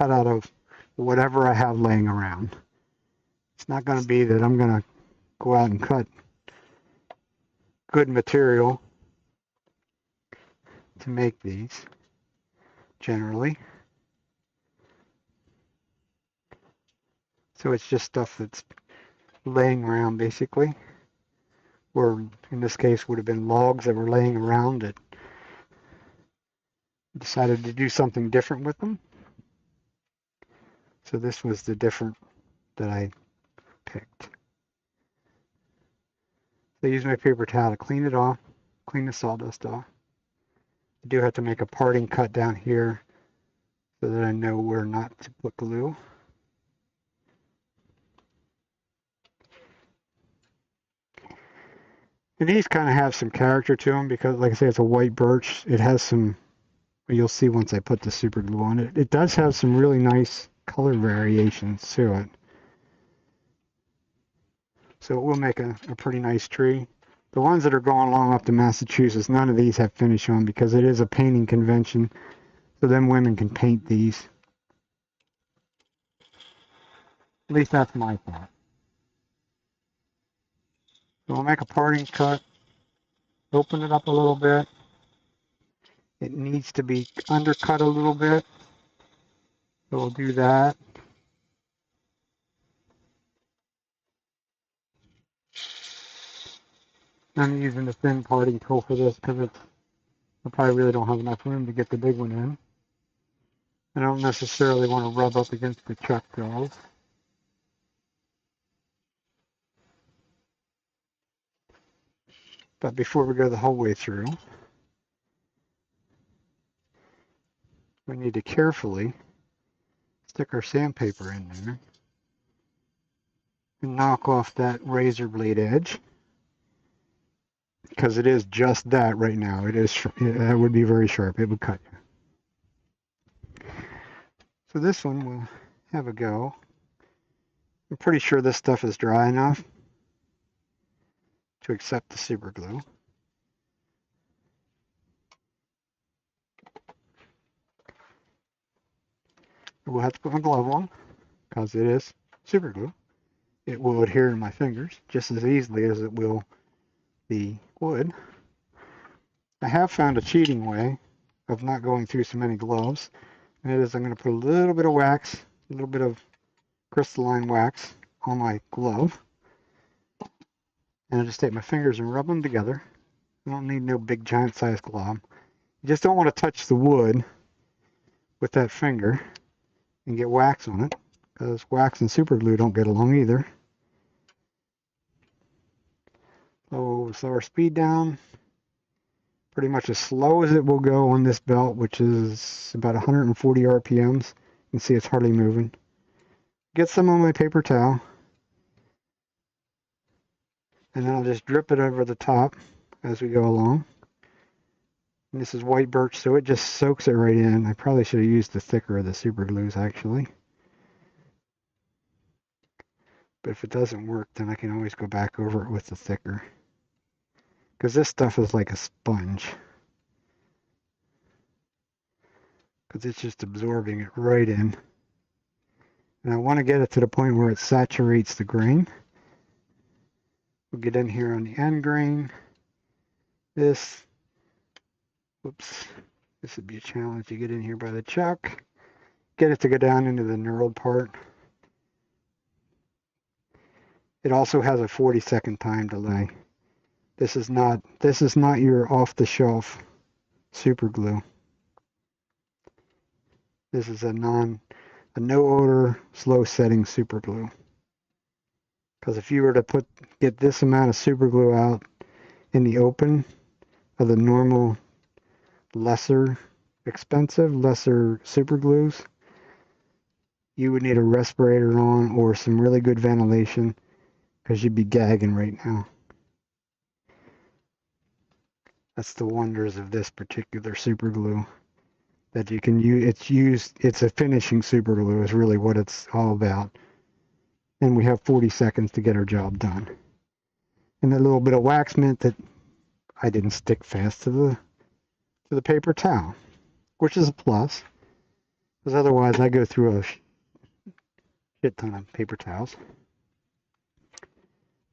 out of whatever I have laying around. It's not going to be that I'm going to go out and cut good material to make these, generally. So it's just stuff that's laying around, basically. Or in this case would have been logs that were laying around that decided to do something different with them. So this was the different that I picked. So I use my paper towel to clean it off, clean the sawdust off. I do have to make a parting cut down here so that I know where not to put glue. And these kind of have some character to them because, like I say, it's a white birch. It has some, you'll see once I put the super glue on it, it does have some really nice color variations to it. So it will make a pretty nice tree. The ones that are going along up to Massachusetts, none of these have finish on because it is a painting convention. So then women can paint these. At least that's my thought. So we'll make a parting cut, open it up a little bit. It needs to be undercut a little bit. So we'll do that. I'm using the thin parting tool for this because I probably really don't have enough room to get the big one in. I don't necessarily want to rub up against the chuck jaws. But before we go the whole way through, we need to carefully stick our sandpaper in there and knock off that razor blade edge, because it is just that right now. It is, that would be very sharp. It would cut you. So this one we'll have a go. I'm pretty sure this stuff is dry enough to accept the super glue. We'll have to put my glove on because it is super glue. It will adhere to my fingers just as easily as it will the wood. I have found a cheating way of not going through so many gloves, and it is I'm going to put a little bit of wax, a little bit of crystalline wax on my glove, and I just take my fingers and rub them together. I don't need no big giant size glove. You just don't want to touch the wood with that finger and get wax on it, because wax and super glue don't get along either. So our speed down, pretty much as slow as it will go on this belt, which is about 140 RPMs. You can see it's hardly moving. Get some on my paper towel, and then I'll just drip it over the top as we go along. And this is white birch, so it just soaks it right in. I probably should have used the thicker of the super glues, actually. But if it doesn't work, then I can always go back over it with the thicker. Because this stuff is like a sponge. Because it's just absorbing it right in. And I want to get it to the point where it saturates the grain. We'll get in here on the end grain. This would be a challenge to get in here by the chuck. Get it to go down into the knurled part. It also has a 40-second time delay. This is not your off-the-shelf super glue. This is a no odor, slow setting super glue. Because if you were to get this amount of super glue out in the open of the normal, lesser expensive, lesser super glues, you would need a respirator on or some really good ventilation, because you'd be gagging right now. That's the wonders of this particular super glue, that you can use. It's a finishing super glue is really what it's all about. And we have 40 seconds to get our job done. And a little bit of wax mint that I didn't stick fast to the paper towel, which is a plus, because otherwise I go through a shit ton of paper towels.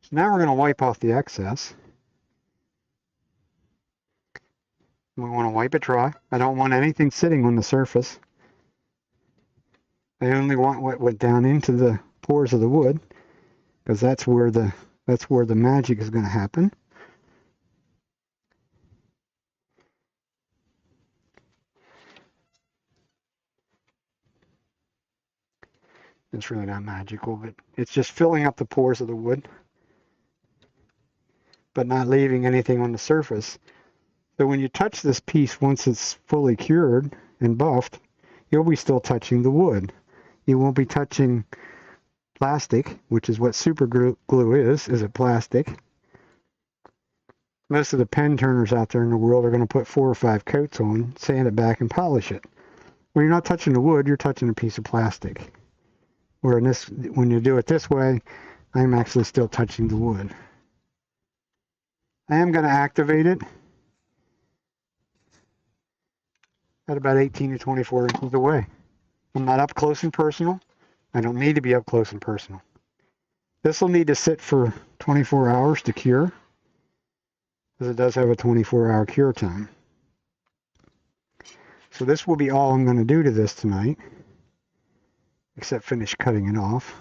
So now we're going to wipe off the excess. We want to wipe it dry. I don't want anything sitting on the surface. I only want what went down into the pores of the wood, because that's where the magic is going to happen. It's really not magical, but it's just filling up the pores of the wood, but not leaving anything on the surface. So when you touch this piece, once it's fully cured and buffed, you'll be still touching the wood. You won't be touching plastic, which is what super glue is a plastic. Most of the pen turners out there in the world are going to put 4 or 5 coats on, sand it back, and polish it. When you're not touching the wood, you're touching a piece of plastic. Where when you do it this way, I'm actually still touching the wood. I am going to activate it at about 18 to 24 inches away. I'm not up close and personal. I don't need to be up close and personal. This will need to sit for 24 hours to cure, because it does have a 24-hour cure time. So this will be all I'm going to do to this tonight, except finish cutting it off.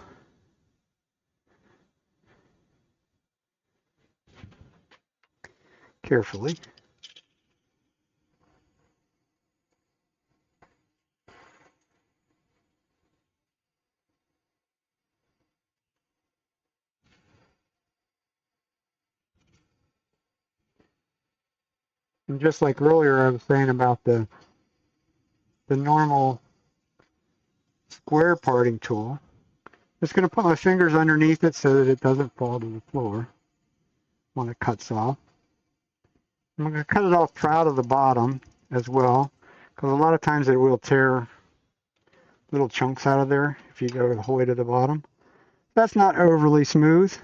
Carefully. And just like earlier I was saying about the normal square parting tool, I'm just going to put my fingers underneath it so that it doesn't fall to the floor when it cuts off. I'm going to cut it off proud of the bottom as well, because a lot of times it will tear little chunks out of there if you go the whole way to the bottom. That's not overly smooth,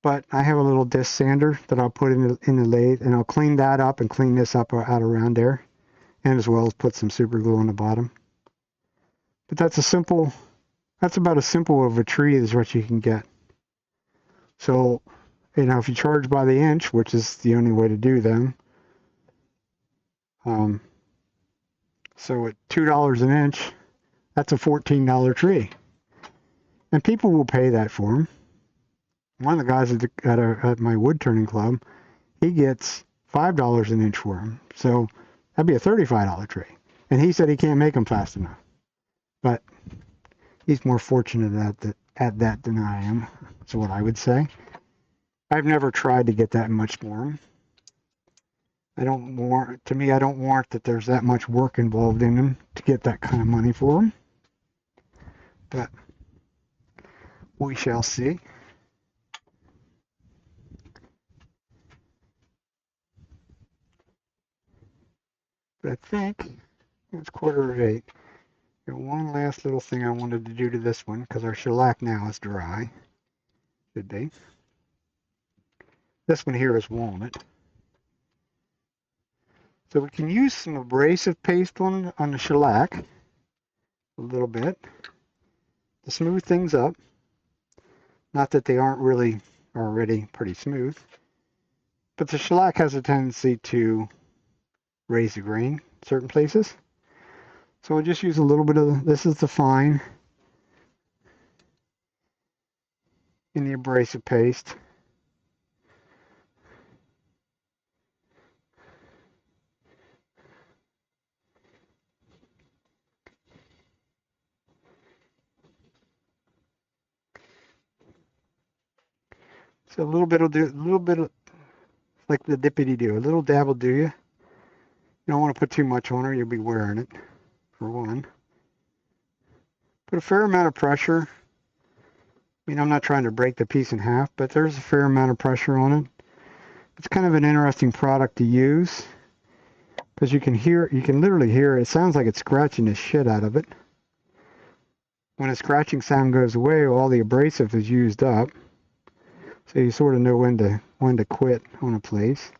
but I have a little disc sander that I'll put in the lathe, and I'll clean that up and clean this up out around there, and as well as put some super glue on the bottom. But that's about as simple of a tree as what you can get. So, if you charge by the inch, which is the only way to do them, so at $2 an inch, that's a $14 tree. And people will pay that for them. One of the guys at my wood turning club, he gets $5 an inch for them. So that'd be a $35 tree. And he said he can't make them fast enough. But he's more fortunate at that than I am. That's what I would say. I've never tried to get that much for them. I don't warrant that there's that much work involved in them to get that kind of money for them. But we shall see. But I think it's 7:45. Got one last little thing I wanted to do to this one because our shellac now is dry. Should be. This one here is walnut. So we can use some abrasive paste on the shellac a little bit to smooth things up. Not that they aren't really already pretty smooth, but the shellac has a tendency to raise the grain in certain places. So we'll just use a little bit of, this is the fine in the abrasive paste. So a little bit will do, a little bit of, like the dippity do, a little dab will do you. You don't want to put too much on her, you'll be wearing it, for one. Put a fair amount of pressure. I mean, I'm not trying to break the piece in half, but there's a fair amount of pressure on it. It's kind of an interesting product to use because you can literally hear it. It sounds like it's scratching the shit out of it. When the scratching sound goes away, all the abrasive is used up. So you sort of know when to quit on a place.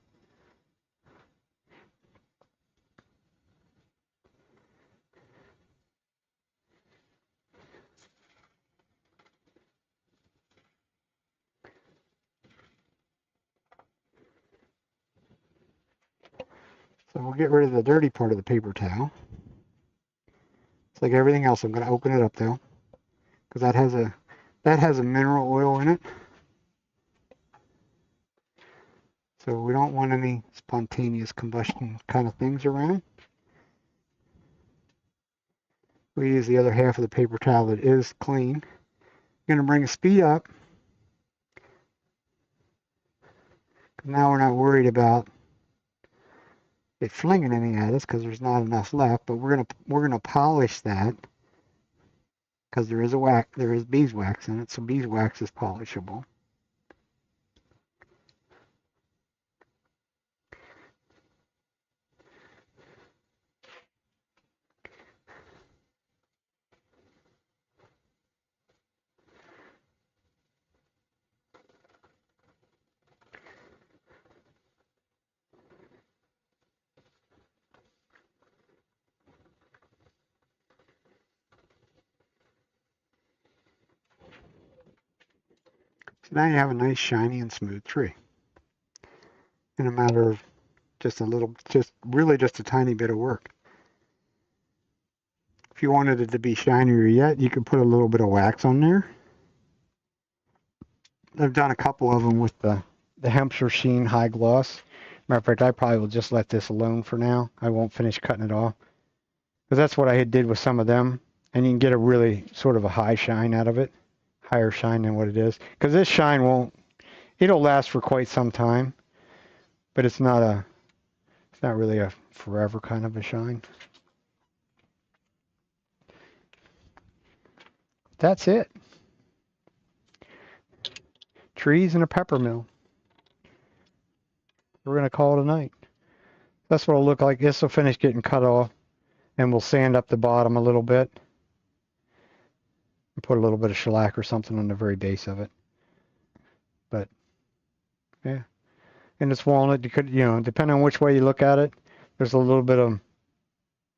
So we'll get rid of the dirty part of the paper towel. It's like everything else. I'm going to open it up though, because that has a mineral oil in it. So we don't want any spontaneous combustion kind of things around. We use the other half of the paper towel that is clean. I'm going to bring the speed up. Now we're not worried about it flinging any at us because there's not enough left, but we're gonna polish that because there is beeswax in it, so beeswax is polishable. So now you have a nice shiny and smooth tree in a matter of just really just a tiny bit of work. If you wanted it to be shinier yet, you could put a little bit of wax on there. I've done a couple of them with the Hampshire Sheen High Gloss. Matter of fact, I probably will just let this alone for now. I won't finish cutting it off because that's what I did with some of them, and you can get a really sort of a high shine out of it, higher shine than what it is. Because this shine it'll last for quite some time, but it's not really a forever kind of a shine. That's it. Trees and a pepper mill. We're going to call it a night. That's what it'll look like. This will finish getting cut off, and we'll sand up the bottom a little bit and put a little bit of shellac or something on the very base of it. But yeah, and it's walnut. You could, depending on which way you look at it, there's a little bit of,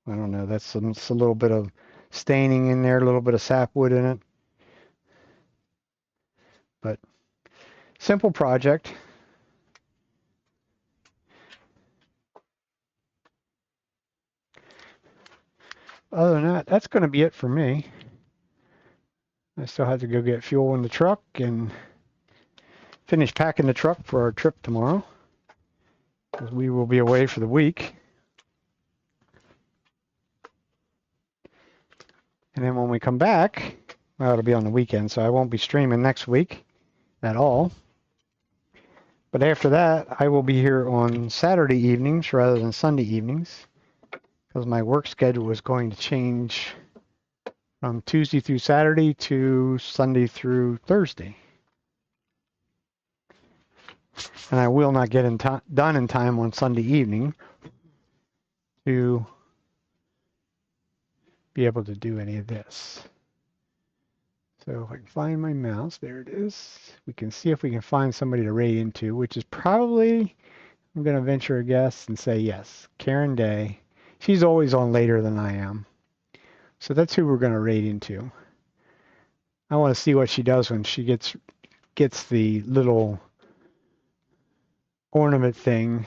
I don't know, that's a little bit of staining in there, a little bit of sapwood in it. But simple project. Other than that, that's going to be it for me. I still have to go get fuel in the truck and finish packing the truck for our trip tomorrow, because we will be away for the week. And then when we come back, well, it'll be on the weekend, so I won't be streaming next week at all. But after that, I will be here on Saturday evenings rather than Sunday evenings because my work schedule is going to change from Tuesday through Saturday to Sunday through Thursday. And I will not get done in time on Sunday evening to be able to do any of this. So if I can find my mouse, there it is. We can see if we can find somebody to raid into, which is probably, I'm going to venture a guess and say yes, Karen Day. She's always on later than I am. So that's who we're going to raid into. I want to see what she does when she gets the little ornament thing,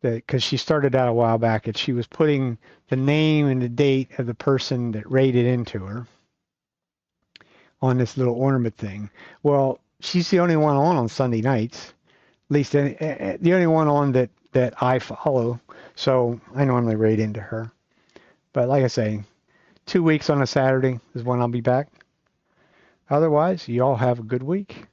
that because she started out a while back and she was putting the name and the date of the person that raided into her on this little ornament thing. Well, she's the only one on Sunday nights, at least the only one on that I follow. So I normally raid into her. But like I say, 2 weeks on a Saturday is when I'll be back. Otherwise, you all have a good week.